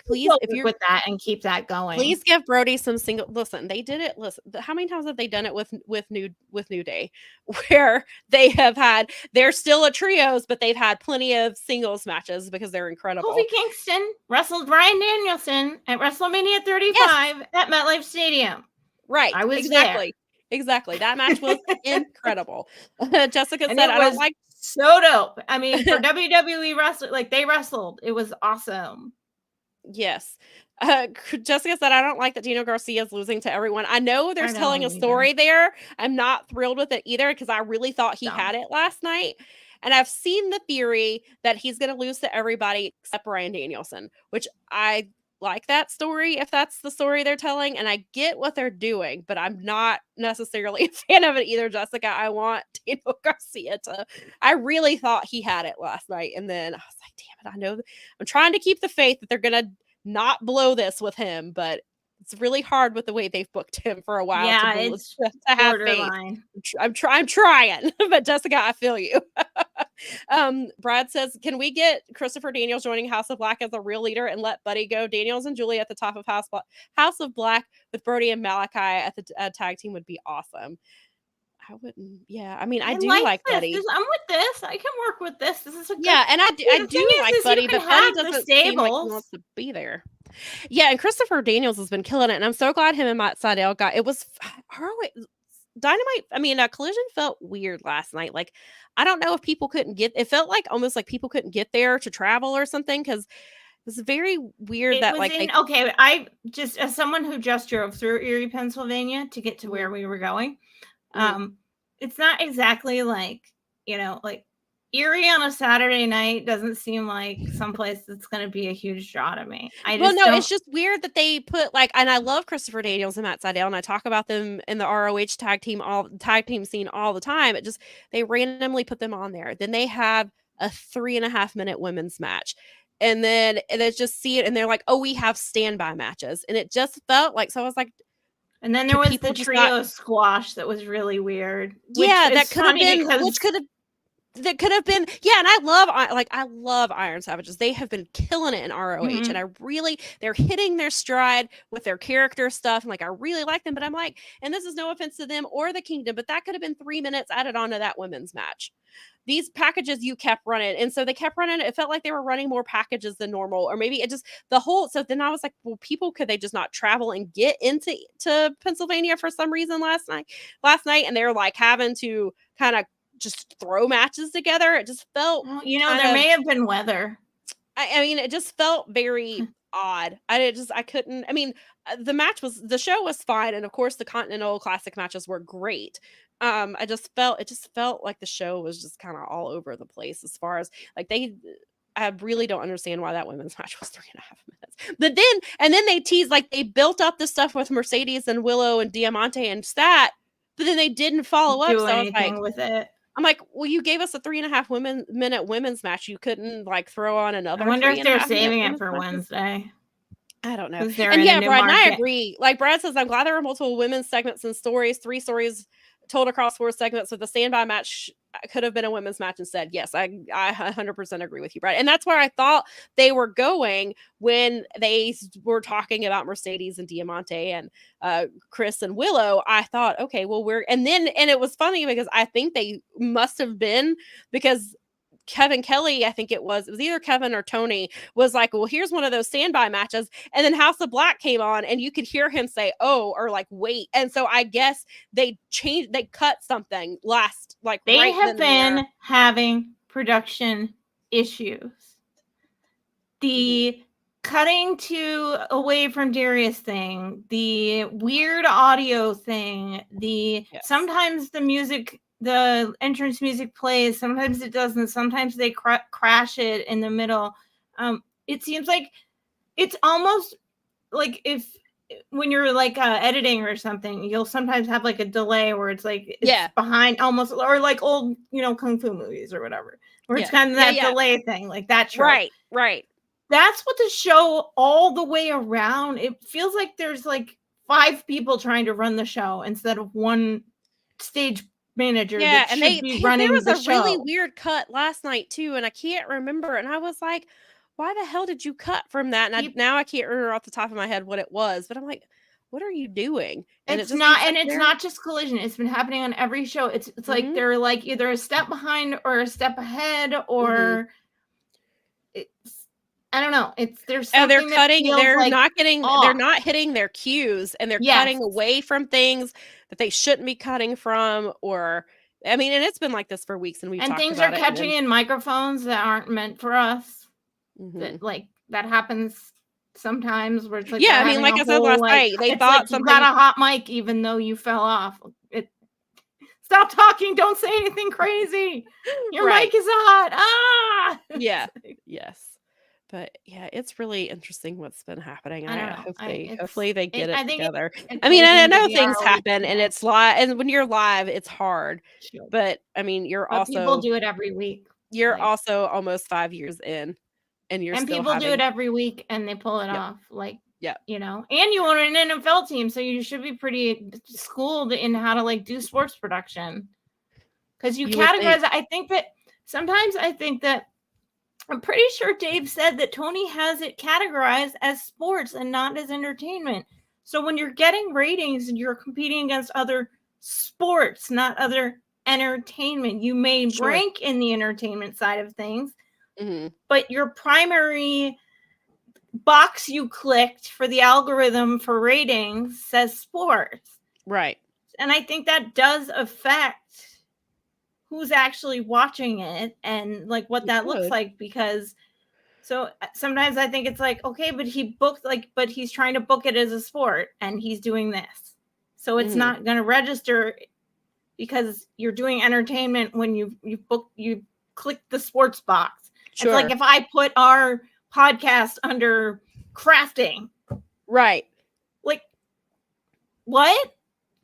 please, if you're with that and keep that going, please give Brody some single. Listen, they did it. Listen, how many times have they done it with New Day, where they have had, they're still a trios, but they've had plenty of singles matches because they're incredible. Kofi Kingston wrestled Bryan Danielson at WrestleMania 35 at MetLife Stadium. Right. I was there. Exactly. That match was incredible. Jessica said, I don't like. So dope. For WWE wrestling, they wrestled. It was awesome. Yes. Jessica said, I don't like that Dino Garcia is losing to everyone. I know there's telling a story there. I'm not thrilled with it either, because I really thought he had it last night. And I've seen the theory that he's going to lose to everybody except Bryan Danielson, which I like that story, if that's the story they're telling, and I get what they're doing, but I'm not necessarily a fan of it either, Jessica. I want Dino Garcia to, I really thought he had it last night, and then I was like, damn it, I know I'm trying to keep the faith that they're gonna not blow this with him, but it's really hard with the way they've booked him for a while. Yeah, it's to have faith. I'm trying, but Jessica, I feel you. Brad says, can we get Christopher Daniels joining House of Black as a real leader and let Buddy go? Daniels and Julie at the top of House of Black with Brody and Malachi at the tag team would be awesome. I wouldn't. Yeah, I do like Buddy. I'm with this. I can work with this. This is a good, and I do like Buddy, but Buddy doesn't seem like he wants to be there. Yeah, and Christopher Daniels has been killing it, and I'm so glad him and Matt Sydal got. It was Dynamite. Collision felt weird last night. I don't know if people couldn't get. It felt like almost like people couldn't get there to travel or something, because it's very weird I just, as someone who just drove through Erie, Pennsylvania to get to where we were going. It's not exactly Erie on a Saturday night doesn't seem like someplace that's going to be a huge draw to me. It's just weird that they put and I love Christopher Daniels and Matt Sydal, and I talk about them in the ROH tag team scene all the time. It just, they randomly put them on there. Then they have a 3.5 minute women's match. And then it's just see it, and they're like, oh, we have standby matches. And it just felt like, so I was like, and then there was the trio squash that was really weird. That could have been. Yeah, and I love Iron Savages. They have been killing it in ROH, and they're hitting their stride with their character stuff. And I really like them, but I'm like, and this is no offense to them or the Kingdom, but that could have been 3 minutes added onto that women's match. These packages you kept running, and so they kept running. It felt like they were running more packages than normal, or maybe it just so then I was like, well, could they just not travel and get into Pennsylvania for some reason last night, and they're having to kind of just throw matches together. It just felt, there may have been weather. It just felt very odd. I couldn't. I mean, the show was fine, and of course the Continental Classic matches were great. It just felt like the show was just kind of all over the place as far as like I really don't understand why that women's match was 3.5 minutes. But then they teased, like, they built up the stuff with Mercedes and Willow and Diamante and Stat, but then they didn't follow up. Do So I was anything like, with it. I'm like, well, you gave us a 3.5 minute women's match. You couldn't like throw on another. I wonder if they're 3.5 minute saving it women's for matches? Wednesday. I don't know. 'Cause they're And in a yeah, new Brad and I market. agree. Like Brad says, I'm glad there were multiple women's segments and stories, 3 stories told across 4 segments. So the standby match could have been a women's match instead. Yes, I 100% agree with you, Brad. And that's where I thought they were going when they were talking about Mercedes and Diamante and Chris and Willow. I thought, okay, well, and it was funny because I think they must have been, because Kevin Kelly, I think it was either Kevin or Tony, was like, well, here's one of those standby matches. And then House of Black came on and you could hear him say, oh, or like, wait. And so I guess they cut something last, like, They right have then been having production issues. The cutting to away from Darius thing, the weird audio thing, sometimes the entrance music plays, sometimes it doesn't, sometimes they crash it in the middle. It seems like it's almost like when you're like editing or something, you'll sometimes have like a delay where it's like it's behind almost, or like old kung fu movies or whatever, where it's kind of that delay thing, like that trope. Right. That's what the show all the way around. It feels like there's like 5 people trying to run the show instead of one stage manager. Yeah, that and should be running there was the a show. really weird cut last night too, and I can't remember. And I was like, why the hell did you cut from that? And now I can't remember off the top of my head what it was, but I'm like, what are you doing? And it's not just Collision. It's been happening on every show. It's like they're like either a step behind or a step ahead, or it's, I don't know. There's something they're cutting. They're like not getting. off. They're not hitting their cues, and they're cutting away from things that they shouldn't be cutting from. Or, I mean, and it's been like this for weeks, and things are catching in microphones that aren't meant for us. That happens sometimes. Where it's like, I mean, like I said last night, they thought like you got a hot mic even though you fell off. Stop talking! Don't say anything crazy. Your mic is hot. Yes. But yeah, it's really interesting what's been happening. Hopefully they get it together. I mean, I know things happen, and it's live, and when you're live, it's hard. But I mean, people do it every week. You're also almost 5 years in, and people do it every week, and they pull it off. And you own an NFL team, so you should be pretty schooled in how to like do sports production, because you categorize. I think that. I'm pretty sure Dave said that Tony has it categorized as sports and not as entertainment. So when you're getting ratings and you're competing against other sports, not other entertainment, you may rank in the entertainment side of things, but your primary box you clicked for the algorithm for ratings says sports. Right. And I think that does affect who's actually watching it and like what that looks like, because so sometimes I think it's like, okay, but but he's trying to book it as a sport and he's doing this. So it's not going to register because you're doing entertainment when you click the sports box. It's like if I put our podcast under crafting. Right. Like, what?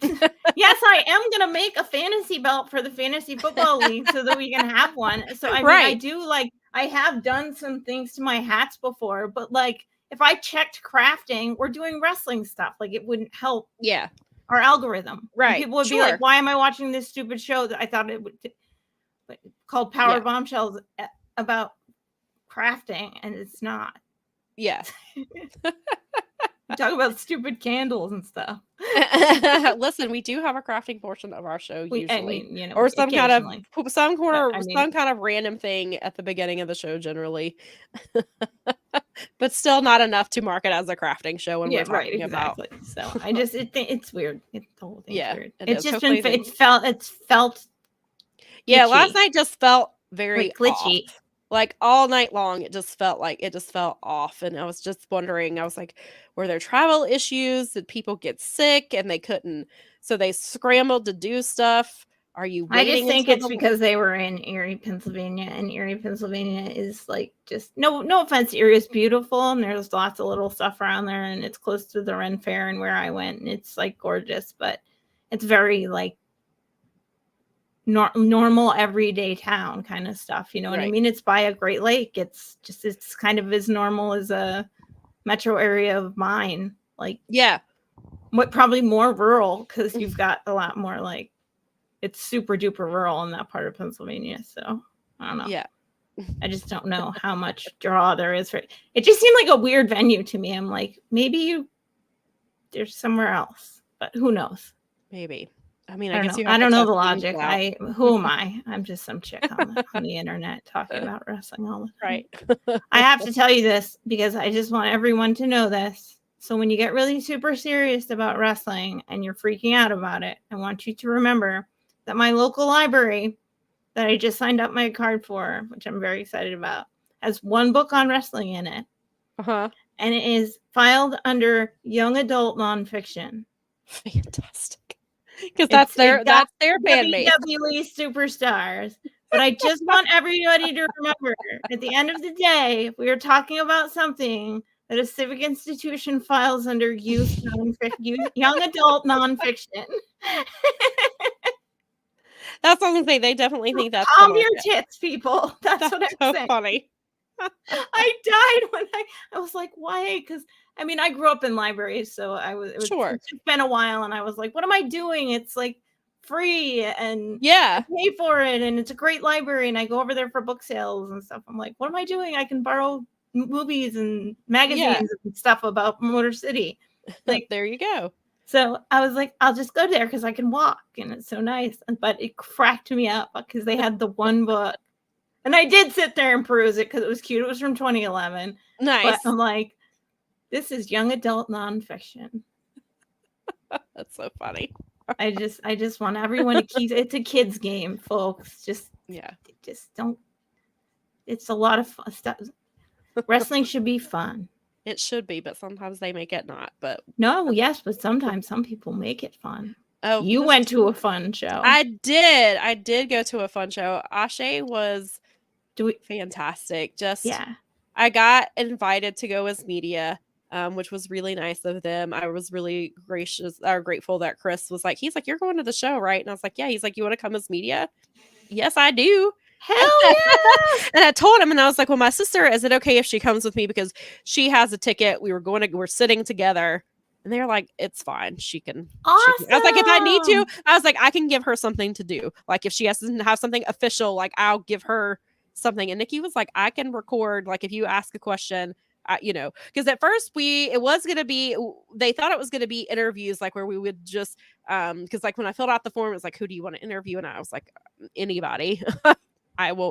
Yes, I am going to make a fantasy belt for the fantasy football league so that we can have one. So I mean, I have done some things to my hats before, but like if I checked crafting, we're doing wrestling stuff. Like it wouldn't help our algorithm. Right. And people would be like, why am I watching this stupid show that I thought it would called Powerbombshells about crafting, and it's not. Yeah. Talk about stupid candles and stuff. Listen, we do have a crafting portion of our show usually, I mean, or some kind of random thing at the beginning of the show, generally, but still not enough to mark it as a crafting show when we're talking about. So I just it's weird. The whole thing's weird. It's just Hopefully been it's felt. Yeah, glitchy. last night just felt very glitchy. off. Like all night long, it just felt off. And I was just wondering, I was like, were there travel issues? Did people get sick and they couldn't? So they scrambled to do stuff. Are you I waiting just think until it's because they were in Erie, Pennsylvania, and Erie, Pennsylvania is like just no offense, Erie is beautiful, and there's lots of little stuff around there, and it's close to the Ren Fair and where I went, and it's like gorgeous, but it's very like normal everyday town kind of stuff. You know what I Right. mean? It's by a Great Lake. It's kind of as normal as a metro area of mine. Like Yeah. what probably more rural because you've got a lot more like. It's super duper rural in that part of Pennsylvania. So I don't know. Yeah. I just don't know how much draw there is for it. It just seemed like a weird venue to me. I'm like, maybe there's somewhere else, but who knows? Maybe. I mean, I I guess don't you know. have I don't to know the test things logic. out. Who am I? I'm just some chick on the internet talking about wrestling all the time. Right. I have to tell you this because I just want everyone to know this. So when you get really super serious about wrestling and you're freaking out about it, I want you to remember that my local library that I just signed up my card for, which I'm very excited about, has one book on wrestling in it. Uh-huh. And it is filed under young adult nonfiction. Fantastic. Because that's their fan base. WWE superstars. But I just want everybody to remember, at the end of the day, we are talking about something that a civic institution files under young adult nonfiction. That's what I'm saying. They definitely think that's calm your tits, people. That's what I'm so saying. funny. I died when I was like, why? Because I mean, I grew up in libraries, so it's been a while, and I was like, what am I doing? It's like free, and yeah, I pay for it, and it's a great library, and I go over there for book sales and stuff. I'm like, what am I doing? I can borrow movies and magazines and stuff about Motor City. Like, there you go. So I was like, I'll just go there because I can walk, and it's so nice. But it cracked me up because they had the one book. And I did sit there and peruse it because it was cute. It was from 2011. Nice. But I'm like, this is young adult nonfiction. That's so funny. I just want everyone to keep it's a kid's game, folks. Just don't. It's a lot of fun stuff. Wrestling should be fun. It should be, but sometimes they make it not. But no, yes, but sometimes some people make it fun. Oh, you went to a fun show. I did go to a fun show. Ashe was fantastic. I got invited to go as media, which was really nice of them. I was really grateful that Chris was like, he's like, you're going to the show, right? And I was like, yeah. He's like, you want to come as media? Yes, I do. Hell yeah! And I told him, and I was like, well, my sister, is it okay if she comes with me because she has a ticket? We're sitting together. And they're like, it's fine. She can. Awesome. I was like, if I need to, I can give her something to do. Like if she has to have something official, like I'll give her something. And Nikki was like, I can record. Like if you ask a question, because at first they thought it was going to be interviews, like where we would just, because like when I filled out the form, it was like, who do you want to interview? And I was like, anybody.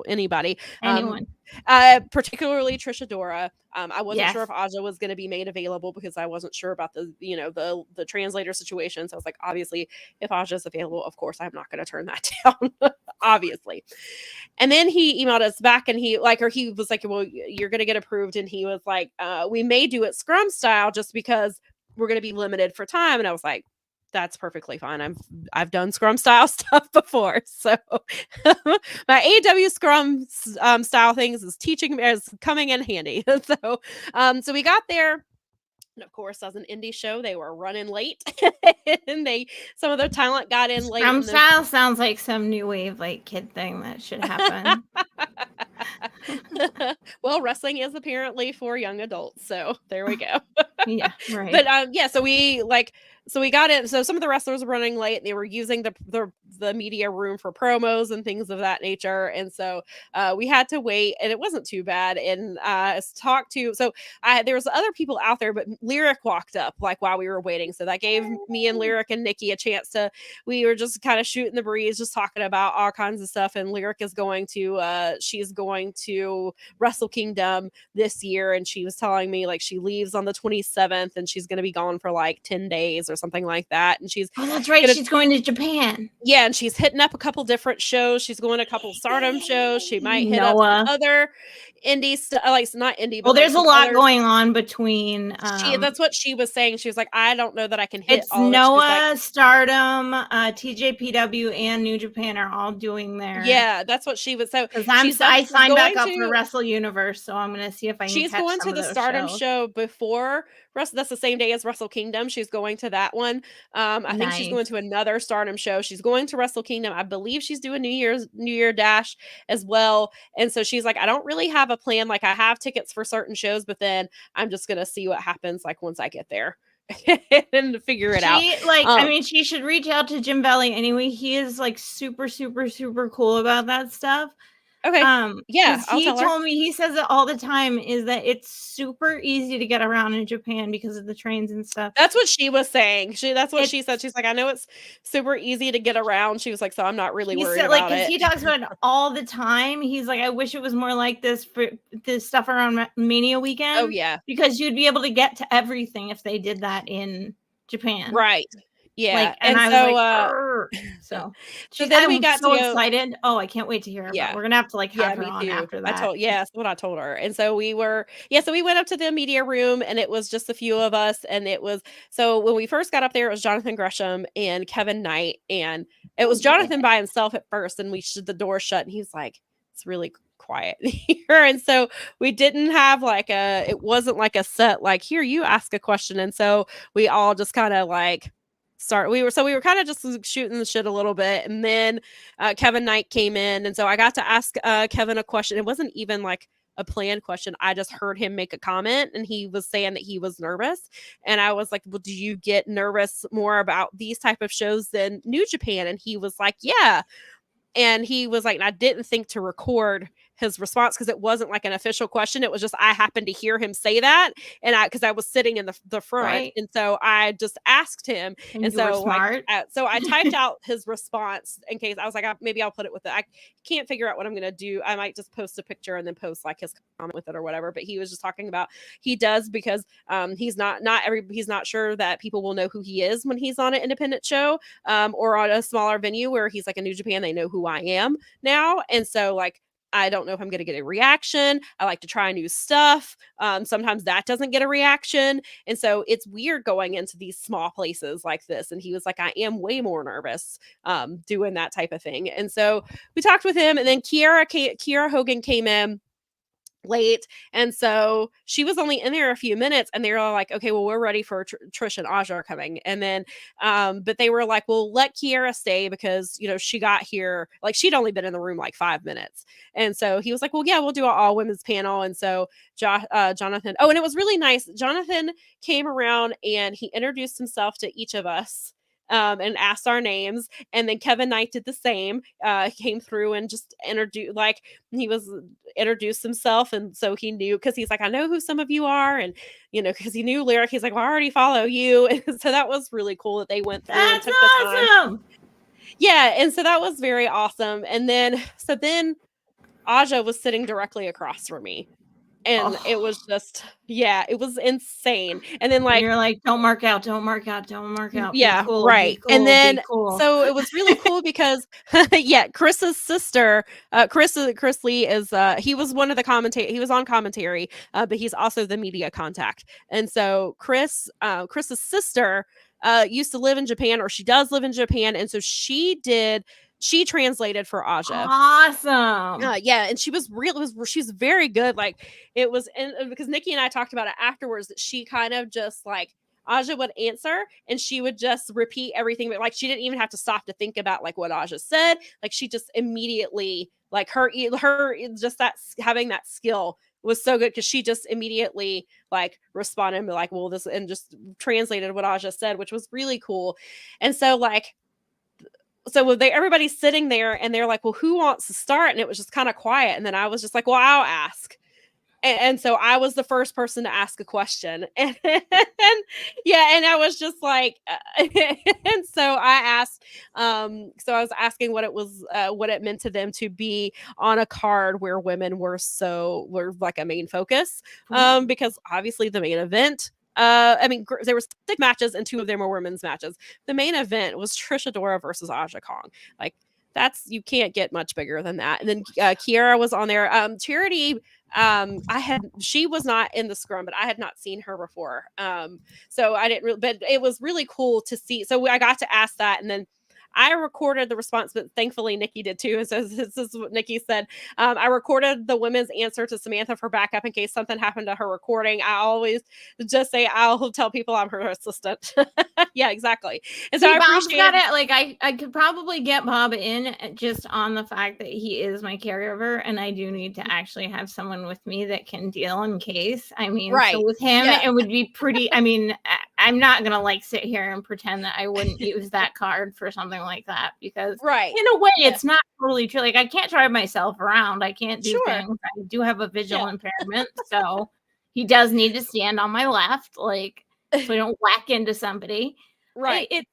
Anybody. Anyone. Particularly Trisha Dora. I wasn't sure if Aja was going to be made available because I wasn't sure about the translator situation. So I was like, obviously, if Aja's available, of course, I'm not going to turn that down, obviously. And then he emailed us back and he was like, well, you're going to get approved. And he was like, we may do it scrum style just because we're going to be limited for time. And I was like, that's perfectly fine. I've done scrum style stuff before. So my AEW scrum style things is coming in handy. So we got there. And of course, as an indie show, they were running late, and some of the talent got in late. Scrum style sounds like some new wave like kid thing that should happen. Well, wrestling is apparently for young adults, so there we go. Yeah, right. But so we got in. So some of the wrestlers were running late. And they were using the media room for promos and things of that nature, and so we had to wait, and it wasn't too bad. And there was other people out there, but Lyric walked up like while we were waiting, so that gave me and Lyric and Nikki a chance to. We were just kind of shooting the breeze, just talking about all kinds of stuff. And Lyric is going to Wrestle Kingdom this year, and she was telling me like she leaves on the 27th, and she's going to be gone for like 10 days or something like that. And she's Oh, that's right. She's going to Japan. Yeah, and she's hitting up a couple different shows. She's going to a couple Stardom shows. She might hit up some other indie stuff, like not indie. But well, there's like a lot going on between. That's what she was saying. She was like, I don't know that I can hit it's all Noah, of it. Stardom, TJPW, and New Japan are all doing their. Yeah, that's what she was. So I signed back up for Wrestle Universe, so I'm going to see if I can. She's going to the Stardom show before. That's the same day as Wrestle Kingdom. She's going to that one. I think she's going to another Stardom show. She's going to Wrestle Kingdom. I believe she's doing New Year Dash as well. And so she's like, I don't really have a plan. Like I have tickets for certain shows, but then I'm just going to see what happens. Like once I get there and figure it out. I mean, she should reach out to Jim Valley anyway. He is like super, super, super cool about that stuff. Okay. Yeah. He told me, he says it all the time, is that it's super easy to get around in Japan because of the trains and stuff. That's what she was saying. That's what she said. She's like, I know it's super easy to get around. She was like, so I'm not really worried about it. He talks about it all the time. He's like, I wish it was more like this for this stuff around Mania weekend. Oh yeah. Because you'd be able to get to everything if they did that in Japan. Right. Yeah, and I was so then we got so excited. Oh, I can't wait to hear. Yeah, we're gonna have to have her on after that. That's what I told her. And so we went up to the media room, and it was just a few of us. And it was so when we first got up there, it was Jonathan Gresham and Kevin Knight, and it was Jonathan by himself at first. And we shut the door shut, and he was like, "It's really quiet here." And so we didn't have it wasn't like a set like, here, you ask a question. And so we all just kind of we were kind of just shooting the shit a little bit. And then Kevin Knight came in, and so I got to ask Kevin a question. It wasn't even like a planned question. I just heard him make a comment, and he was saying that he was nervous. And I was like, well, do you get nervous more about these type of shows than New Japan? And he was like, yeah. And he was like, and I didn't think to record his response because it wasn't like an official question. It was just, I happened to hear him say that. And because I was sitting in the front. Right. And so I just asked him. And so smart. So I typed out his response in case I was like, maybe I'll put it with it. I can't figure out what I'm going to do. I might just post a picture and then post like his comment with it or whatever. But he was just talking about, he does because he's not sure that people will know who he is when he's on an independent show or on a smaller venue where he's like a New Japan, they know who I am now. And so I don't know if I'm going to get a reaction. I like to try new stuff. Sometimes that doesn't get a reaction. And so it's weird going into these small places like this. And he was like, I am way more nervous doing that type of thing. And so we talked with him, and then Kiera Hogan came in late, and so she was only in there a few minutes, and they were all like, okay, well, we're ready for Trish and Aja are coming. And then but they were like, well, let Kiera stay because she got here, like she'd only been in the room like 5 minutes. And so he was like, well, yeah, we'll do an all women's panel. And so Jonathan, and it was really nice, Jonathan came around and he introduced himself to each of us and asked our names. And then Kevin Knight did the same, came through and just introduced himself. And so he knew, because he's like, I know who some of you are. And, because he knew Lyric, he's like, well, I already follow you. And so that was really cool that they went through and took the time. Yeah. And so that was very awesome. And then Aja was sitting directly across from me. And it was just, it was insane. And then you're like, don't mark out. Yeah, be cool, right. Cool, and then, so it was really cool because, Chris's sister, Chris Lee is, he was one of the commentators, he was on commentary, but he's also the media contact. And so Chris's sister used to live in Japan, or she does live in Japan. And so she translated for Aja. Awesome. And she was she's very good. Like it was, because Nikki and I talked about it afterwards, that she kind of just like, Aja would answer and she would just repeat everything, but like she didn't even have to stop to think about like what Aja said. Like she just immediately, like her just that having that skill was so good, because she just immediately like responded and be like, well, this, and just translated what Aja said, which was really cool. And so everybody's sitting there and they're like, well, who wants to start? And it was just kind of quiet. And then I was just like, well, I'll ask. And so I was the first person to ask a question. And I was just like, and so I asked, so I was asking what it meant to them to be on a card where women were like a main focus, because obviously the main event there were 6 matches and 2 of them were women's matches. The main event was Trish Adora versus Aja Kong. Like, you can't get much bigger than that. And then Kiera was on there. Charity, she was not in the scrum, but I had not seen her before. So I didn't really, but it was really cool to see. So I got to ask that, and then I recorded the response, but thankfully Nikki did too. So this is what Nikki said. I recorded the women's answer to Samantha for backup in case something happened to her recording. I always just say, I'll tell people I'm her assistant. Yeah, exactly. And so Bob's got it. Like I could probably get Bob in just on the fact that he is my caregiver, and I do need to actually have someone with me that can deal in case. I mean, right. So with him, it would be pretty. I mean, I'm not gonna like sit here and pretend that I wouldn't use that card for something like that, because in a way it's not totally true. Like, I can't drive myself around. I can't do things. I do have a visual impairment, so he does need to stand on my left, like, so I don't whack into somebody. Right.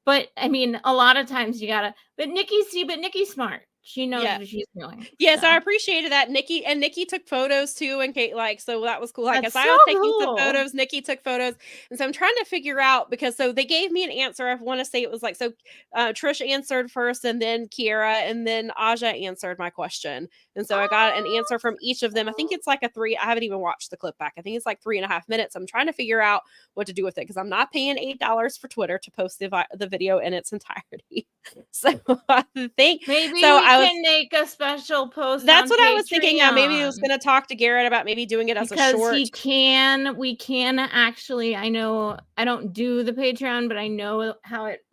But I mean, a lot of times you gotta. But Nikki's smart. She knows what she's doing. Yes, so I appreciated that. Nikki took photos too, and Kate, like, so that was cool. Like, as I was taking some photos, Nikki took photos, and so I'm trying to figure out, because so they gave me an answer. I want to say it was like, so Trish answered first, and then Kiera, and then Aja answered my question, and so I got an answer from each of them. I think it's like I haven't even watched the clip back. I think it's like 3.5 minutes. I'm trying to figure out what to do with it, because I'm not paying $8 for Twitter to post the video in its entirety. So I think maybe I can make a special post. That's what I was thinking. Maybe I was going to talk to Garrett about maybe doing it as a short. We can actually. I know I don't do the Patreon, but I know how it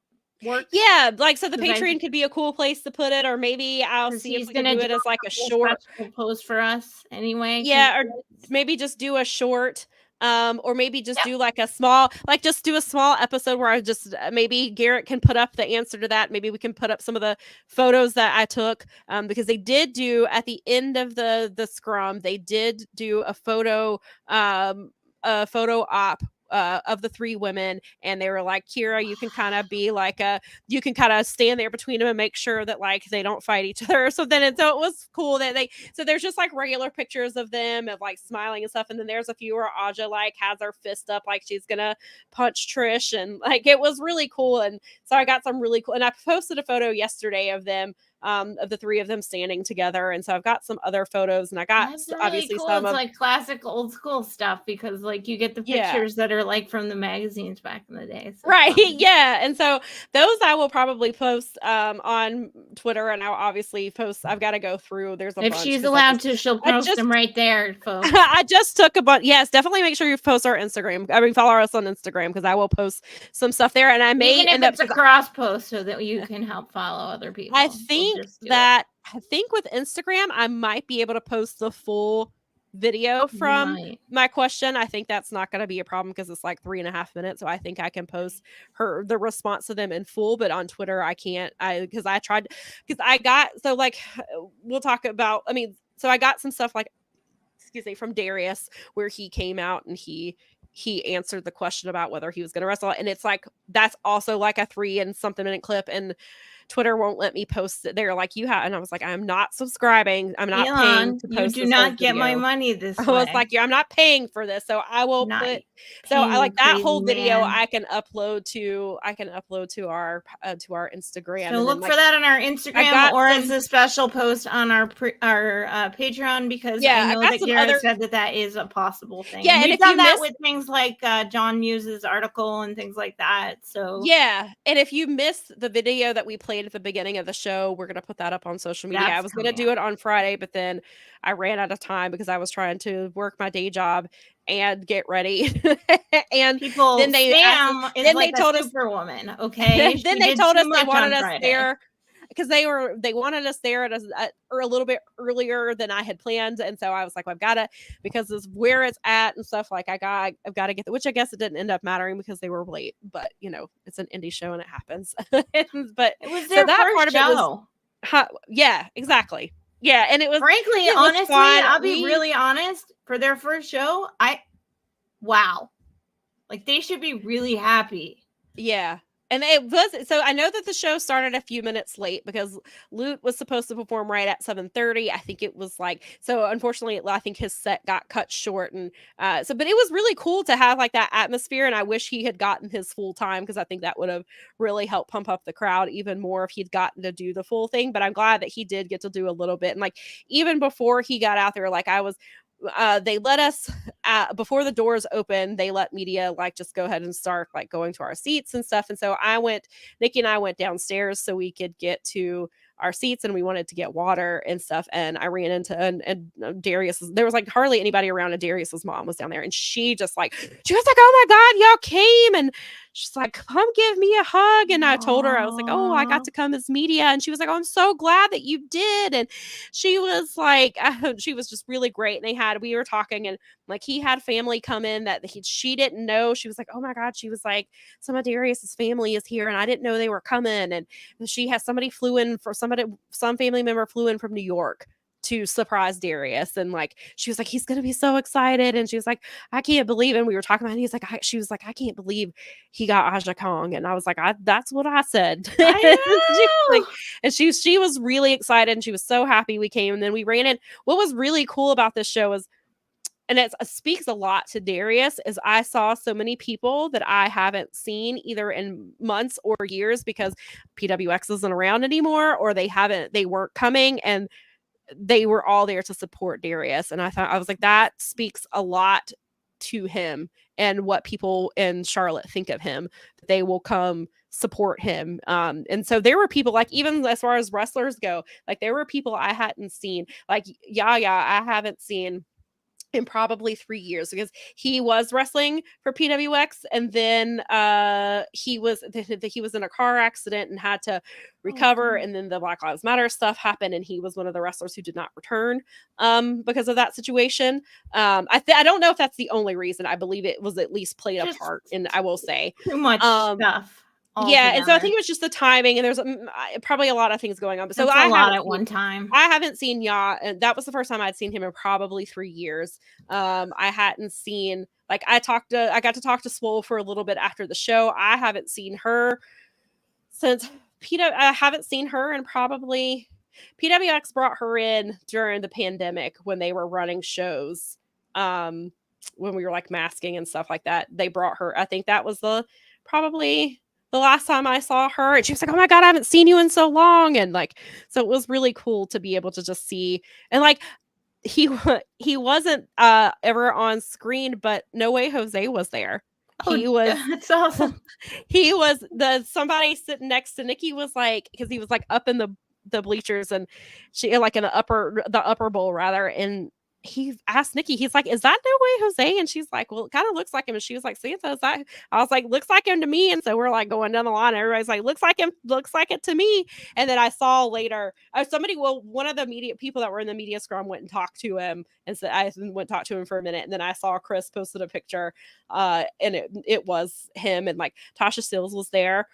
works. Yeah, like, so the Patreon could be a cool place to put it, or maybe I'll see if we can do it as like a short post for us anyway. Yeah, or maybe just do a short. Or maybe just do like a small episode where I just maybe Garrett can put up the answer to that. Maybe we can put up some of the photos that I took, because they did do at the end of the scrum, they did do a photo op of the 3 women, and they were like, Kiera, you can kind of be like you can kind of stand there between them and make sure that, like, they don't fight each other. So it was cool that there's just like regular pictures of them of like smiling and stuff, and then there's a few where Aja like has her fist up like she's gonna punch Trish, and like it was really cool. And so I got some really cool, and I posted a photo yesterday of them, of the 3 of them standing together, and so I've got some other photos, and I got obviously cool. some it's of like classic old school stuff, because like you get the pictures that are like from the magazines back in the day, so right? Yeah, and so those I will probably post on Twitter, and I'll obviously post. I've got to go through. There's a if bunch, she's allowed to, she'll post them right there, folks. I just took a bunch. Yes, definitely make sure you post our Instagram. I mean, follow us on Instagram, because I will post some stuff there, and I may end up a cross post so that you can help follow other people. I think with Instagram, I might be able to post the full video from my question. I think that's not going to be a problem, because it's like 3.5 minutes. So I think I can post the response to them in full, but on Twitter, I can't. Because I got, so like, we'll talk about, I mean, so I got some stuff like, from Darius, where he came out and he answered the question about whether he was going to wrestle. And it's like, that's also like a 3 and something minute clip, and Twitter won't let me post it. They're like, and I was like, I'm not subscribing. I'm not paying to post. You do not get my money this way. I was like, I'm not paying for this, so I will put. So I like that whole video. I can upload to our Instagram. So look for that on our Instagram, or as a special post on our Patreon, because I know that Garrett said that is a possible thing. Yeah, and we've done that with things like John Muse's article and things like that. So yeah, and if you missed the video that we played at the beginning of the show, we're gonna put that up on social media. I was gonna do it on Friday, but then I ran out of time because I was trying to work my day job and get ready. And people, then they told us Superwoman. Okay, then they told us they wanted us there because they wanted us there at a little bit earlier than I had planned, and so I was like, well, I've got to, because this is where it's at and stuff. Like I've got to get which I guess it didn't end up mattering because they were late, but it's an indie show and it happens. But it was their first show. Yeah, exactly. Yeah, and it was frankly, honestly, I'll be really honest. For their first show, wow, like they should be really happy. Yeah. And it was, so I know that the show started a few minutes late because Lute was supposed to perform right at 7:30. I think it was like, so unfortunately, I think his set got cut short. And but it was really cool to have like that atmosphere. And I wish he had gotten his full time, because I think that would have really helped pump up the crowd even more if he'd gotten to do the full thing. But I'm glad that he did get to do a little bit. And like, even before he got out there, like they let us before the doors open, they let media like just go ahead and start like going to our seats and stuff. And so Nikki and I went downstairs so we could get to our seats, and we wanted to get water and stuff. And I ran into and Darius, there was like hardly anybody around, and Darius's mom was down there, and she was like, oh my God, y'all came. And she's like, come give me a hug. And I told her, I was like, oh, I got to come as media. And she was like, oh, I'm so glad that you did. And she was like, she was just really great. And we were talking, and like he had family come in that she didn't know. She was like, oh my God, she was like, some of Darius's family is here, and I didn't know they were coming. And she has some family member flew in from New York to surprise Darius. And like, she was like, he's going to be so excited. And she was like, I can't believe it. And we were talking about it. He's like, she was like, I can't believe he got Aja Kong. And I was like, that's what I said. And she was really excited, and she was so happy we came. And then we ran in. What was really cool about this show is, and it speaks a lot to Darius, is I saw so many people that I haven't seen either in months or years, because PWX isn't around anymore, or they weren't coming, and they were all there to support Darius. And I was like, that speaks a lot to him and what people in Charlotte think of him. They will come support him. And so there were people, like, even as far as wrestlers go, like there were people I hadn't seen, like Yaya, I haven't seen in probably 3 years, because he was wrestling for PWX, and then he was in a car accident and had to recover, and then the Black Lives Matter stuff happened, and he was one of the wrestlers who did not return because of that situation. I don't know if that's the only reason. I believe it was at least played a part in, I will say, too much stuff. Yeah, and so I think it was just the timing, and there's probably a lot of things going on. But so a lot at one time. I haven't seen Ya, and that was the first time I'd seen him in probably 3 years. I hadn't seen, like, I got to talk to Swole for a little bit after the show. I haven't seen her since I haven't seen her, and probably PWX brought her in during the pandemic when they were running shows. When we were like masking and stuff like that, they brought her. I think that was probably the last time I saw her, and she was like, oh my God, I haven't seen you in so long. And like, so it was really cool to be able to just see, and like, he wasn't ever on screen, but No Way Jose was there. He was, that's awesome. He was somebody sitting next to Nikki was like, because he was like up in the bleachers, and she like in the upper bowl rather, and he asked Nikki, he's like, is that No Way Jose? And she's like, well, it kind of looks like him. And she was like, Santa, is that? I was like, looks like him to me. And so we're like going down the line, and everybody's like, looks like him, looks like it to me. And then I saw later, one of the media people that were in the media scrum went and talked to him, and so I went and talked to him for a minute. And then I saw Chris posted a picture, and it was him, and like Tasha Stills was there.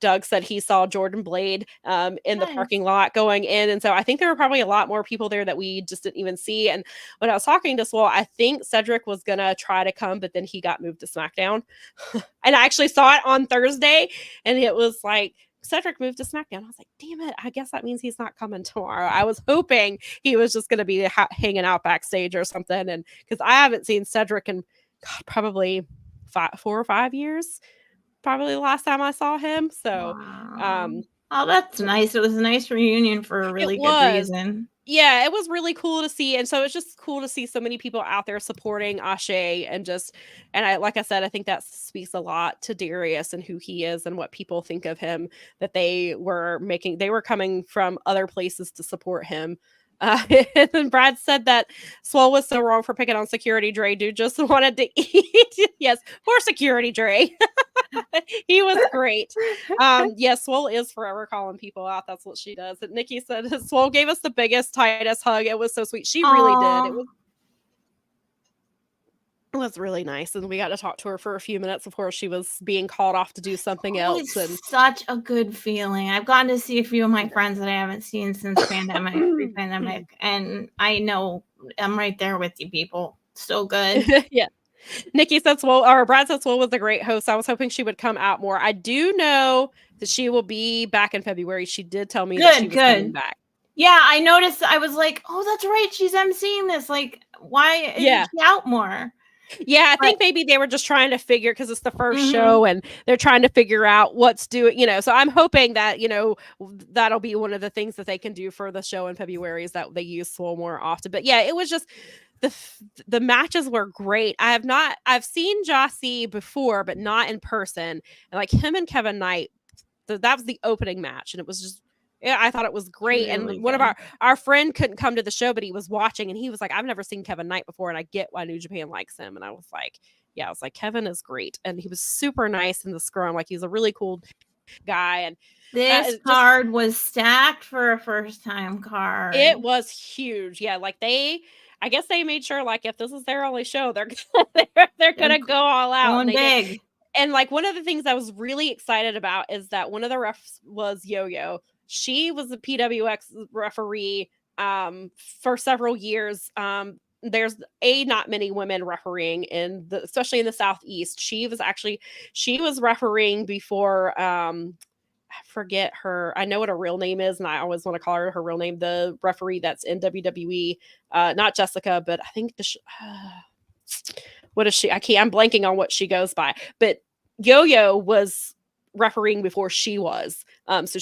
Doug said he saw Jordan Blade in the parking lot going in, and so I think there were probably a lot more people there that we just didn't even see. And when I was talking to Swole, I think Cedric was gonna try to come, but then he got moved to SmackDown. And I actually saw it on Thursday, and it was like, Cedric moved to SmackDown. I was like, damn it, I guess that means he's not coming tomorrow. I was hoping he was just going to be hanging out backstage or something. And because I haven't seen Cedric in probably 4 or 5 years, probably the last time I saw him. So, wow. Oh, that's nice. It was a nice reunion for a really good reason. Yeah, it was really cool to see. And so it's just cool to see so many people out there supporting Ashe, and like I said, I think that speaks a lot to Darius and who he is and what people think of him, that they were coming from other places to support him. And then Brad said that Swole was so wrong for picking on Security Dre. Dude just wanted to eat. Yes, poor Security Dre. He was great. Yes, Swole is forever calling people out. That's what she does. And Nikki said Swole gave us the biggest, tightest hug. It was so sweet. She really did. It was really nice, and we got to talk to her for a few minutes before she was being called off to do something else. And such a good feeling. I've gotten to see a few of my friends that I haven't seen since pre-pandemic, and I know I'm right there with you, people. So good. Yeah. Nikki said Swole, or Brad said Swole was a great host. I was hoping she would come out more. I do know that she will be back in February. She did tell me that she was coming back. Yeah, I noticed. I was like, oh, that's right. She's emceeing this. Like, why isn't she out more? Yeah, I think maybe they were just trying to figure, because it's the first show and they're trying to figure out what's doing, so I'm hoping that, that'll be one of the things that they can do for the show in February, is that they use Swole more often. But yeah, it was just the matches were great. I've seen Jossie before, but not in person. And like him and Kevin Knight, that was the opening match, and it was just, I thought it was great. Really and one of our friend couldn't come to the show, but he was watching, and he was like, I've never seen Kevin Knight before, and I get why New Japan likes him. And I was like, Kevin is great. And he was super nice in the scrum. Like, he's a really cool guy. And this card was stacked for a first time card. It was huge. Yeah. Like I guess they made sure, like, if this is their only show, they're going to go all out. Going big. And like, one of the things I was really excited about is that one of the refs was Yo-Yo. She was a PWX referee for several years. There's not many women refereeing especially in the Southeast. She was refereeing before, I forget her. I know what her real name is, and I always want to call her real name. The referee that's in WWE, not Jessica, but I think what is she? I'm blanking on what she goes by, but Yo-Yo was refereeing before she was. So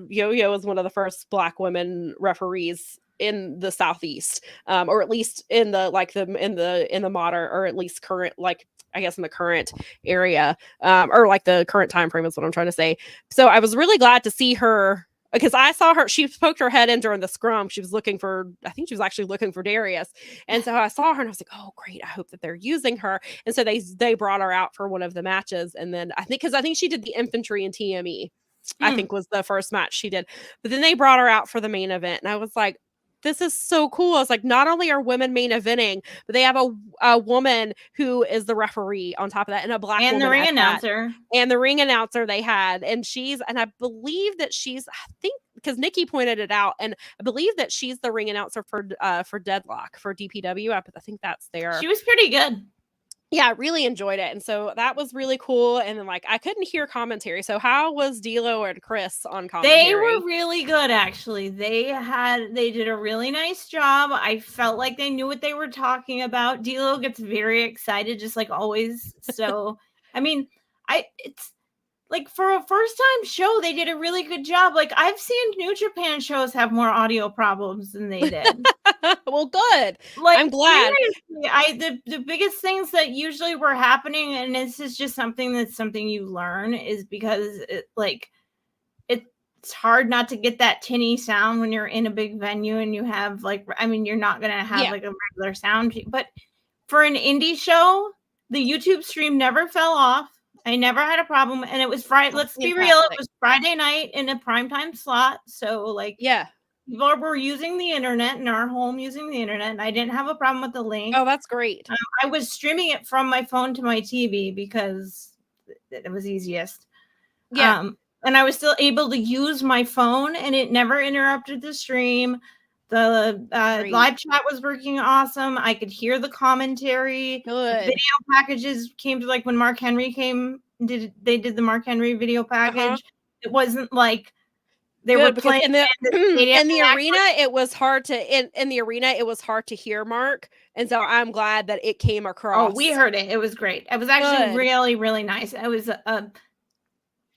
Yo-Yo is one of the first Black women referees in the Southeast, or at least in the modern, or at least current, like, I guess in the current area, or like the current time frame is what I'm trying to say. So I was really glad to see her, because I saw her, she poked her head in during the scrum. She was I think she was actually looking for Darius. And so I saw her and I was like, oh, great. I hope that they're using her. And so they brought her out for one of the matches. And then I think she did the infantry and TME, I think was the first match she did. But then they brought her out for the main event. And I was like, this is so cool. I was like, not only are women main eventing, but they have a woman who is the referee on top of that, and a Black woman. And the ring announcer. And the ring announcer they had. And I believe that she's, I think, because Nikki pointed it out, and I believe that she's the ring announcer for Deadlock, for DPW. I think that's there. She was pretty good. Yeah, I really enjoyed it. And so that was really cool. And then, like, I couldn't hear commentary. So how was D'Lo and Chris on commentary? They were really good, actually. They did a really nice job. I felt like they knew what they were talking about. D'Lo gets very excited, just like always. So, I mean, it's like, for a first time show, they did a really good job. Like, I've seen New Japan shows have more audio problems than they did. Well, good. Like, I'm glad. The biggest things that usually were happening, and this is just something you learn, is because it's hard not to get that tinny sound when you're in a big venue and you have, like, I mean, you're not gonna have like a regular sound, but for an indie show, the YouTube stream never fell off. I never had a problem, and it was Friday. Let's be real, it was Friday night in a primetime slot, so like, people were using the internet in our home, using the internet, and I didn't have a problem with the link. Oh, that's great. I was streaming it from my phone to my TV because it was easiest. Yeah. And I was still able to use my phone, and it never interrupted the stream. The live chat was working awesome. I could hear the commentary. Good. The video packages came to, like, when Mark Henry they did the Mark Henry video package. It wasn't like they were playing in the arena. It was hard to hear Mark, and so I'm glad that it came across. Oh, we heard it. It was great. It was actually really, really nice. It was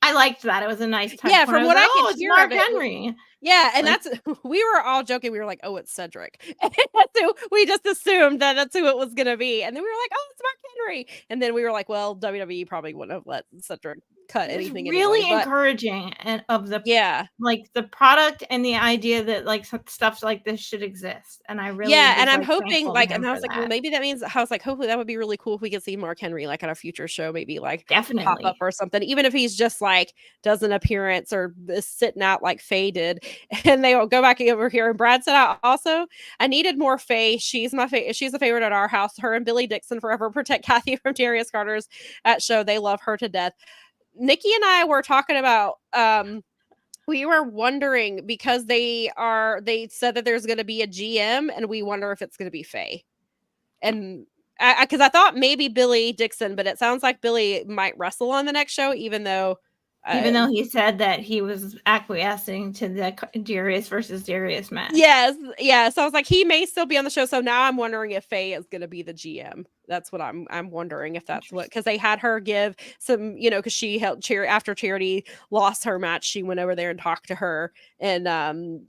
I liked that. It was a nice touch. Yeah, from what I could hear, Mark Henry. Yeah, and we were all joking. We were like, "Oh, it's Cedric." And so we just assumed that that's who it was going to be, and then we were like, "Oh, it's Mark Henry." And then we were like, "Well, WWE probably wouldn't have let Cedric cut anything." Really anyway, encouraging of the like the product and the idea that, like, stuff like this should exist. And I really and I'm hoping, like, and I was like, well, maybe that means, I was like, hopefully that would be really cool if we could see Mark Henry, like, at a future show, maybe like definitely pop up or something, even if he's just like does an appearance or is sitting out like Faye did. And they will go back over here. And Brad said, I needed more Faye. She's she's a favorite at our house. Her and Billy Dixon forever protect Kathy from Darius Carter's at show. They love her to death. Nikki and I were talking about, we were wondering, because they said that there's going to be a GM, and we wonder if it's going to be Faye. And because I thought maybe Billy Dixon, but it sounds like Billy might wrestle on the next show, even though he said that he was acquiescing to the Darius versus Darius match. Yes, yeah. So I was like, he may still be on the show. So now I'm wondering if Faye is going to be the GM. That's what I'm wondering if that's what, because they had her give some, because she helped after Charity lost her match. She went over there and talked to her, and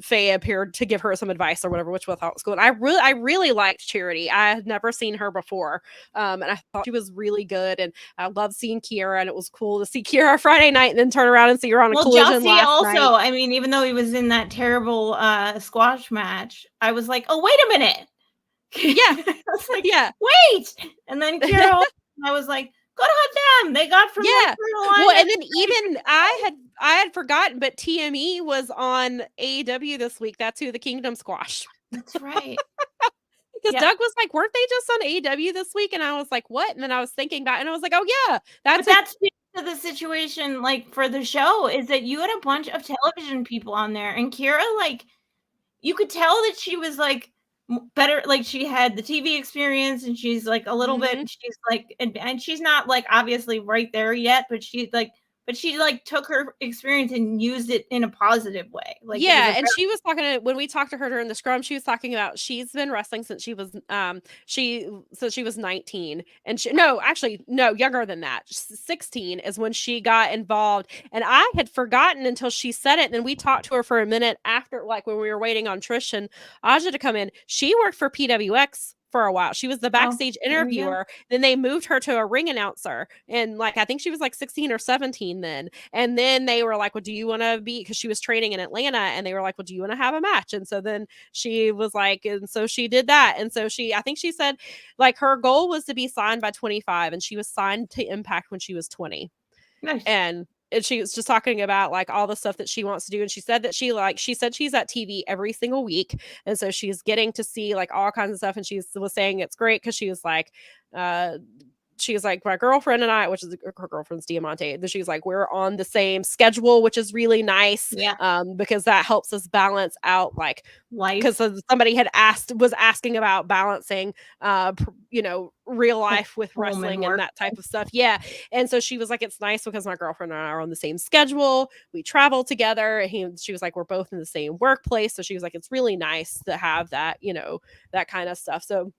Faye appeared to give her some advice or whatever, which I thought was cool. And I really liked Charity. I had never seen her before, and I thought she was really good. And I loved seeing Kiera, and it was cool to see Kiera Friday night and then turn around and see her on a Collision Jussie last also, night. I mean, even though he was in that terrible squash match, I was like, oh, wait a minute. Yeah. I was like, yeah. Wait. And then Kiera, I was like, good on them. They got from North Carolina. Well, and then even I had forgotten, but TME was on AEW this week. That's who the Kingdom Squash. That's right. Because Doug was like, weren't they just on AEW this week? And I was like, what? And then I was thinking back and I was like, oh yeah, that's the situation, like, for the show, is that you had a bunch of television people on there, and Kiera, like, you could tell that she was like better, like she had the TV experience, and she's like a little bit, she's like, and she's not like obviously right there yet, but she took her experience and used it in a positive way. Like, and she was talking when we talked to her during the scrum, she was talking about she's been wrestling since she was she was 19, and younger than that. 16 is when she got involved, and I had forgotten until she said it. And then we talked to her for a minute after, like when we were waiting on Trish and Aja to come in. She worked for PWX for a while. She was the backstage interviewer. Then they moved her to a ring announcer, and like I think she was like 16 or 17 then. And then they were like, well, do you want to be, because she was training in Atlanta, and they were like, well, do you want to have a match? And so then she was like, and so she did that. And so I think she said like her goal was to be signed by 25, and she was signed to Impact when she was 20. Nice. And she was just talking about like all the stuff that she wants to do. And she said that she said she's at TV every single week. And so she's getting to see like all kinds of stuff. And she was saying it's great because she was like, my girlfriend and I, which is her girlfriend's Diamante, she's like, we're on the same schedule, which is really nice. Because that helps us balance out like life. Because somebody was asking about balancing, real life with wrestling and that type of stuff. Yeah. And so she was like, it's nice because my girlfriend and I are on the same schedule. We travel together. And she was like, we're both in the same workplace. So she was like, it's really nice to have that, that kind of stuff. So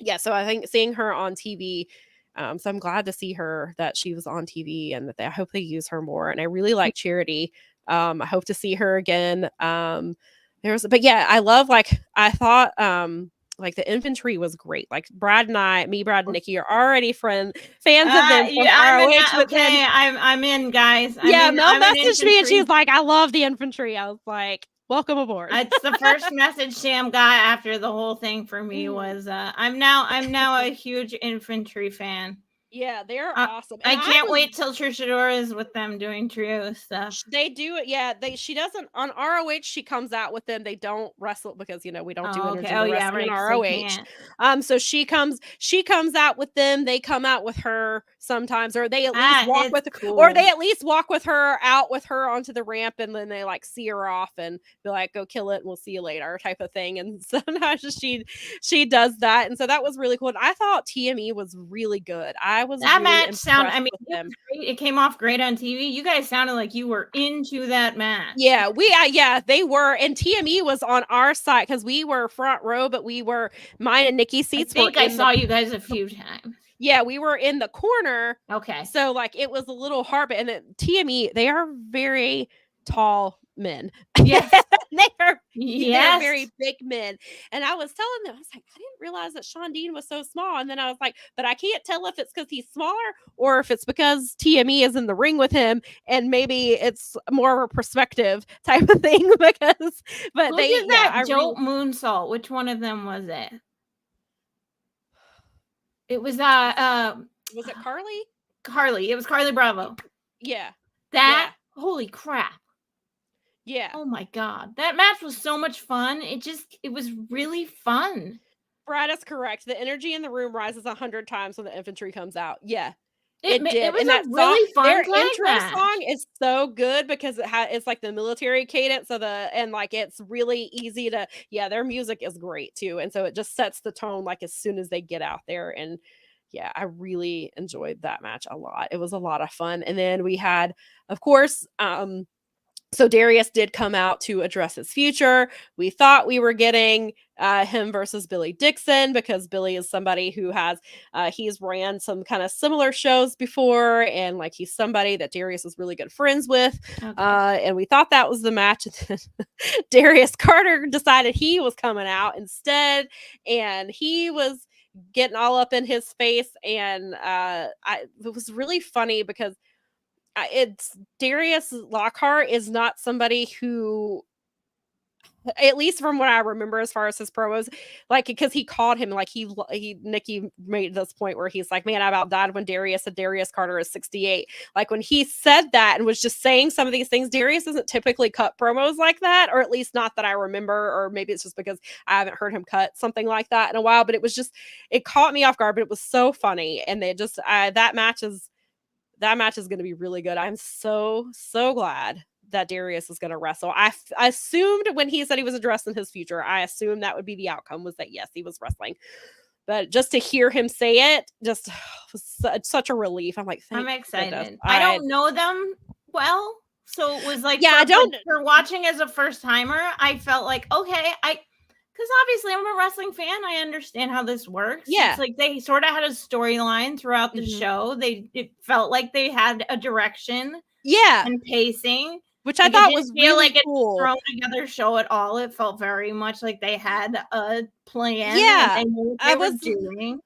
yeah. So I think seeing her on TV, so I'm glad to see her, that she was on TV, and that I hope they use her more. And I really like Charity. I hope to see her again. But yeah, I love, like, I thought, like the infantry was great. Like Brad and Nikki are already fans of them from ROH. I'm in, guys. Mel messaged me and she's like, I love the infantry. I was like, welcome aboard. It's the first message Sam got after the whole thing for me was I'm now a huge infantry fan. Yeah, they're awesome. And I can't wait till Trish Adora is with them doing trio stuff. They do it. Yeah, she doesn't on ROH. She comes out with them. They don't wrestle because we don't do energy wrestling in ROH. So she comes out with them. They come out with her sometimes, or they at least walk with or they at least walk with her out with her onto the ramp, and then they like see her off and be like, go kill it and we'll see you later type of thing. And sometimes she does that. And so that was really cool. And I thought TME was really good. That match sounded, it came off great on TV. You guys sounded like you were into that match. Yeah, they were. And TME was on our side because we were front row, but mine and Nikki's seats. I saw you guys a few times. Yeah, we were in the corner. Okay. So like it was a little hard, but then TME, they are very tall men. Yes. They're very big men. And I was telling them, I was like, I didn't realize that Sean Dean was so small. And then I was like, but I can't tell if it's because he's smaller or if it's because TME is in the ring with him, and maybe it's more of a perspective type of thing. Dope moonsault. Which one of them was it? It was was it Carly? Carly. It was Carly Bravo. Yeah. Holy crap. Yeah. Oh my God. That match was so much fun. It was really fun. Brad is correct. The energy in the room rises 100 times when the infantry comes out. Yeah. It did. was And a that really song, their fun tag intro match. song is so good because it's like the military cadence of and like it's really easy to, their music is great too. And so it just sets the tone like as soon as they get out there. And yeah, I really enjoyed that match a lot. It was a lot of fun. And then we had, of course, so Darius did come out to address his future. We thought we were getting him versus Billy Dixon because Billy is somebody who has he's ran some kind of similar shows before, and like he's somebody that Darius is really good friends with. Okay. And we thought that was the match. Darius Carter decided he was coming out instead, and he was getting all up in his face, and it was really funny because it's Darius Lockhart is not somebody who, at least from what I remember as far as his promos, like because he called him like Nikki made this point where he's like, man, I about died when Darius said Darius Carter is 68. Like when he said that and was just saying some of these things, Darius doesn't typically cut promos like that, or at least not that I remember, or maybe it's just because I haven't heard him cut something like that in a while. But it caught me off guard, but it was so funny, and they just that match is going to be really good. I'm so glad that Darius is going to wrestle. I assumed when he said he was addressing his future, I assumed that would be the outcome, was that yes, he was wrestling. But just to hear him say it just was such a relief. I'm like, I'm excited. Goodness. I don't know them well, so it was like, for watching as a first timer, I felt like, okay, because obviously I'm a wrestling fan. I understand how this works. Yeah. It's like they sort of had a storyline throughout the show. It felt like they had a direction. Yeah. And pacing. Which I thought was really cool. Thrown together show at all. It felt very much like they had a plan. Yeah. And they knew what they were doing.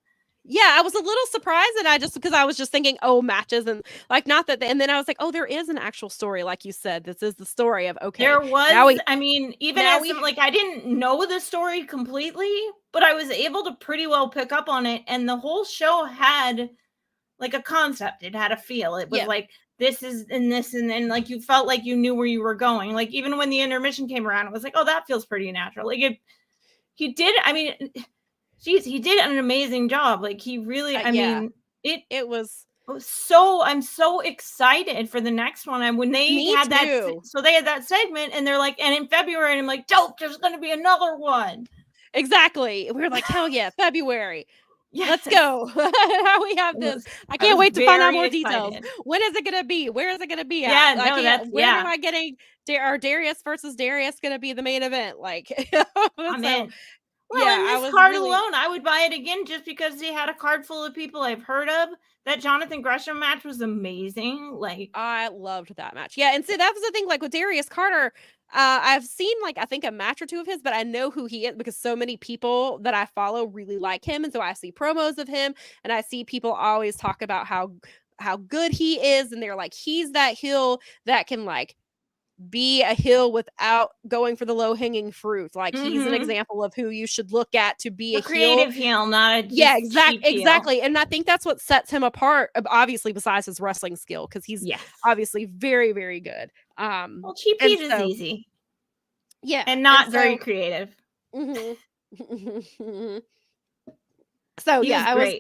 Yeah, I was a little surprised, and because I was just thinking, oh, matches, and like not that, and then I was like, oh, there is an actual story, like you said. This is the story of There was. I mean, even as I didn't know the story completely, but I was able to pretty well pick up on it, and the whole show had like a concept. It had a feel. It was like this is and this, and then like you felt like you knew where you were going. Like even when the intermission came around, it was like, oh, that feels pretty natural. Like he did. I mean. He did an amazing job. Like he really, I mean, it was so, I'm so excited for the next one. And when they had that, so they had that segment and they're like, and in February, and I'm like, dope, there's going to be another one. Exactly. We were like, hell yeah, February. Yes. Let's go. Now we have this. I can't wait to find out more details. When is it going to be? Where is it going to be at? When am I getting Darius versus Darius going to be the main event? Like, I'm in. Well, in this card alone, I would buy it again just because they had a card full of people I've heard of. That Jonathan Gresham match was amazing. Like I loved that match. Yeah, and see that was the thing. Like with Darius Carter, I've seen like I think a match or two of his, but I know who he is because so many people that I follow really like him, and so I see promos of him, and I see people always talk about how good he is, and they're like, he's that heel that can like be a heel without going for the low-hanging fruit. Like he's an example of who you should look at to be a creative heel, not a exactly. And I think that's what sets him apart, obviously, besides his wrestling skill, because he's obviously very, very good. Well, cheap heat is easy. Yeah. And not very creative. So yeah,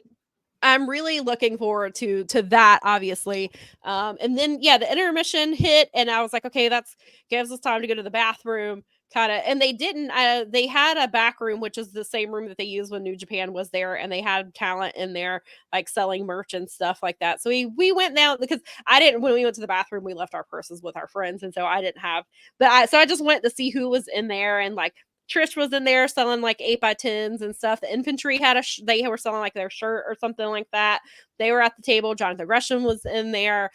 I'm really looking forward to that, obviously. And then the intermission hit, and I was like, okay, that gives us time to go to the bathroom, kind of. And they didn't. They had a back room, which is the same room that they used when New Japan was there, and they had talent in there, like selling merch and stuff like that. So we went down because I didn't. When we went to the bathroom, we left our purses with our friends, and so I didn't have. So I just went to see who was in there, and like. Trish was in there selling like 8x10s and stuff. The infantry had they were selling like their shirt or something like that. They were at the table. Jonathan Gresham was in there.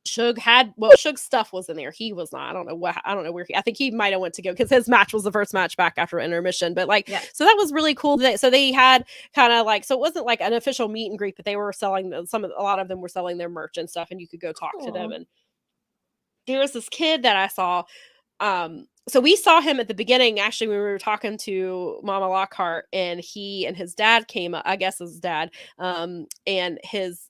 Suge's stuff was in there. He was not. I don't know where I think he might have went to go because his match was the first match back after intermission. But so that was really cool. So they had kind of like, so it wasn't like an official meet and greet, but they were selling a lot of them were selling their merch and stuff, and you could go talk to them. And there was this kid that I saw. So we saw him at the beginning, actually, when we were talking to Mama Lockhart, and he and his dad came up, I guess his dad, and his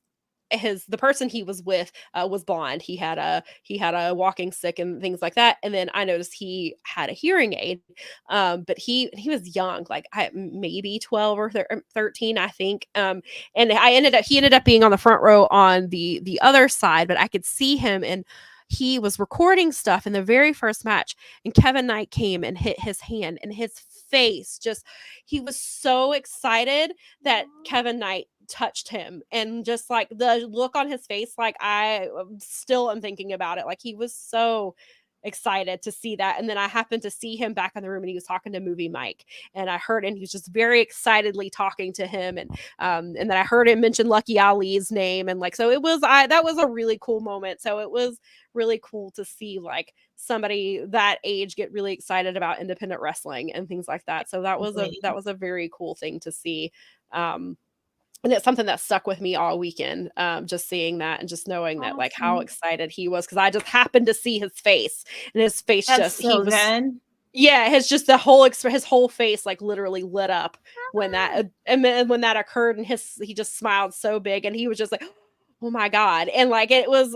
the person he was with was blind. He had a walking stick and things like that. And then I noticed he had a hearing aid, but he was young, like maybe 12 or 13, I think. And he ended up being on the front row on the other side, but I could see him, and he was recording stuff in the very first match, and Kevin Knight came and hit his hand, and his face he was so excited that Kevin Knight touched him, and just like the look on his face, like I still am thinking about it. Like he was so excited to see that. And then I happened to see him back in the room, and he was talking to Movie Mike, and I heard, and he was just very excitedly talking to him, and then I heard him mention Lucky Ali's name, and like, so it was that was a really cool moment. So it was really cool to see like somebody that age get really excited about independent wrestling and things like that. So that was a very cool thing to see. And it's something that stuck with me all weekend, just seeing that and just knowing that, like, how excited he was, because I just happened to see his face, and his face good. Yeah, his whole face like literally lit up when that occurred, and he just smiled so big, and he was just like, oh my God. And like, it was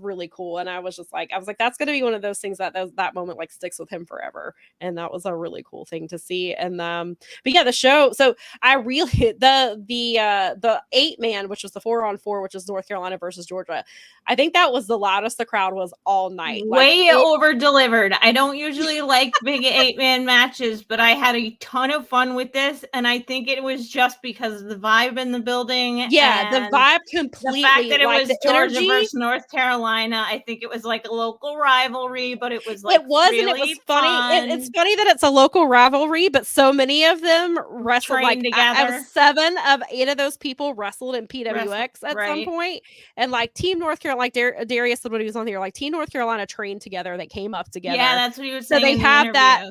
really cool. And I was like, that's going to be one of those things that moment like sticks with him forever. And that was a really cool thing to see. And, but yeah, the show, so I really, the 8-man, which was the 4-on-4, which is North Carolina versus Georgia. I think that was the loudest the crowd was all night. Way over delivered. I don't usually like big 8-man matches, but I had a ton of fun with this. And I think it was just because of the vibe in the building. Yeah, the vibe completely. The fact that it like was Georgia versus North Carolina, I think it was like a local rivalry, but it was like it was, really, and it was funny. It's funny that it's a local rivalry, but so many of them wrestled like together. 7 of 8 of those people wrestled in PWX at some point, and like Team North Carolina, like Darius said when he was on here, like Team North Carolina trained together. They came up together. Yeah, that's what he was saying. So they had that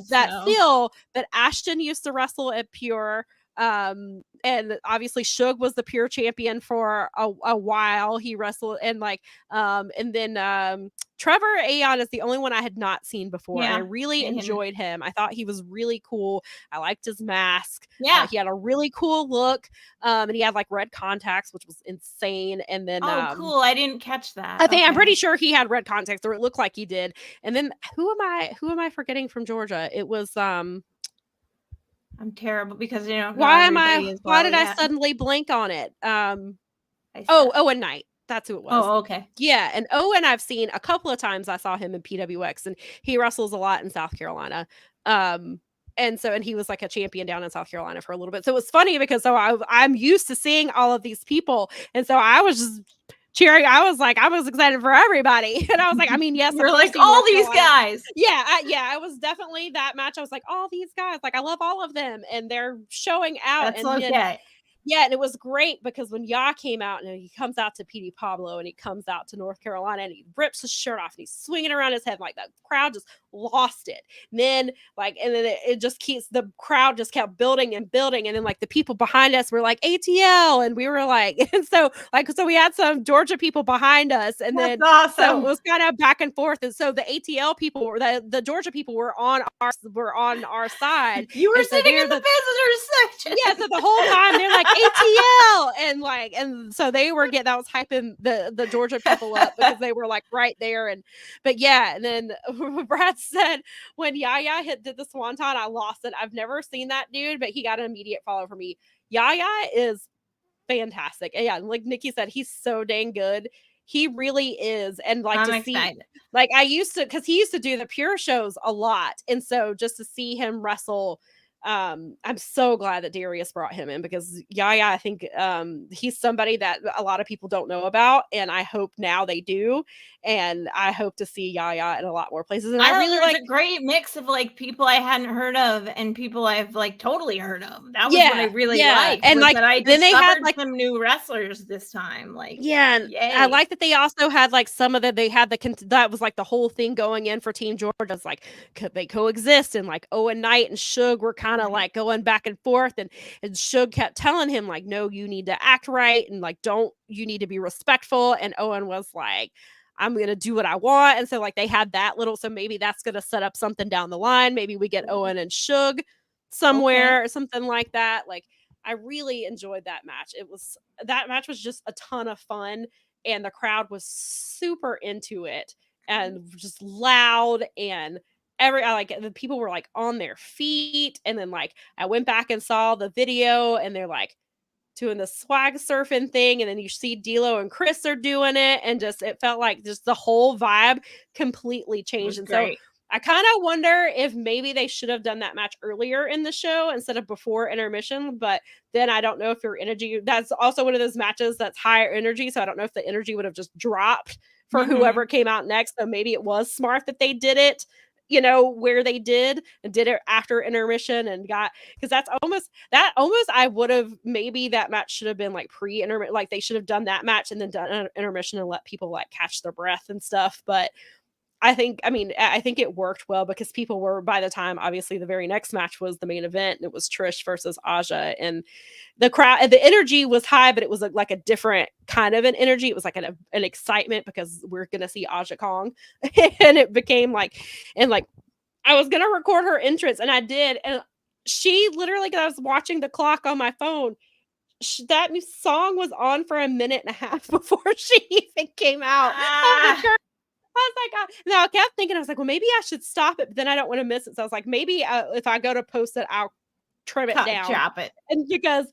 feel that Ashton used to wrestle at Pure. And obviously Suge was the Pure champion for a while. He wrestled, and like and then Trevor Aeon is the only one I had not seen before. And I really enjoyed him. I thought he was really cool. I liked his mask. Yeah, he had a really cool look. And he had like red contacts, which was insane. And then cool. I didn't catch that. I'm pretty sure he had red contacts, or it looked like he did. And then who am I forgetting from Georgia? It was I'm terrible because why did I suddenly blank on it? Owen Knight. That's who it was. Oh, okay. Yeah, and Owen I've seen a couple of times. I saw him in PWX, and he wrestles a lot in South Carolina. And he was like a champion down in South Carolina for a little bit. So it was funny because I'm used to seeing all of these people, and so I was just cheering. I was excited for everybody, and I was like, I mean, yes, you're like all these guys. Yeah, I was definitely that match. I was like, all these guys, like I love all of them, and they're showing out. That's okay. Yeah, and it was great because when Ya came out, and he comes out to PD Pablo, and he comes out to North Carolina, and he rips his shirt off, and he's swinging around his head, like the crowd just lost it. And then it just keeps, the crowd just kept building and building, and then like the people behind us were like ATL, and we were like, and so we had some Georgia people behind us, and that's awesome. So it was kind of back and forth, and so the ATL people were the Georgia people were on our side. You were sitting in the visitors section. Yeah, so the whole time they're like ATL, and so they were that was hyping the Georgia people up because they were like right there. But yeah, and then Brad said when Yaya did the Swanton, I lost it. I've never seen that dude, but he got an immediate follow for me. Yaya is fantastic. And yeah, like Nikki said, he's so dang good. He really is. And like I'm excited. Like I used to, because he used to do the Pure shows a lot, and so just to see him wrestle, I'm so glad that Darius brought him in, because Yaya, I think he's somebody that a lot of people don't know about, and I hope now they do, and I hope to see Yaya in a lot more places. And I really like a great mix of like people I hadn't heard of and people I've like totally heard of. That was what I really liked, and like that then they had like some new wrestlers this time. Like and I like that they also had like some of that was like the whole thing going in for Team Georgia's, like could they coexist, and like Owen Knight and Suge were kind of like going back and forth, and Suge kept telling him like, no, you need to act right, and like you need to be respectful, and Owen was like, I'm gonna do what I want. And so like they had that little, so maybe that's gonna set up something down the line. Maybe we get Owen and Suge somewhere or something like that. Like I really enjoyed that match. That match was just a ton of fun, and the crowd was super into it and just loud, and the people were like on their feet. And then like I went back and saw the video, and they're like doing the swag surfing thing, and then you see D'Lo and Chris are doing it, and just it felt like just the whole vibe completely changed. And so I kind of wonder if maybe they should have done that match earlier in the show instead of before intermission. But then I don't know if your energy, that's also one of those matches that's higher energy. So I don't know if the energy would have just dropped for whoever came out next. So maybe it was smart that they did it, where they did, and did it after intermission, and because that's almost I would have, maybe that match should have been like pre-intermission, like they should have done that match and then done an intermission and let people like catch their breath and stuff. But I think it worked well, because people were, by the time, obviously the very next match was the main event, and it was Trish versus Aja, and the crowd, the energy was high, but it was like a different kind of an energy. It was like an excitement, because we're going to see Aja Kong. And it became like, and like, I was going to record her entrance, and I did. And she literally, I was watching the clock on my phone, that song was on for a minute and a half before she even came out. I was like, now I kept thinking, I was like, well, maybe I should stop it, but then I don't want to miss it. So I was like, maybe if I go to post it, I'll trim it down. Drop it. And because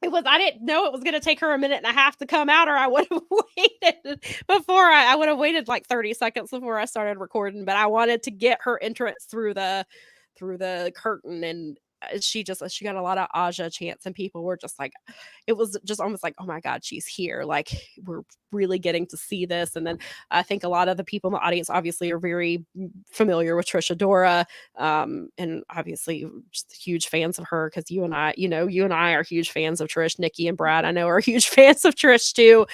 I didn't know it was going to take her a minute and a half to come out, or I would have waited before I would have waited like 30 seconds before I started recording. But I wanted to get her entrance through the curtain, and she got a lot of Aja chants, and people were just like, it was just almost like, oh my God, she's here. Like, we're really getting to see this. And then I think a lot of the people in the audience obviously are very familiar with Trish Adora, and obviously just huge fans of her, because you and I are huge fans of Trish. Nikki and Brad, I know, are huge fans of Trish too.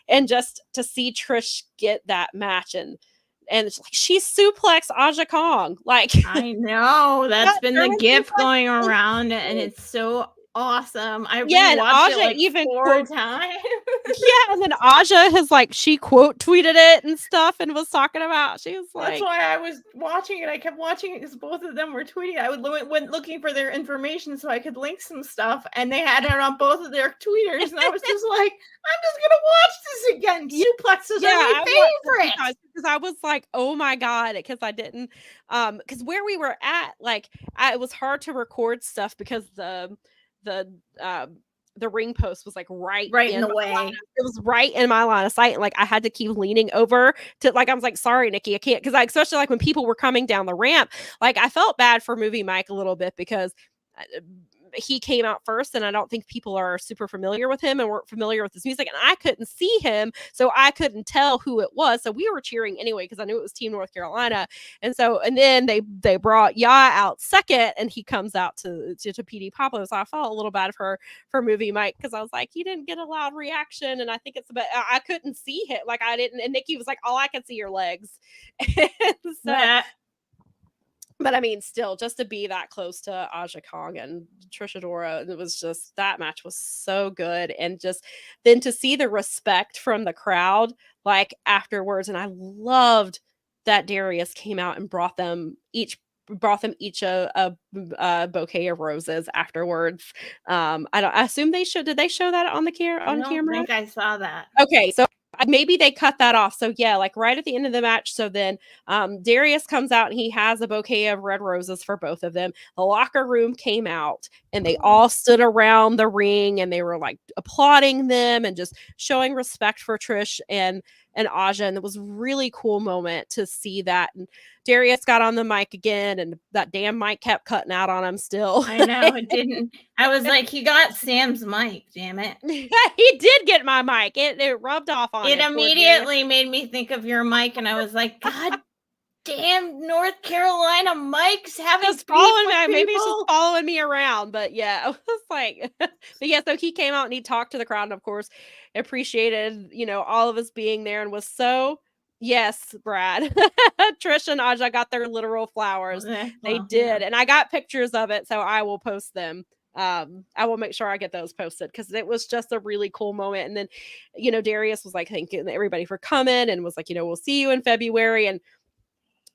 And just to see Trish get that match, and it's like she suplexed Aja Kong. Like, I know that's been the gift going around, and it's so awesome. I rewatched it like even 4 times. Yeah, and then Aja has like, she quote tweeted it and stuff, and was talking about, she was like, that's why I was watching it. I kept watching it because both of them were tweeting. I went looking for their information so I could link some stuff, and they had it on both of their tweeters, and I was just like, I'm just gonna watch this again. Suplexes are my favorite. Because I was like, oh my God, because I didn't, because where we were at, like, it was hard to record stuff because the ring post was like right in the way. It was right in my line of sight. And like, I had to keep leaning over to, like, I was like, sorry, Nikki, I can't. Cause like, especially like when people were coming down the ramp, like I felt bad for Movie Mike a little bit, because he came out first, and I don't think people are super familiar with him and weren't familiar with his music, and I couldn't see him, so I couldn't tell who it was. So we were cheering anyway, because I knew it was Team North Carolina. And then they brought Ya out second, and he comes out to PD Pablo. So I felt a little bad for Movie Mike, because I was like, he didn't get a loud reaction, and I think it's about, I couldn't see him, like I didn't, and Nikki was like, all I can see your legs. So, but I mean, still, just to be that close to Aja Kong and Trish Adora, it was just, that match was so good. And just then to see the respect from the crowd, like afterwards. And I loved that Darius came out and brought them each a bouquet of roses afterwards. I assume did they show that on camera? I don't think I saw that. Okay, so maybe they cut that off. So yeah, like right at the end of the match. So then Darius comes out, and he has a bouquet of red roses for both of them. The locker room came out, and they all stood around the ring, and they were like applauding them and just showing respect for Trish and Aja. And it was a really cool moment to see that. And Darius got on the mic again, and that damn mic kept cutting out on him still. I know, it didn't. I was like, he got Sam's mic, damn it. He did get my mic. It rubbed off on it. It immediately made me think of your mic, and I was like, God damn, North Carolina mics having just following me. Maybe he's just following me around. But yeah, I was like, but yeah, so he came out and he talked to the crowd, and of course appreciated, all of us being there, and was so, yes, Brad, Trish and Aja got their literal flowers. They did. Yeah. And I got pictures of it, so I will post them. I will make sure I get those posted, because it was just a really cool moment. And then, Darius was like thanking everybody for coming, and was like, we'll see you in February. And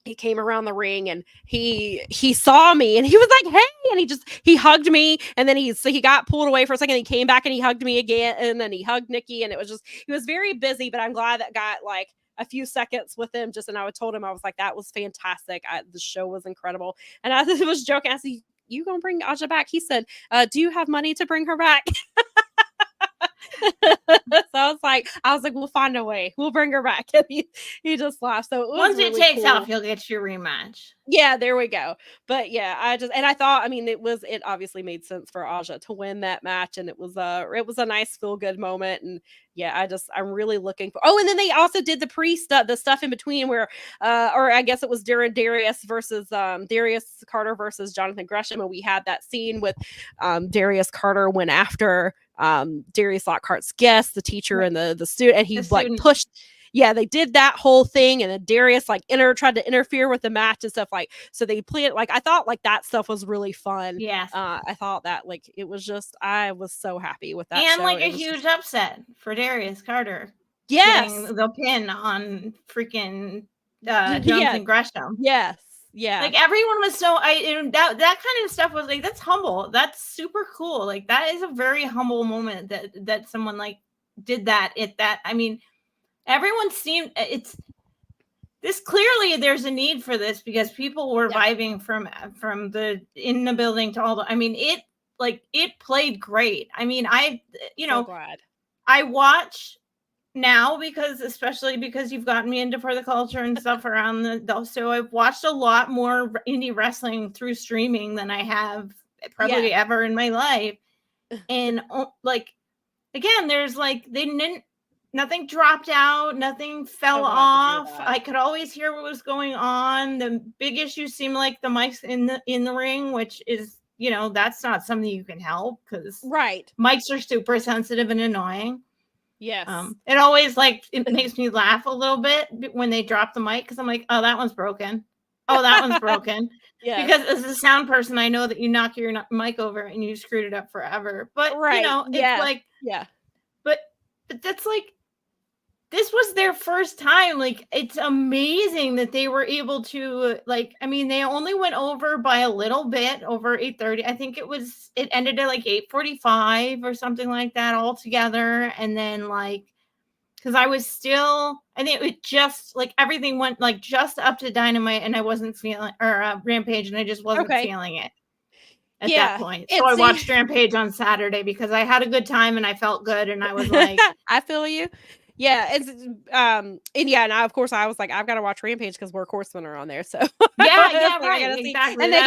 he came around the ring and he saw me and he was like, hey, and he hugged me, and then he got pulled away for a second. He came back and he hugged me again, and then he hugged Nikki, and he was very busy, but I'm glad that got like a few seconds with him and I told him, I was like, that was fantastic. The show was incredible. And I was joking. I said, you gonna bring Aja back? He said, do you have money to bring her back? So I was like, we'll find a way. We'll bring her back. And he just laughed. So once really it takes cool. off, you'll get your rematch. Yeah, there we go. But yeah, I thought, I mean, it obviously made sense for Aja to win that match, and it was a nice feel good moment. And yeah, I'm really looking for. Oh, and then they also did the stuff in between where, or I guess it was during Darius Carter versus Jonathan Gresham, and we had that scene with Darius Carter went after Darius Lockhart's guest, the teacher, and the student, and he pushed. Yeah, they did that whole thing, and then Darius tried to interfere with the match and stuff so they played it. I thought that stuff was really fun. Yes. I thought that it was just, I was so happy with that. And show. a huge upset for Darius Carter. Yes. Getting the pin on freaking Jonathan Gresham. Yes. Yeah. Everyone was so that kind of stuff was that's humble. That's super cool. That is a very humble moment that someone did that at that. I mean, everyone seemed this clearly there's a need for this because people were vibing from the in the building to all the. I mean, it played great. I mean, so glad. I watch now especially because you've gotten me into For the Culture and stuff around so I've watched a lot more indie wrestling through streaming than I have probably ever in my life. And again, there's nothing dropped out, nothing fell off. I could always hear what was going on. The big issue seemed like the mics in the ring, which is, that's not something you can help because mics are super sensitive and annoying. Yes. It always it makes me laugh a little bit when they drop the mic because I'm like, oh, that one's broken. Oh, that one's broken. Yeah. Because as a sound person, I know that you knock your mic over and you screwed it up forever. But it's but that's this was their first time. It's amazing that they were able to I mean, they only went over by a little bit over 8:30. I think it ended at 8:45 or something like that altogether. And then because I think it just everything went just up to Dynamite and I wasn't feeling or Rampage and I just wasn't feeling it at that point. So I watched Rampage on Saturday because I had a good time and I felt good and I was I feel you. Yeah, it's and of course I was I've got to watch Rampage because Work Horsemen are on there. So right, exactly. And they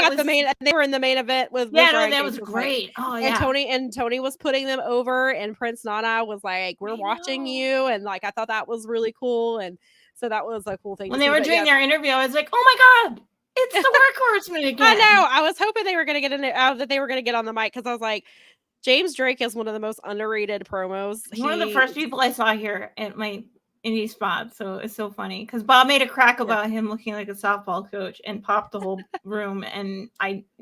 were in the main event with that was great. And Tony was putting them over, and Prince Nana was we're watching you, and I thought that was really cool, and so that was a cool thing. When they were doing their interview, I was like, oh my god, it's the Work Horsemen again. I know. I was hoping they were going to get that they were going to get on the mic because I was like, James Drake is one of the most underrated promos. One of the first people I saw here at my indie spot. So it's so funny because Bob made a crack about him looking like a softball coach and popped the whole room. And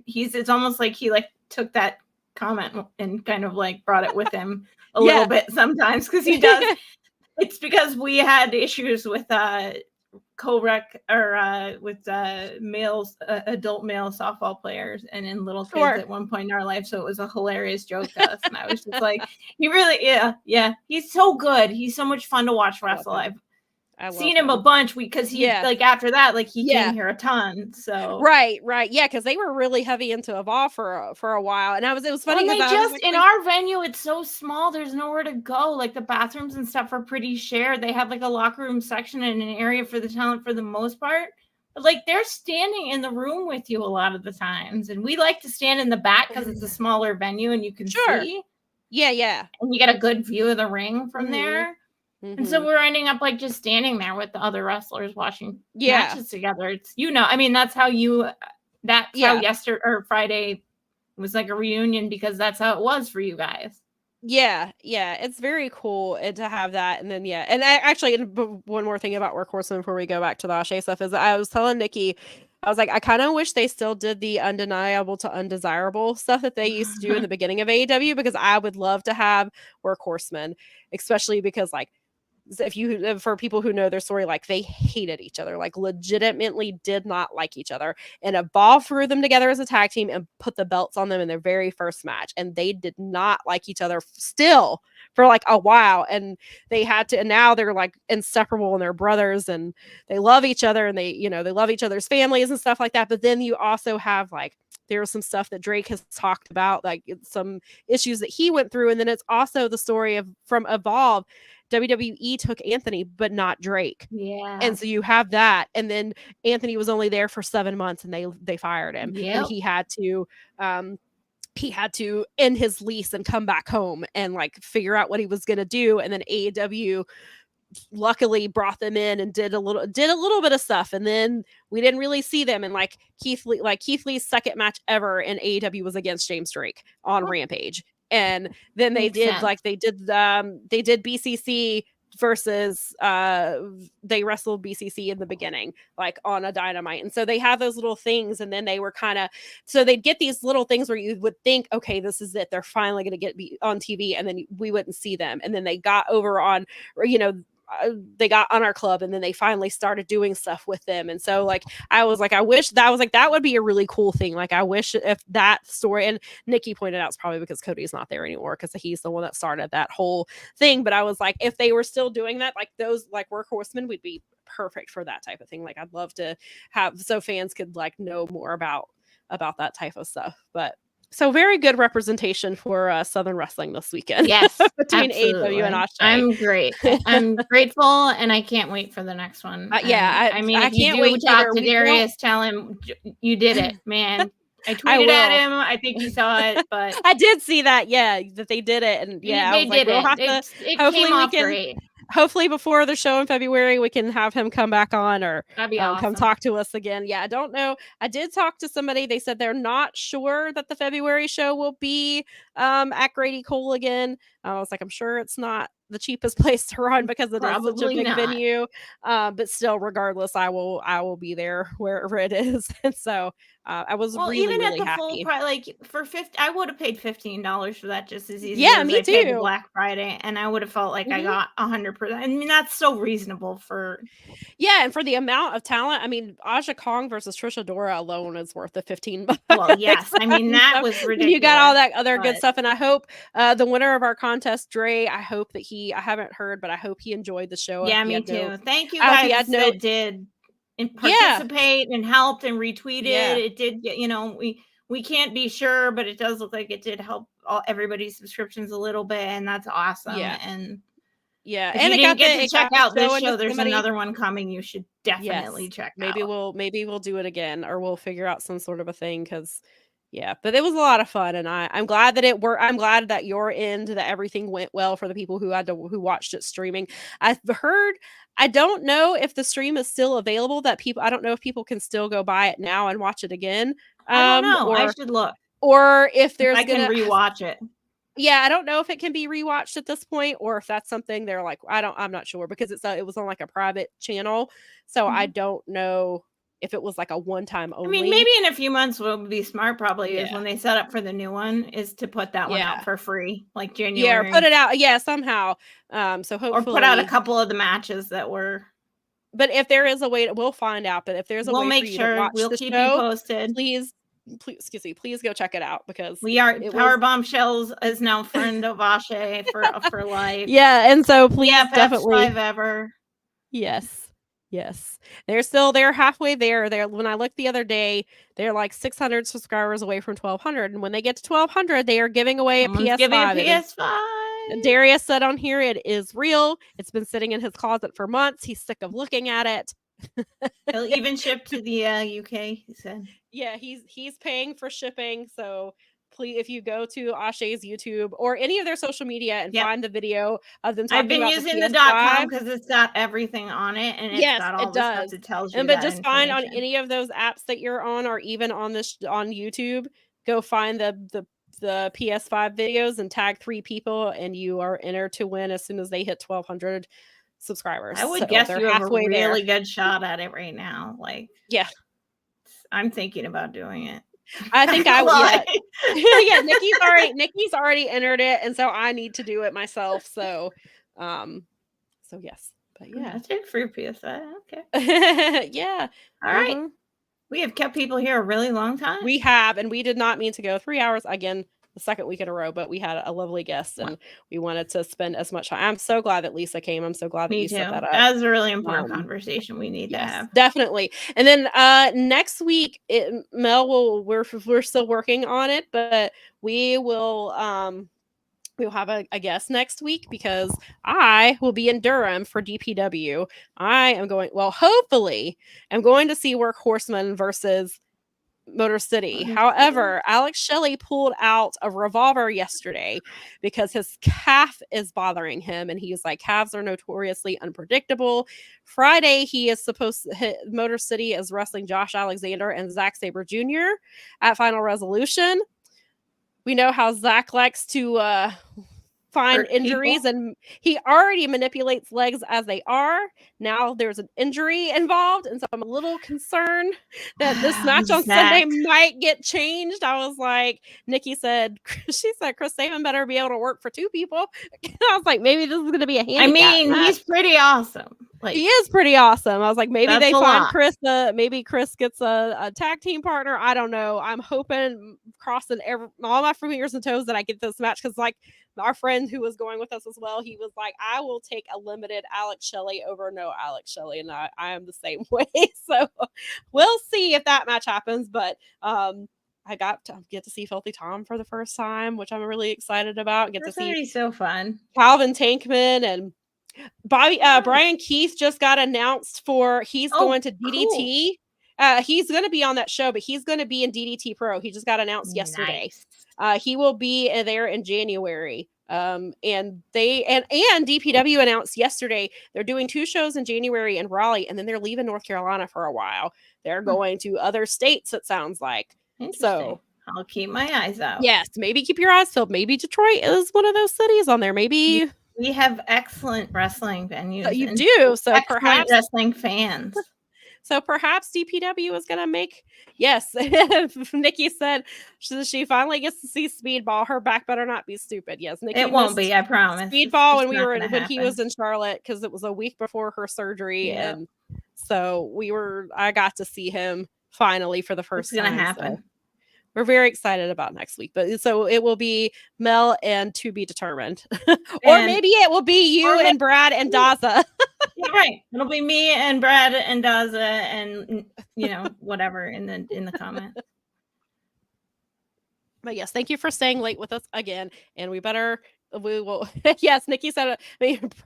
it's almost like he took that comment and kind of brought it with him a little bit sometimes because he does. It's because we had issues with co-rec or with males, adult male softball players and in little kids at one point in our life. So it was a hilarious joke to us. And I was just he really, he's so good. He's so much fun to watch wrestle. I've seen him a bunch because he after that, he came here a ton. So right. Yeah. Cause they were really heavy into Evolve for a while. And it was funny. In our venue, it's so small. There's nowhere to go. The bathrooms and stuff are pretty shared. They have a locker room section and an area for the talent for the most part. But they're standing in the room with you a lot of the times. And we like to stand in the back because it's a smaller venue and you can see. Yeah. And you get a good view of the ring from there. And so we're ending up just standing there with the other wrestlers watching matches together. It's I mean that's how how yesterday or Friday was a reunion because that's how it was for you guys. Yeah, it's very cool to have that. And then and actually one more thing about Work Horsemen before we go back to the Ashe stuff is I was telling Nikki, I was I kind of wish they still did the undeniable to undesirable stuff that they used to do in the beginning of AEW because I would love to have Work Horsemen, especially because for people who know their story, like they hated each other, like legitimately did not like each other. And Evolve threw them together as a tag team and put the belts on them in their very first match. And they did not like each other still for like a while. And they had to, and now they're like inseparable and they're brothers and they love each other and they love each other's families and stuff like that. But then you also have like, there's some stuff that Drake has talked about, like some issues that he went through. And then it's also the story of from Evolve. WWE took Anthony, but not Drake. Yeah. And so you have that. And then Anthony was only there for 7 months and they fired him. Yep. And he had to end his lease and come back home and like figure out what he was going to do. And then AEW luckily brought them in and did a little bit of stuff. And then we didn't really see them. And like Keith Lee's second match ever in AEW was against James Drake on Rampage. And then they did BCC versus they wrestled BCC in the beginning, like on a Dynamite. And so they have those little things. And then they were so they'd get these little things where you would think, okay, this is it. They're finally going to get on TV. And then we wouldn't see them. And then they got over on, they got on our club and then they finally started doing stuff with them. And so like I wish that would be a really cool thing. Like I wish if that story, and Nikki pointed out it's probably because Cody's not there anymore because he's the one that started that whole thing. But I was like, if they were still doing that, like those like workhorsemen would be perfect for that type of thing. Like I'd love to have so fans could like know more about that type of stuff. But so very good representation for Southern Wrestling this weekend. Yes, between absolutely. AEW and Ashe. I'm great. I'm grateful, and I can't wait for the next one. I mean, if I can't you do wait talk to Darius, tell him you did it, man. I tweeted at him. I think he saw it, but I did see that. Yeah, that they did it, and yeah, they did it. It hopefully came we off can. Great. Hopefully before the show in February, we can have him come back on or That'd be awesome. Come talk to us again. Yeah, I don't know. I did talk to somebody. They said they're not sure that the February show will be at Grady Cole again. I was like, I'm sure it's not the cheapest place to run because it is such a big venue. But still, regardless, I will be there wherever it is. And so I was really at the happy. full price, like for I would have paid $15 for that just as easy. Yeah, as me I paid the too. Black Friday, and I would have felt like I got 100%. I mean, that's so reasonable for. Yeah, and for the amount of talent, I mean, Aja Kong versus Trisha Dora alone is worth the $15. Well, yes, I mean that was ridiculous. You got all that other good stuff, and I hope the winner of our contest, Dre, I hope that I haven't heard, but I hope he enjoyed the show. Yeah, me too. Thank you guys that did and participate and helped and retweeted. Yeah. It did, we can't be sure, but it does look like it did help everybody's subscriptions a little bit, and that's awesome. Yeah. And yeah, if and you didn't get to check out this show, there's somebody... another one coming. You should definitely check maybe out. Maybe we'll do it again, or we'll figure out some sort of a thing because. Yeah, but it was a lot of fun, and I'm glad that it worked. I'm glad that your end, that everything went well for the people who watched it streaming. I've heard, I don't know if the stream is still available. I don't know if people can still go buy it now and watch it again. I don't know. I should look, or if there's I can rewatch it. Yeah, I don't know if it can be rewatched at this point, or if that's something they're like, I'm not sure because it was on like a private channel, so I don't know. If it was like a one-time only. I mean, maybe in a few months will be smart probably is when they set up for the new one is to put that one out for free, like January. Yeah, or put it out. Yeah, somehow. So hopefully. Or put out a couple of the matches that were. But if there is a way, we'll find out. But if there's a way make for you sure to watch we'll the keep show, you posted. Please go check it out because Powerbombshells is now friend of Ashe for life. Yeah, and so please definitely 5 ever. Yes. They're halfway there. When I looked the other day, they're like 600 subscribers away from 1,200. And when they get to 1,200, they are giving away a PS5. And Darius said on here, it is real. It's been sitting in his closet for months. He's sick of looking at it. He'll even ship to the UK, he said. Yeah, he's paying for shipping. So please, if you go to Ashe's YouTube or any of their social media and find the video of them talking about I've been using the .com because it's got everything on it, and it's got all the stuff that tells you. But just find on any of those apps that you're on, or even on on YouTube, go find the PS5 videos and tag 3 people, and you are entered to win as soon as they hit 1,200 subscribers. I would guess you have a really good shot at it right now. Like, I'm thinking about doing it. I think I would. Yeah, Nikki's already entered it, and so I need to do it myself. So, So yes, but yeah. Magic fruit PSI. Okay. Yeah. All right. We have kept people here a really long time. We have, and we did not mean to go 3 hours again the second week in a row, but we had a lovely guest and we wanted to spend as much time. I'm so glad that Lisa came. I'm so glad that you set that up. That was a really important conversation we need to have. Definitely. And then next week, Mel we're still working on it, but we will we'll have a guest next week because I will be in Durham for DPW. I am going, hopefully, I'm going to see Workhorseman versus Motor City. However, Alex Shelley pulled out a revolver yesterday because his calf is bothering him, and he's like, calves are notoriously unpredictable. Friday, he is supposed to hit Motor City as wrestling Josh Alexander and Zack Sabre Jr. at Final Resolution. We know how Zach likes to find injuries, and he already manipulates legs as they are. Now there's an injury involved, and so I'm a little concerned that this match on Sunday might get changed. I was like, she said, Chris Sabin better be able to work for two people. I was like, maybe this is going to be a handicap match. He's pretty awesome. Like, he is pretty awesome. I was like, maybe they find lot. Chris. Maybe Chris gets a tag team partner. I don't know. I'm hoping, crossing all my fingers and toes that I get this match, because like our friend who was going with us as well, he was like, I will take a limited Alex Shelley over no Alex Shelley, and I am the same way. So we'll see if that match happens. But I got to get to see Filthy Tom for the first time, which I'm really excited about. Get That's to see so fun. Calvin Tankman and Brian Keith just got announced for he's going to DDT. Cool. He's going to be on that show, but he's going to be in DDT Pro. He just got announced yesterday. He will be there in January. And DPW announced yesterday they're doing 2 shows in January in Raleigh, and then they're leaving North Carolina for a while. They're going to other states, it sounds like. So I'll keep my eyes out. Yes, maybe keep your eyes peeled. Maybe Detroit is one of those cities on there. Maybe we have excellent wrestling venues. You do, so perhaps wrestling fans. So perhaps DPW is going to make, yes, Nikki said she finally gets to see Speedball. Her back better not be stupid. Yes, Nikki. It won't be, I promise. Speedball when he was in Charlotte, because it was a week before her surgery. Yep. And so I got to see him finally for the first time. It's going to happen. So we're very excited about next week. But so it will be Mel and To Be Determined. Or maybe it will be you and Brad and Daza. Yeah, right. It'll be me and Brad and Daza and whatever in the comments. But yes, thank you for staying late with us again. And we will. Yes, Nikki said.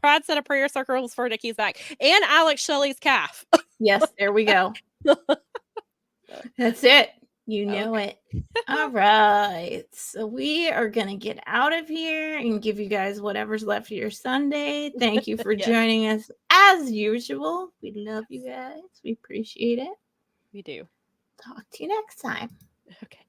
Brad said a prayer circles for Nikki's back and Alex Shelley's calf. Yes, there we go. That's it. You know it. All right. So we are going to get out of here and give you guys whatever's left of your Sunday. Thank you for joining us as usual. We love you guys. We appreciate it. We do. Talk to you next time. Okay.